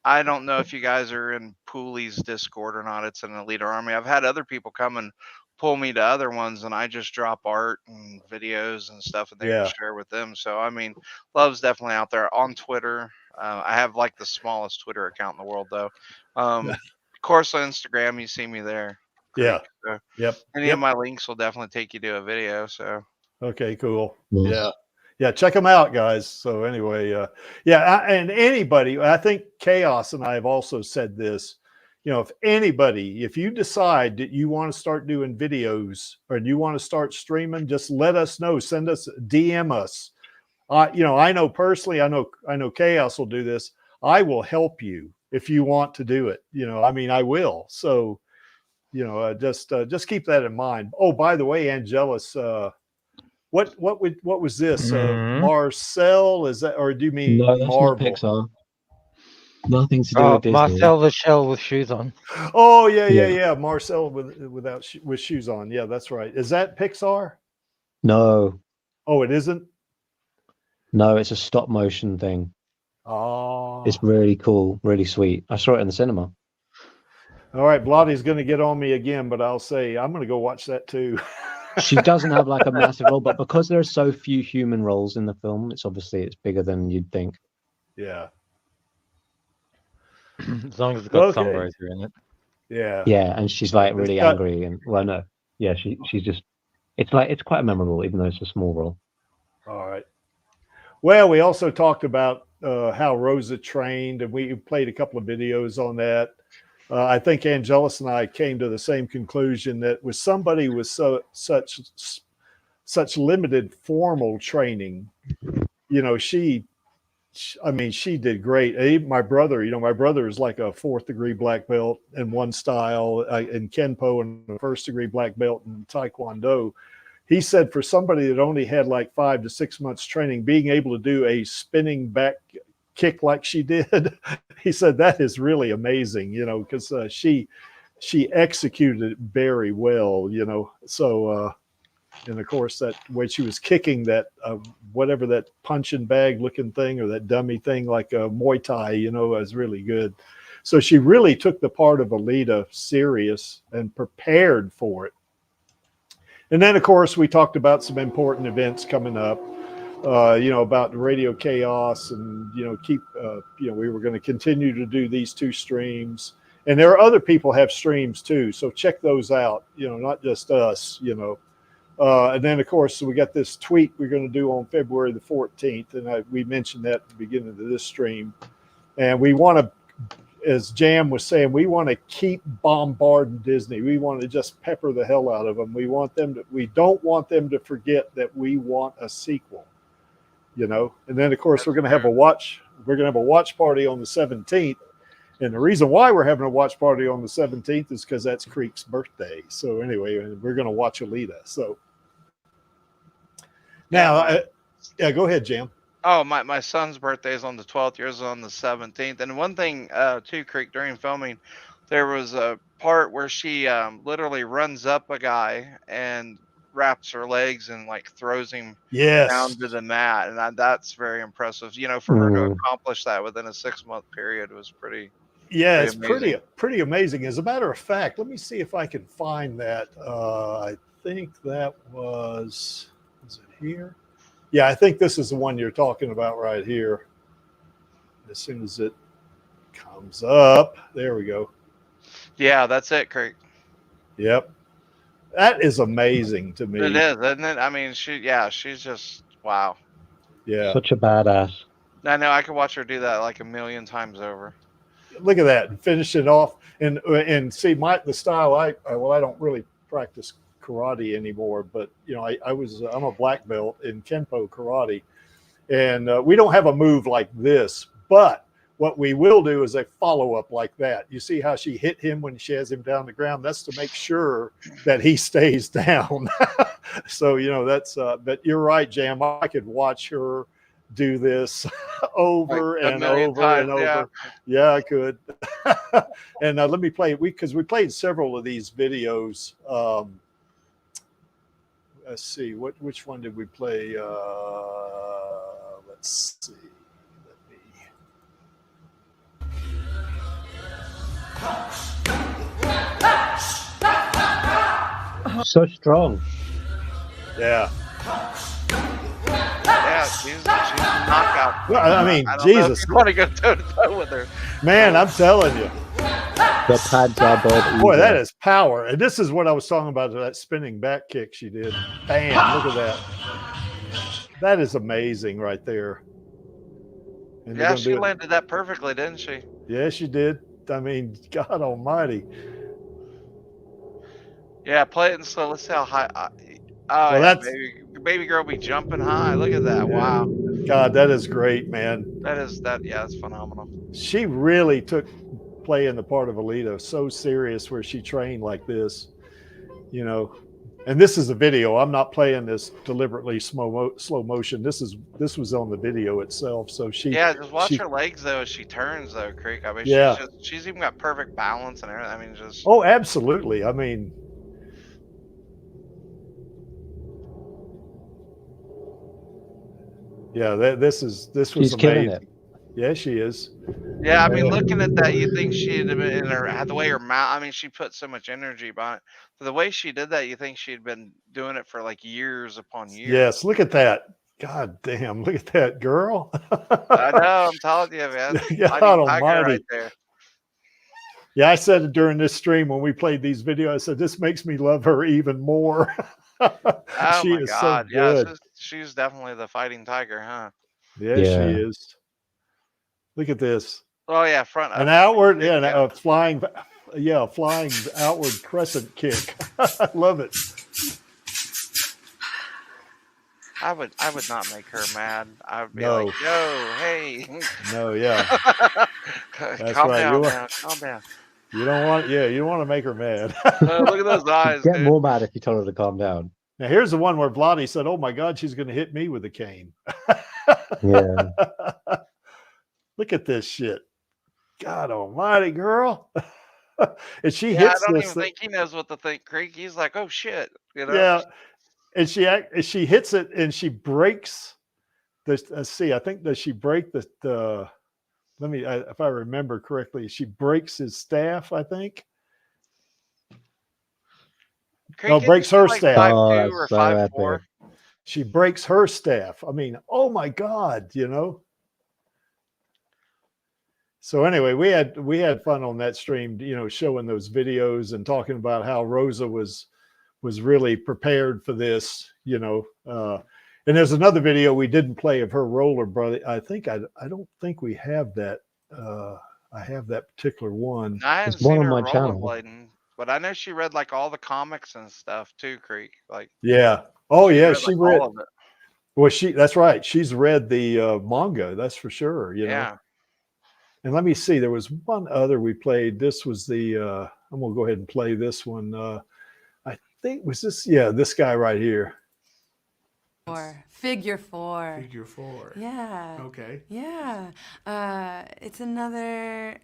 I don't know if you guys are in Pooley's Discord or not. It's an Alita Army. I've had other people come and pull me to other ones, and I just drop art and videos and stuff, and they can share with them. So I mean, love's definitely out there on Twitter. I have like the smallest Twitter account in the world, though. Of course, on Instagram, you see me there. Yeah. So yep. Any of my links will definitely take you to a video. So. Okay. Cool. Nice. Yeah, check them out, guys. So anyway, and anybody, I think KAOS and I have also said this, if you decide that you want to start doing videos or you want to start streaming, just let us know. Send us, DM us. I know personally, I know KAOS will do this. I will help you if you want to do it. I will. So, just keep that in mind. Oh, by the way, Angelus, what was this? Marcel, is that, or do you mean no, that's Marvel? not Pixar. Nothing to do with Disney. Marcel the Shell with shoes on. Oh yeah. Marcel with shoes on. Yeah, that's right. Is that Pixar? No. Oh, it isn't? No, it's a stop motion thing. Oh. It's really cool, really sweet. I saw it in the cinema. All right, Blottie's going to get on me again, but I'll say I'm going to go watch that too. She doesn't have like a massive role, but because there are so few human roles in the film, it's bigger than you'd think. Yeah. As long as it's got some Rosa in it. Yeah. Yeah, and she's like really angry and she's just it's quite memorable, even though it's a small role. All right. Well, we also talked about how Rosa trained, and we played a couple of videos on that. I think Angelus and I came to the same conclusion that with somebody with such limited formal training, she did great. My brother is like a 4th degree black belt in one style in Kenpo and a 1st degree black belt in Taekwondo. He said for somebody that only had like 5 to 6 months training, being able to do a spinning back kick like she did, he said that is really amazing, because she executed it very well, so and of course that way she was kicking that whatever that punching bag looking thing or that dummy thing like a Muay Thai, was really good. So she really took the part of Alita serious and prepared for it. And then of course we talked about some important events coming up. About Radio KAOS, and we were going to continue to do these 2 streams, and there are other people have streams too, so check those out, not just us, and then of course we got this tweet we're going to do on February the 14th, and we mentioned that at the beginning of this stream, and we want to, as Jam was saying, we want to keep bombarding Disney. We want to just pepper the hell out of them. We don't want them to forget that we want a sequel. And then of course we're going to have a watch party on the 17th, and the reason why we're having a watch party on the 17th is because that's Creek's birthday. So anyway, we're going to watch Alita. So now go ahead, Jam. Oh, my son's birthday is on the 12th, yours is on the 17th. And one thing too, Creek, during filming there was a part where she literally runs up a guy and wraps her legs and like throws him down to the mat, and that's very impressive. For her to accomplish that within a 6-month period was pretty. Yeah, it's pretty amazing. As a matter of fact, let me see if I can find that. I think that was it here? Yeah, I think this is the one you're talking about right here. As soon as it Comes up. There we go. Yeah, that's it, Craig. Yep. That is amazing to me. It is, isn't it? I mean, she's just wow. Yeah. Such a badass. I know. I could watch her do that like a million times over. Look at that, and finish it off, and see the style. I don't really practice karate anymore, but you know, I'm a black belt in Kenpo karate, and we don't have a move like this, but what we will do is a follow-up like that. You see how she hit him when she has him down the ground? That's to make sure that he stays down. So, you know, that's, but you're right, Jam. I could watch her do this over like and over times, and over. Yeah, I could. And let me play, because we played several of these videos. Let's see, which one did we play? Let's see. So strong. Yeah. Yeah, she's a knockout. Well, I mean, I don't Jesus. know if you want to go toe to toe with her. Man, I'm telling you. The pads are both. Boy, that is power. And this is what I was talking about, that spinning back kick she did. Bam, look at that. That is amazing right there. And Yeah, she landed that perfectly, didn't she? Yeah, she did. I mean, God almighty. Yeah, play it in slow. Let's see how high. Oh, well, yeah, that's, baby girl be jumping high. Look at that. Yeah. Wow. God, that is great, man. Yeah, that's phenomenal. She really took playing the part of Alita so serious, where she trained like this, you know. And this is a video. I'm not playing this deliberately slow motion. This was on the video itself. So just watch her legs though as she turns though, Creek. I mean, she's even got perfect balance and everything. I mean, just oh, absolutely. I mean, yeah, this was She's killing amazing. it. Yeah, she is. Yeah, I mean, looking at that, you think she'd have been in the way her mouth. I mean, she put so much energy behind it. For the way she did that, you think she'd been doing it for like years upon years. Yes, look at that. God damn, look at that girl. I know, I'm telling you, man. God almighty. Right there. Yeah, I said it during this stream when we played these videos. I said, this makes me love her even more. Oh she my is God. So good. Yeah, she's definitely the fighting tiger, huh? Yeah, she is. Look at this. Oh yeah, front an outward, flying outward crescent kick. I love it. I would not make her mad. I would be like, yo, hey. No, yeah. Calm down now. Calm down. You don't want to make her mad. Look at those eyes. Get more mad if you told her to calm down. Now here's the one where Vladi said, "Oh my God, she's going to hit me with a cane." Yeah. Look at this shit. God almighty, girl. And she hits I don't this even think he knows what to think, Creek. He's like, oh shit. You know? Yeah. And she hits it and she breaks this. Let's see, I think that she break the if I remember correctly, she breaks his staff, I think. Creek, no, breaks her like staff. 5'2" or 5'4". She breaks her staff. I mean, oh my God, you know. So anyway, we had fun on that stream, you know, showing those videos and talking about how Rosa was really prepared for this, you know. And there's another video we didn't play of her roller brother. I don't think we have that. I have that particular one. I haven't seen one her on my channel, but I know she read like all the comics and stuff too, Creek. Like yeah. Oh yeah, she read all of it. Well, that's right. She's read the manga, that's for sure. You know. And let me see, there was one other we played. This was the I'm gonna go ahead and play this one. I think was this, this guy right here. Figure four. Figure four. Yeah. Okay. Yeah. It's another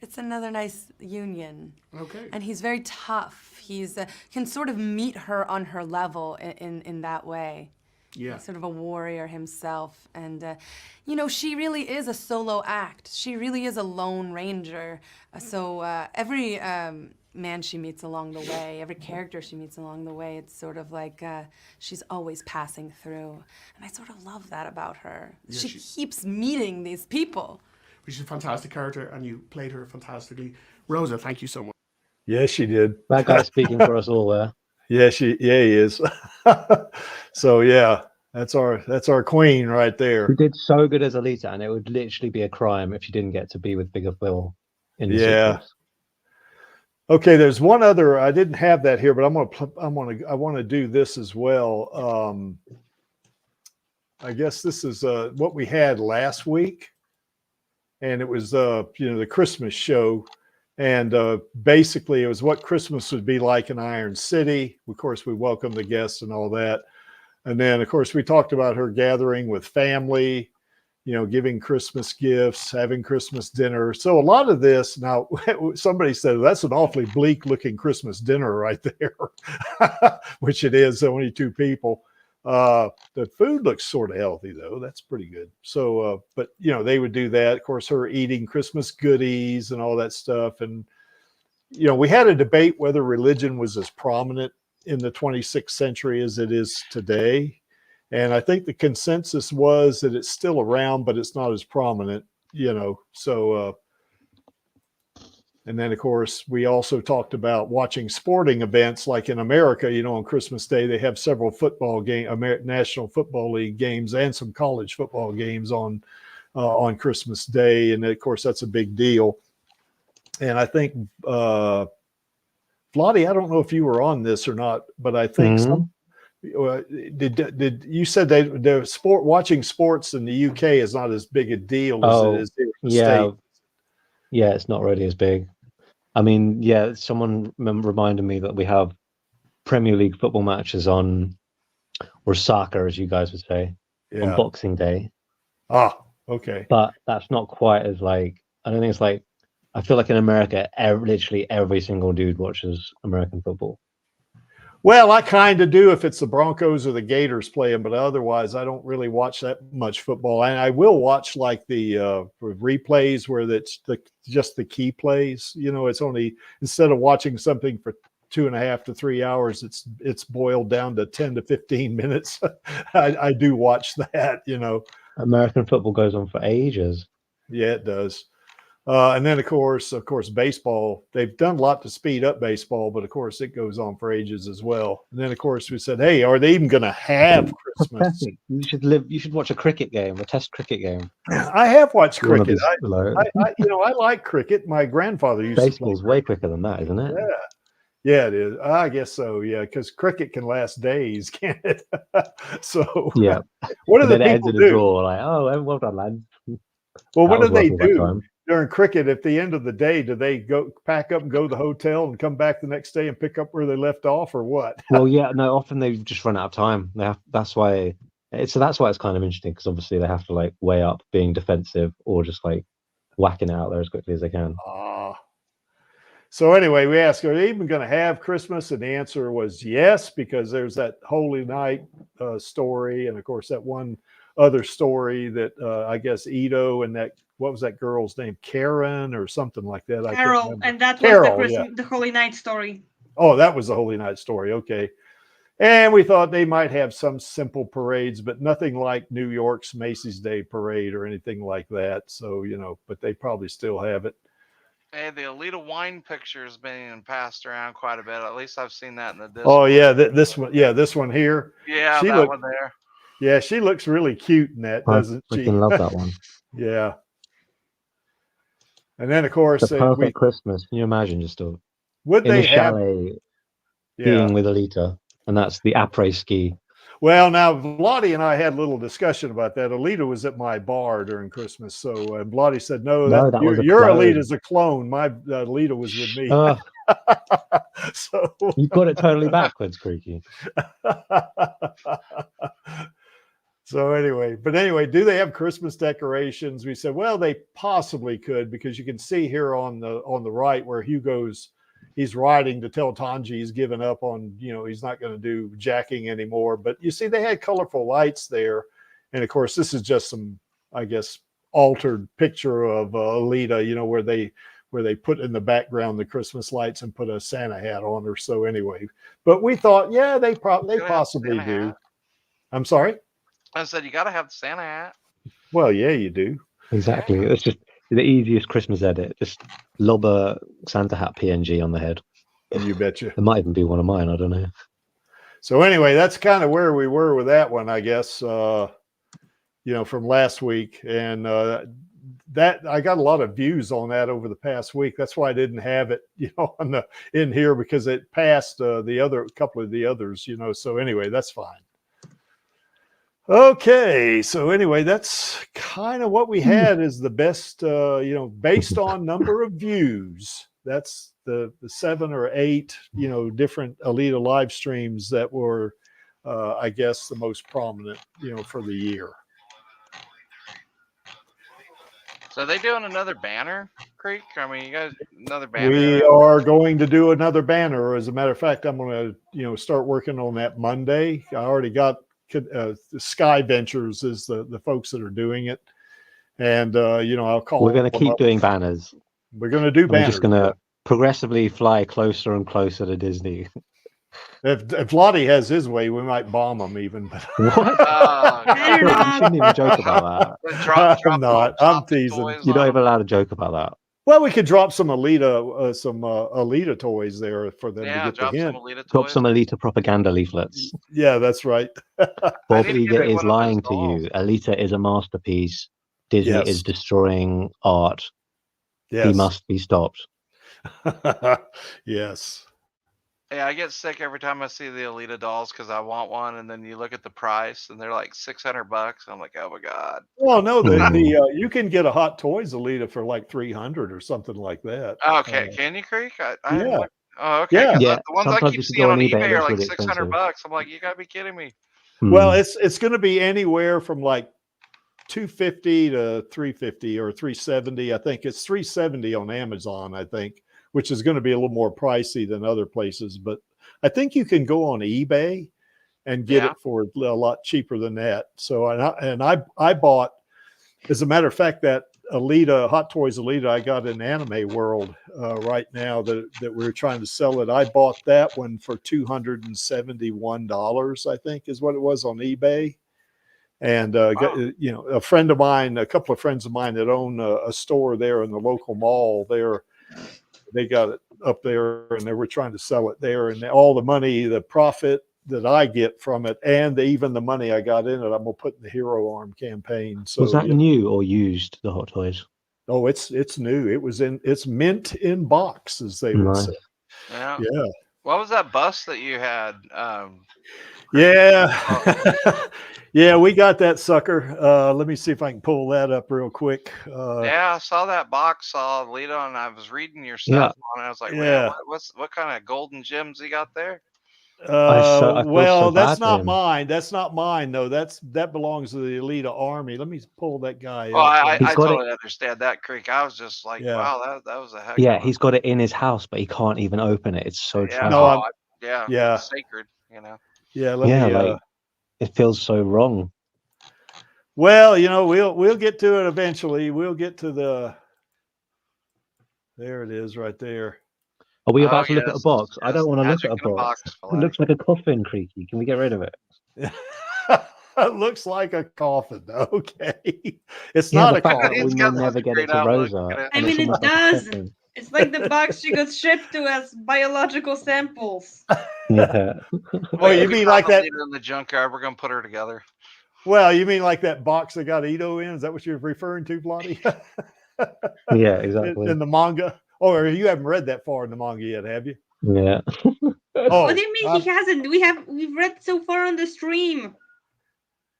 nice union. Okay. And he's very tough. He's can sort of meet her on her level in that way. Yeah. He's sort of a warrior himself. And, you know, she really is a solo act. She really is a lone ranger. So every man she meets along the way, every character she meets along the way, it's sort of like she's always passing through. And I sort of love that about her. Yeah, she keeps meeting these people. but she's a fantastic character, and you played her fantastically. Rosa, thank you so much. Yes, she did. That guy's speaking for us all there. Yeah, he is. So yeah, that's our queen right there. She did so good as Alita, and it would literally be a crime if she didn't get to be with Bigger Phil in the sequels. Okay, there's one other. I didn't have that here, but I want to do this as well. I guess this is what we had last week, and it was the Christmas show, and basically it was what Christmas would be like in Iron City. Of course, we welcomed the guests and all that, and then of course we talked about her gathering with family, giving Christmas gifts, having Christmas dinner. So a lot of this now, somebody said that's an awfully bleak looking Christmas dinner right there, which it is, only 2 people. The food looks sort of healthy though. That's pretty good. So, but they would do that. Of course, her eating Christmas goodies and all that stuff. And, we had a debate whether religion was as prominent in the 26th century as it is today. And I think the consensus was that it's still around, but it's not as prominent, so, and then of course, we also talked about watching sporting events like in America, on Christmas Day, they have several football National Football League games and some college football games on Christmas Day. And of course, that's a big deal. And I think, Vladi, I don't know if you were on this or not, but I think did you said that watching sports in the UK is not as big a deal as it is here in the States? Yeah, it's not really as big. I mean, yeah, someone reminded me that we have Premier League football matches on, or soccer, as you guys would say, on Boxing Day. Ah, okay. But that's not quite as I don't think it's I feel like in America, literally every single dude watches American football. Well, I kind of do if it's the Broncos or the Gators playing, but otherwise I don't really watch that much football. And I will watch the replays where that's just the key plays. It's only, instead of watching something for 2.5 to 3 hours, it's boiled down to 10 to 15 minutes. I do watch that. American football goes on for ages. Yeah, it does. And then, of course, baseball, they've done a lot to speed up baseball, but of course it goes on for ages as well. And then, of course, we said, hey, are they even going to have Christmas? You should watch a cricket game, a test cricket game. I have watched cricket. I like cricket. My grandfather used Baseball's way quicker than that, isn't it? Yeah, it is. I guess so. Yeah, because cricket can last days, can't it? So yeah. What do the people do? Draw, well done, lad. Well, what do they do during cricket? At the end of the day, do they go pack up and go to the hotel and come back the next day and pick up where they left off, or what? Well, yeah, no. Often they just run out of time. That's why it's kind of interesting, because obviously they have to weigh up being defensive or just whacking it out there as quickly as they can. So anyway, we asked, are they even going to have Christmas? And the answer was yes, because there's that Holy Night story, and of course that one other story that I guess Ito and what was that girl's name? Karen or something like that. Carol, and that was the Holy Night story. Oh, that was the Holy Night story. Okay. And we thought they might have some simple parades, but nothing like New York's Macy's Day Parade or anything like that. So, but they probably still have it. Hey, the Alita wine picture is being passed around quite a bit. At least I've seen that in the Discord. Oh, yeah. This one. Yeah, this one here. Yeah, that one there. Yeah, she looks really cute in that, doesn't she? I freaking love that one. Yeah. And then, of course, the perfect Christmas. Can you imagine just in the chalet being with Alita, and that's the après ski. Well, now Vladi and I had a little discussion about that. Alita was at my bar during Christmas, so Vladi said, "No, your Alita's a clone. My Alita was with me." So you got it totally backwards, Creaky. So anyway, do they have Christmas decorations? We said, well, they possibly could, because you can see here on the right where he's riding to tell Tanji he's given up on, he's not going to do jacking anymore. But you see, they had colorful lights there. And of course, this is just some, I guess, altered picture of Alita, where they put in the background the Christmas lights and put a Santa hat on her. So anyway, but we thought, yeah, they possibly do. Hat. I'm sorry? I said, you got to have the Santa hat. Well, yeah, you do. Exactly. It's just The easiest Christmas edit. Just lob a Santa hat PNG on the head. You betcha. It might even be one of mine. I don't know. So anyway, that's kind of where we were with that one, I guess. From last week, and that I got a lot of views on that over the past week. That's why I didn't have it, in here, because it passed the other couple of the others, So anyway, that's fine. Okay, so anyway, that's kind of what we had is the best, based on number of views. That's the 7 or 8, different Alita live streams that were, I guess, the most prominent, for the year. So are they doing another banner, Creek? I mean, you guys, another banner? We are going to do another banner. As a matter of fact, I'm going to, start working on that Monday. I already got Sky Ventures is the folks that are doing it. And, I'll call. We're going to keep doing banners. We're going to do banners. We're just going to progressively fly closer and closer to Disney. If Lottie has his way, we might bomb him even. What? You shouldn't even joke about that. I'm not. I'm teasing. You're not even allowed to joke about that. Well, we could drop some Alita toys there for them to get the hint. Drop some Alita propaganda leaflets. Yeah, that's right. Bob Eager is lying to you. Alita is a masterpiece. Disney is destroying art. Yes. He must be stopped. Yes. Yeah, I get sick every time I see the Alita dolls because I want one, and then you look at the price and they're like $600. I'm like, oh my god. Well, no, you can get a Hot Toys Alita for like $300 or something like that. Okay, can you, Creek? Yeah. Oh, okay. Yeah. The ones I keep seeing on eBay are like $600. I'm like, you gotta be kidding me. Well, it's going to be anywhere from like $250 to $350 or $370. I think it's $370 on Amazon, I think, which is going to be a little more pricey than other places. But I think you can go on eBay and get it for a lot cheaper than that. So, I bought, as a matter of fact, that Alita, Hot Toys Alita, I got in Anime World right now that we're trying to sell it. I bought that one for $271, I think is what it was on eBay. And, a friend of mine, a couple of friends of mine that own a store there in the local mall there, they got it up there and they were trying to sell it there. And all the money, the profit that I get from it, and even the money I got in it, I'm going to put in the Hero Arm campaign. So was that new or used, the Hot Toys? Oh, it's new. It's mint in box, as they would say. Yeah. What was that bus that you had? Yeah, we got that sucker. Let me see if I can pull that up real quick. Yeah, I saw that box, saw Alita, and I was reading your stuff on it. I was like, man, what kind of golden gems he got there? Well, that's not mine. That's not mine, though. That belongs to the Alita Army. Let me pull that guy up. I totally understand that, Creek. I was just like, wow, that was a heck. Yeah, he's got it in his house, but he can't even open it. It's so tragic. It's sacred, Yeah, it feels so wrong. Well, we'll get to it eventually. We'll get to there it is right there. Are we about to look at a box? I don't want to look at a box. It looks like a coffin, Creaky. Can we get rid of it? It looks like a coffin. Okay. It's not a coffin. We may never get it to Rosa. I mean, it does. It's like the box she got shipped to as biological samples. Yeah. Oh, you mean like that? In the junkyard, we're gonna put her together. Well, you mean like that box that got Ito in? Is that what you're referring to, Blondie? Yeah, exactly. In the manga. Or you haven't read that far in the manga yet, have you? Yeah. What do you mean he hasn't? We've read so far on the stream.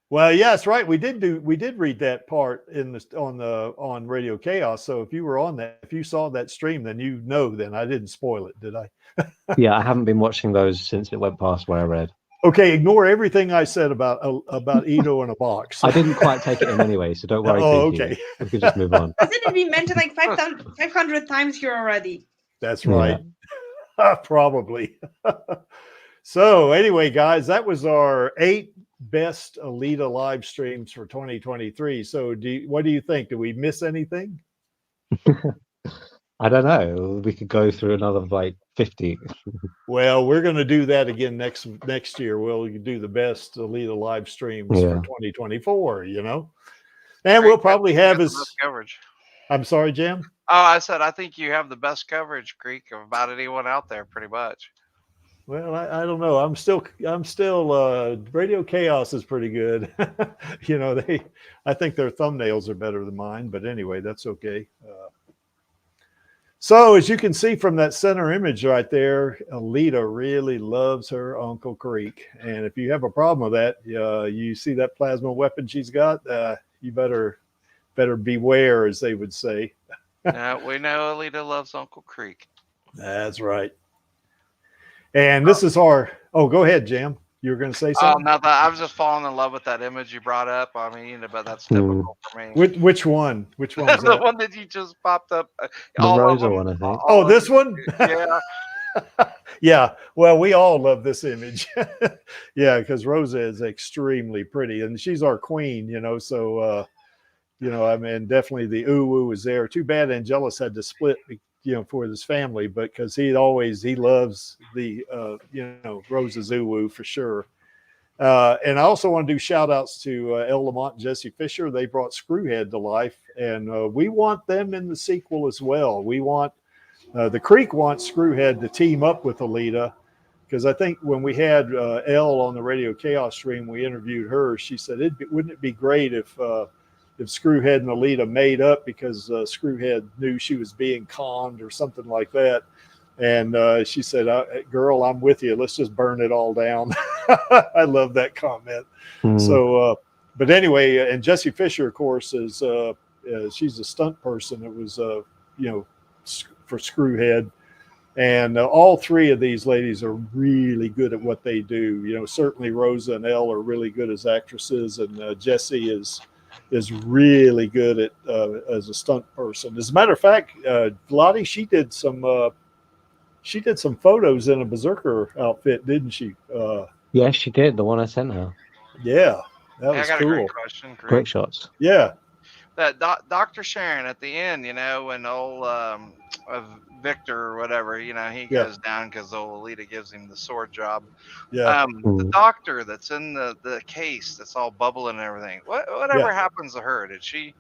Well, yeah, that's right. We did read that part on Radio KAOS. So if you were on that, if you saw that stream, then then I didn't spoil it, did I? Yeah, I haven't been watching those since it went past where I read. Okay, ignore everything I said about Ito in a box. I didn't quite take it in anyway, so don't worry. Okay. We can just move on. Hasn't it been mentioned like 500 times here already? That's right. Yeah. Probably. So anyway, guys, that was our 8 best Alita live streams for 2023. So what do you think? Did we miss anything? I don't know. We could go through another like 50. Well, we're going to do that again next year. We'll do the best Alita live streams for 2024, And we'll probably have coverage. I'm sorry, Jim. Oh, I said I think you have the best coverage, Creek, of about anyone out there, pretty much. Well, I don't know. I'm still Radio KAOS is pretty good. I think their thumbnails are better than mine, but anyway, that's okay. So as you can see from that center image right there, Alita really loves her Uncle Creek. And if you have a problem with that, you see that plasma weapon she's got, you better beware, as they would say. We know Alita loves Uncle Creek. That's right. And this is our, go ahead, Jam. You were going to say something? Oh, no, I was just falling in love with that image you brought up. I mean, but that's typical for me. Which one? Which one is the that? one that you just popped up. The Rosa one, I think. Oh, this one? Yeah. Yeah. Well, we all love this image. Yeah, because Rosa is extremely pretty, and she's our queen, so, I mean, definitely the ooh-woo is there. Too bad Angelus had to split, for his family, but because he loves the, Rosa's ooh-woo for sure. And I also want to do shout outs to Elle, LaMont, and Jessi Fisher. They brought Screwhead to life, and we want them in the sequel as well. We want, the Creek wants Screwhead to team up with Alita, because I think when we had Elle on the Radio KAOS stream, we interviewed her. She said, wouldn't it be great if Screwhead and Alita made up, because Screwhead knew she was being conned or something like that. And she said, girl, I'm with you. Let's just burn it all down. I love that comment. So, but anyway, and Jessi Fisher, of course, is she's a stunt person. It was, for Screwhead. And all three of these ladies are really good at what they do. Certainly Rosa and Elle are really good as actresses, and Jessi is really good at as a stunt person. As a matter of fact, Lottie, she did some photos in a Berserker outfit, didn't she? Yes, she did. The one I sent her. Yeah, that was I got cool. a great question. Great shots. Yeah. That Dr. Sharon at the end, when old Victor or whatever, he goes down because old Alita gives him the sword job. Yeah. The doctor that's in the case that's all bubbling and everything. Whatever happens to her? Did she?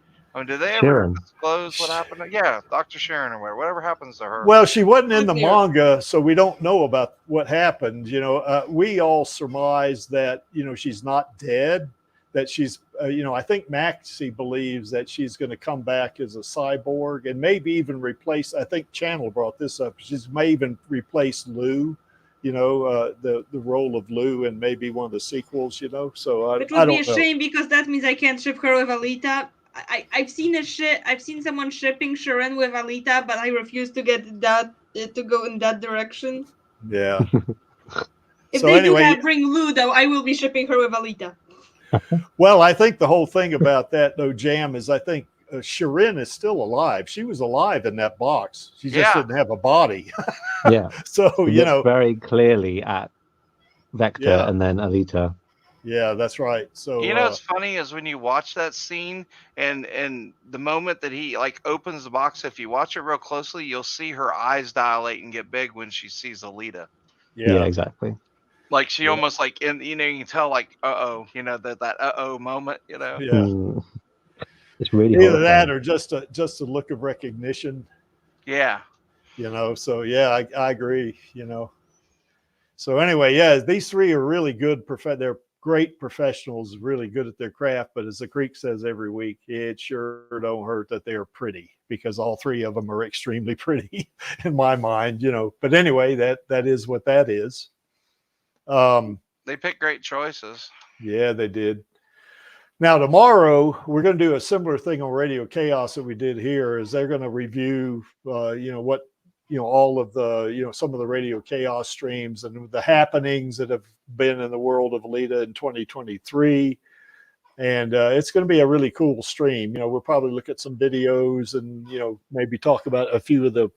Did they ever disclose what happened? Yeah, Dr. Sharon or whatever happens to her. Well, she wasn't in the manga, so we don't know about what happened. We all surmise that she's not dead. That she's, I think Maxie believes that she's going to come back as a cyborg and maybe even replace. I think Channel brought this up. She may even replace Lou. The role of Lou in maybe one of the sequels. So it would be a shame, because that means I can't ship her with Alita. I've seen someone shipping Sharon with Alita, but I refuse to get that to go in that direction. Yeah. If they do that, bring Lou, though, I will be shipping her with Alita. Well, I think the whole thing about that, though, Jam, is I think Sharon is still alive. She was alive in that box. She just didn't have a body. Yeah. So very clearly at Vector and then Alita. Yeah, that's right. So what's funny is when you watch that scene and the moment that he opens the box, if you watch it real closely, you'll see her eyes dilate and get big when she sees Alita. Yeah, exactly. Like she almost you can tell that uh-oh moment, Yeah. It's really either that or just a look of recognition. Yeah. So yeah, I agree, So anyway, these three are really good. They're great professionals, really good at their craft. But as the Creek says every week, it sure don't hurt that they are pretty, because all three of them are extremely pretty in my mind, But anyway, that is what that is. They picked great choices. Yeah, they did. Now tomorrow we're going to do a similar thing on Radio KAOS that we did here. Is they're going to review, what, all of the, some of the Radio KAOS streams and the happenings that have been in the world of Alita in 2023. And it's going to be a really cool stream. We'll probably look at some videos and, maybe talk about a few of the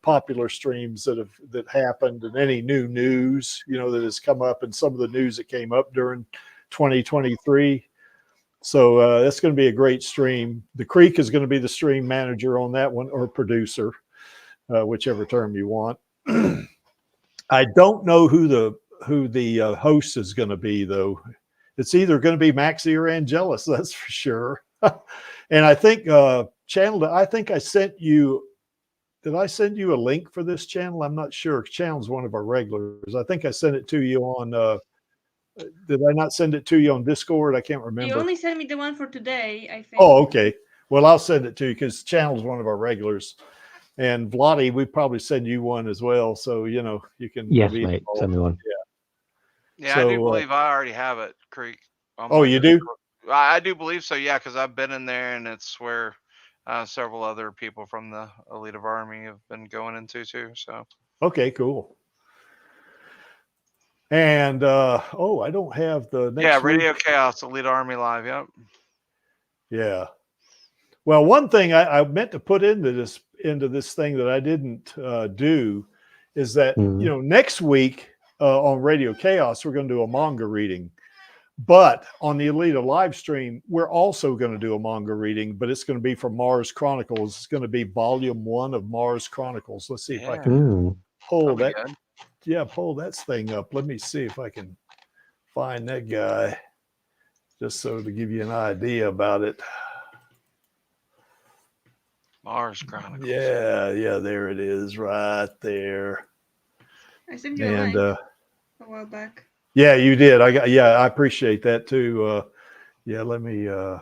popular streams that happened, and any new news, that has come up, and some of the news that came up during 2023. So that's going to be a great stream. The Creek is going to be the stream manager on that one, or producer, whichever term you want. I don't know who the host is going to be, though. It's either going to be Maxie or Angelus, that's for sure. And I think channel. I think I sent you. Did I send you a link for this channel? I'm not sure. Channel's one of our regulars. I think I sent it to you on. Did I not send it to you on Discord? I can't remember. You only sent me the one for today, I think. Oh, okay. Well, I'll send it to you because Channel's one of our regulars. And Vladi, we probably send you one as well. So, you know, you can. Yes, mate. Send me one. Yeah, So, I do believe I already have it, Creek. Oh, you do? I do believe so, yeah, because I've been in there and it's where several other people from the Alita Army have been going into too. So. Okay, cool. And oh, I don't have the next Radio KAOS, Alita Army Live. Yep. Yeah. Well, one thing I meant to put into this thing that I didn't do is that you know, next week on Radio KAOS we're going to do a manga reading, but on the Alita live stream we're also going to do a manga reading, but it's going to be from Mars Chronicles. It's going to be volume 1 of Mars Chronicles. Let's see if I can pull that. Yeah, pull that thing up. Let me see if I can find that guy, just so to give you an idea about it. Mars Chronicles. Yeah, there it is, right there. I sent you a link a while back. Yeah, you did. I appreciate that too. Yeah, let me. Yeah,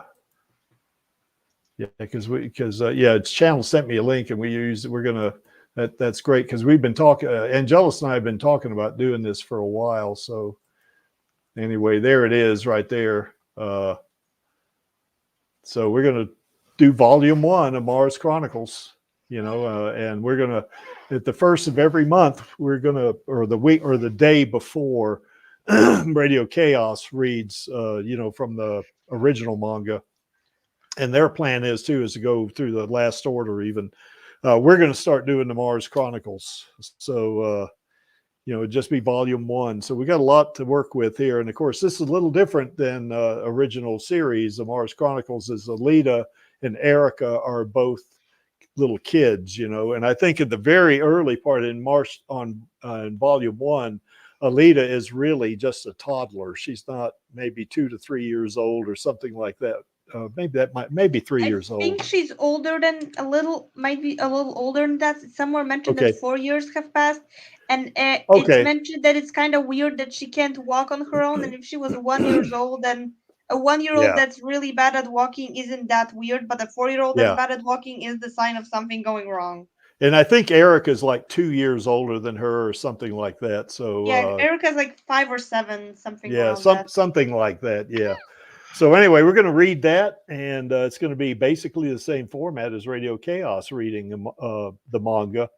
because Channel sent me a link and we're gonna. That's great because we've been talking. Angelus and I have been talking about doing this for a while. So anyway, there it is, right there. So we're gonna do volume 1 of Mars Chronicles, you know, and we're gonna at the first of every month we're gonna, or the week or the day before, Radio KAOS reads, you know, from the original manga, and their plan is to go through the last order even. We're going to start doing the Mars Chronicles. So, you know, it'd just be volume 1. So we got a lot to work with here. And of course, this is a little different than original series. The Mars Chronicles is Alita and Erica are both little kids, you know. And I think in the very early part in in volume 1, Alita is really just a toddler. She's not maybe 2 to 3 years old or something like that. Maybe 3 years old. I think she's older than might be a little older than that. It's somewhere mentioned that 4 years have passed, and it's mentioned that it's kind of weird that she can't walk on her own. And if she was 1 year old, then a 1 year old that's really bad at walking isn't that weird, but a 4-year-old that's bad at walking is the sign of something going wrong. And I think Erica's like 2 years older than her or something like that. So yeah, Erica's like 5 or 7, something. Yeah, something like that. Yeah. So anyway, we're going to read that, and it's going to be basically the same format as Radio KAOS reading the manga.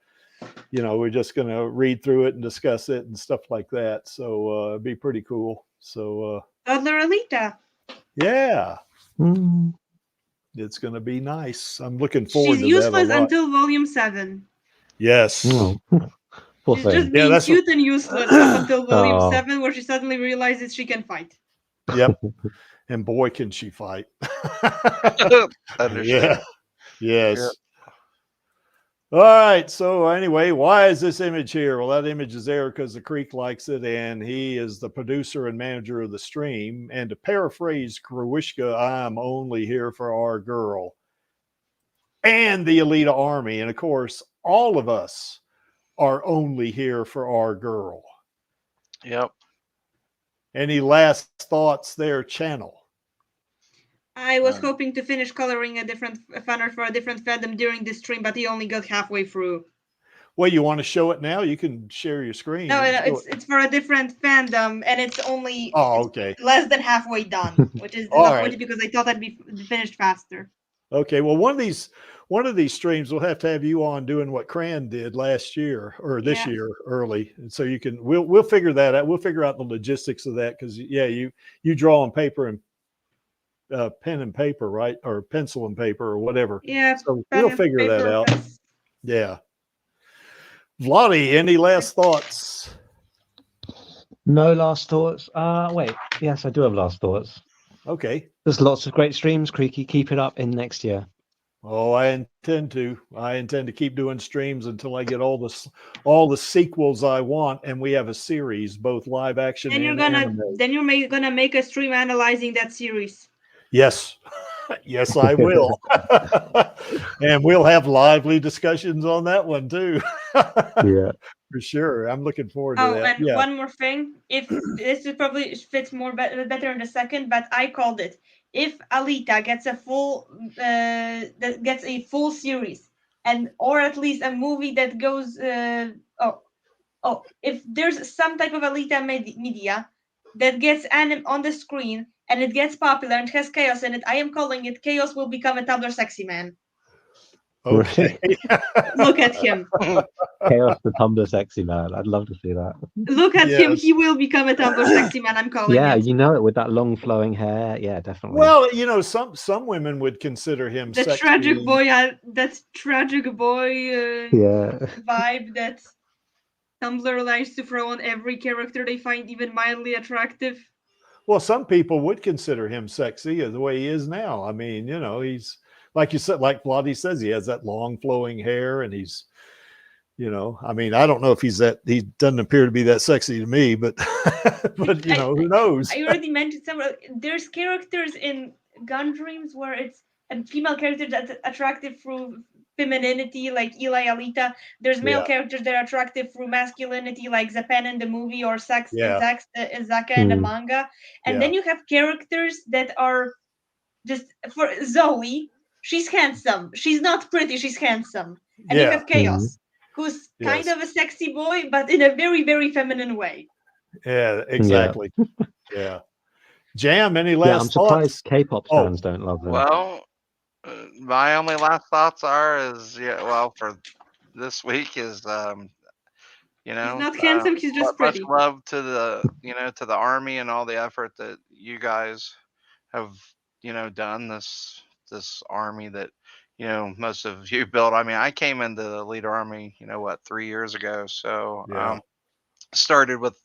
You know, we're just going to read through it and discuss it and stuff like that. So it'd be pretty cool. So Toddler Alita. Yeah. It's going to be nice. I'm looking forward to that. She's useless until volume 7. Yes. She's just being cute and useless up until volume 7, where she suddenly realizes she can fight. Yep. And boy, can she fight. Yeah. Yes. Yeah. All right. So anyway, why is this image here? Well, that image is there because the Creek likes it, and he is the producer and manager of the stream. And to paraphrase Kruishka, I'm only here for our girl and the Alita Army. And of course, all of us are only here for our girl. Yep. Any last thoughts there, Channel? I was hoping to finish coloring a different fan for a different fandom during this stream, but he only got halfway through. Well, you want to show it now? You can share your screen. No, it's for a different fandom, and it's only less than halfway done, which is disappointing because I thought I'd be finished faster. Okay, well, one of these streams we'll have to have you on doing what Cran did last year or this year early, and so you can we'll figure that out. We'll figure out the logistics of that because you draw on paper and pen and paper, right, or pencil and paper or whatever. Yeah, so we'll figure that out. Yeah. Vladi, any last thoughts? No last thoughts. Wait, yes, I do have last thoughts. Okay. There's lots of great streams, Creaky. Keep it up in next year. Oh, I intend to keep doing streams until I get all the sequels I want, and we have a series, both live action and anime. Then you're gonna make a stream analyzing that series. Yes. Yes, I will. And we'll have lively discussions on that one too. Yeah. For sure. I'm looking forward to Oh, that. and Yeah. one more thing. If this is probably fits more better in a second, but I called it. If Alita gets a full series, and or at least a movie that goes if there's some type of Alita media that gets anime on the screen and it gets popular and has KAOS in it, I am calling it KAOS will become a Tumblr sexy man. Okay. Look at him. KAOS the Tumblr sexy man. I'd love to see that. Look at him. He will become a Tumblr sexy man. I'm calling Yeah, it. you know it with that long flowing hair. Yeah, definitely. Well, you know, some women would consider him The sexy. tragic boy, that tragic boy vibe that Tumblr likes to throw on every character they find even mildly attractive. Well, some people would consider him sexy the way he is now. I mean, you know, he's like you said, like Vladi says, he has that long flowing hair, and he's, you know, I mean, I don't know if he doesn't appear to be that sexy to me, but but you know, who knows? I already mentioned several. There's characters in Gun Dreams where it's a female character that's attractive through femininity, like Eli Alita. There's male characters that are attractive through masculinity, like Zapan in the movie, or Zaka in the manga. And then you have characters that are just, for Zoe, she's handsome. She's not pretty, she's handsome. And you have KAOS, who's kind of a sexy boy, but in a very, very feminine way. Yeah, exactly. Yeah. Jam, any last I'm surprised K-pop fans don't love them. Well, my only last thoughts for this week is, you know, he's not handsome, he's just pretty. Much love to the, you know, to the Army and all the effort that you guys have, you know, done this Army that, you know, most of you built. I mean, I came into the Alita Army, you know, 3 years ago. So started with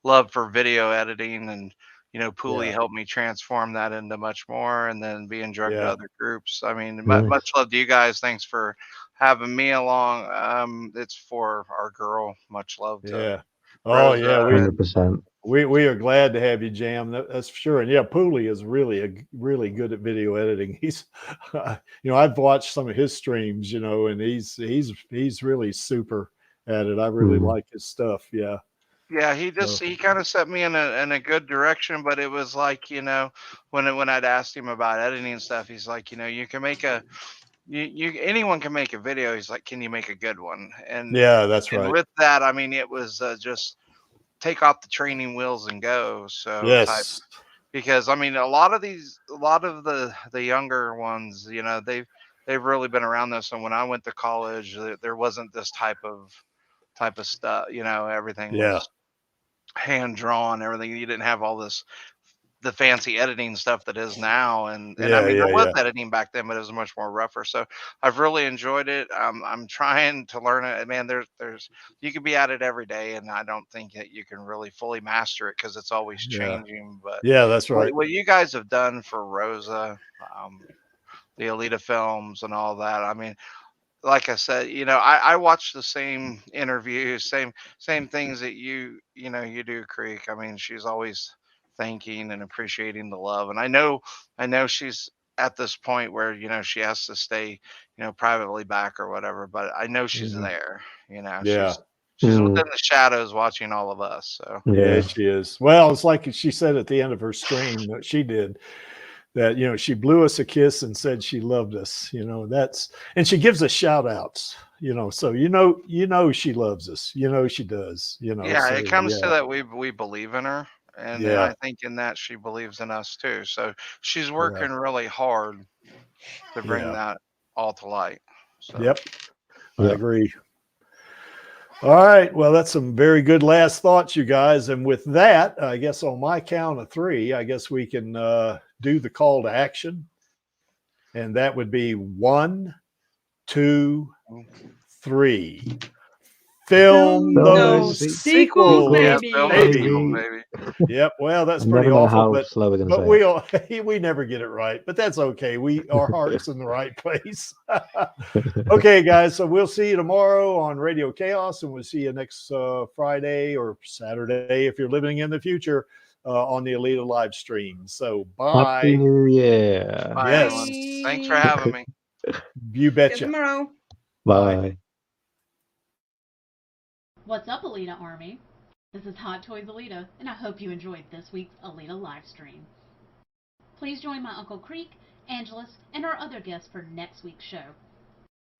love for video editing, and, you know, Pooley helped me transform that into much more, and then being drugged to other groups. I mean, much love to you guys. Thanks for having me along. It's for our girl. Much love to Rosa. 100%. We are glad to have you, Jam. That's for sure. And Pooley is really good at video editing. He's, you know, I've watched some of his streams, you know, and he's really super at it. I really like his stuff. Yeah. Yeah, he kind of set me in a good direction, but it was like, you know, when I'd asked him about editing and stuff, he's like, you know, you can make anyone can make a video. He's like, can you make a good one? And that's right. And with that, I mean, it was just take off the training wheels and go. So because I mean, a lot of the younger ones, you know, they've really been around this. And when I went to college, there wasn't this type of stuff, you know, everything was hand drawn, everything. You didn't have all the fancy editing stuff that is now. And I mean, there was editing back then, but it was much more rougher. So I've really enjoyed it. I'm trying to learn it. Man, there's you can be at it every day, and I don't think that you can really fully master it because it's always changing. But that's right. What you guys have done for Rosa, the Alita films and all that, I mean, like I said, you know, I watch the same interviews, same things that you do, Creek. I mean, she's always thanking and appreciating the love. And I know she's at this point where, you know, she has to stay, you know, privately back or whatever, but I know she's there, you know, she's within the shadows watching all of us. So yeah, she is. Well, it's like she said at the end of her stream that she did, that, you know, she blew us a kiss and said she loved us, you know, and she gives us shout outs, you know, so, you know, she loves us, you know, she does, you know. Yeah, so, it comes to that we believe in her, and I think in that she believes in us too. So she's working really hard to bring that all to light. So. I agree. All right. Well, that's some very good last thoughts, you guys. And with that, I guess on my count of 3, I guess we can do the call to action. And that would be 1, 2, 3. Film those sequels, baby. Yep. Well, that's pretty awful, but we never get it right. But that's okay. Our heart's in the right place. Okay, guys. So we'll see you tomorrow on Radio KAOS, and we'll see you next Friday or Saturday if you're living in the future on the Alita live stream. So bye. Happy New Year. Bye, Yes. everyone. Thanks for having me. You betcha. See you tomorrow. Bye. What's up, Alita Army? This is Hot Toys Alita, and I hope you enjoyed this week's Alita live stream. Please join my Uncle Creek, Angelus, and our other guests for next week's show.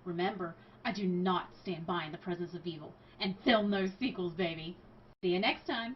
Remember, I do not stand by in the presence of evil, and film those sequels, baby. See you next time.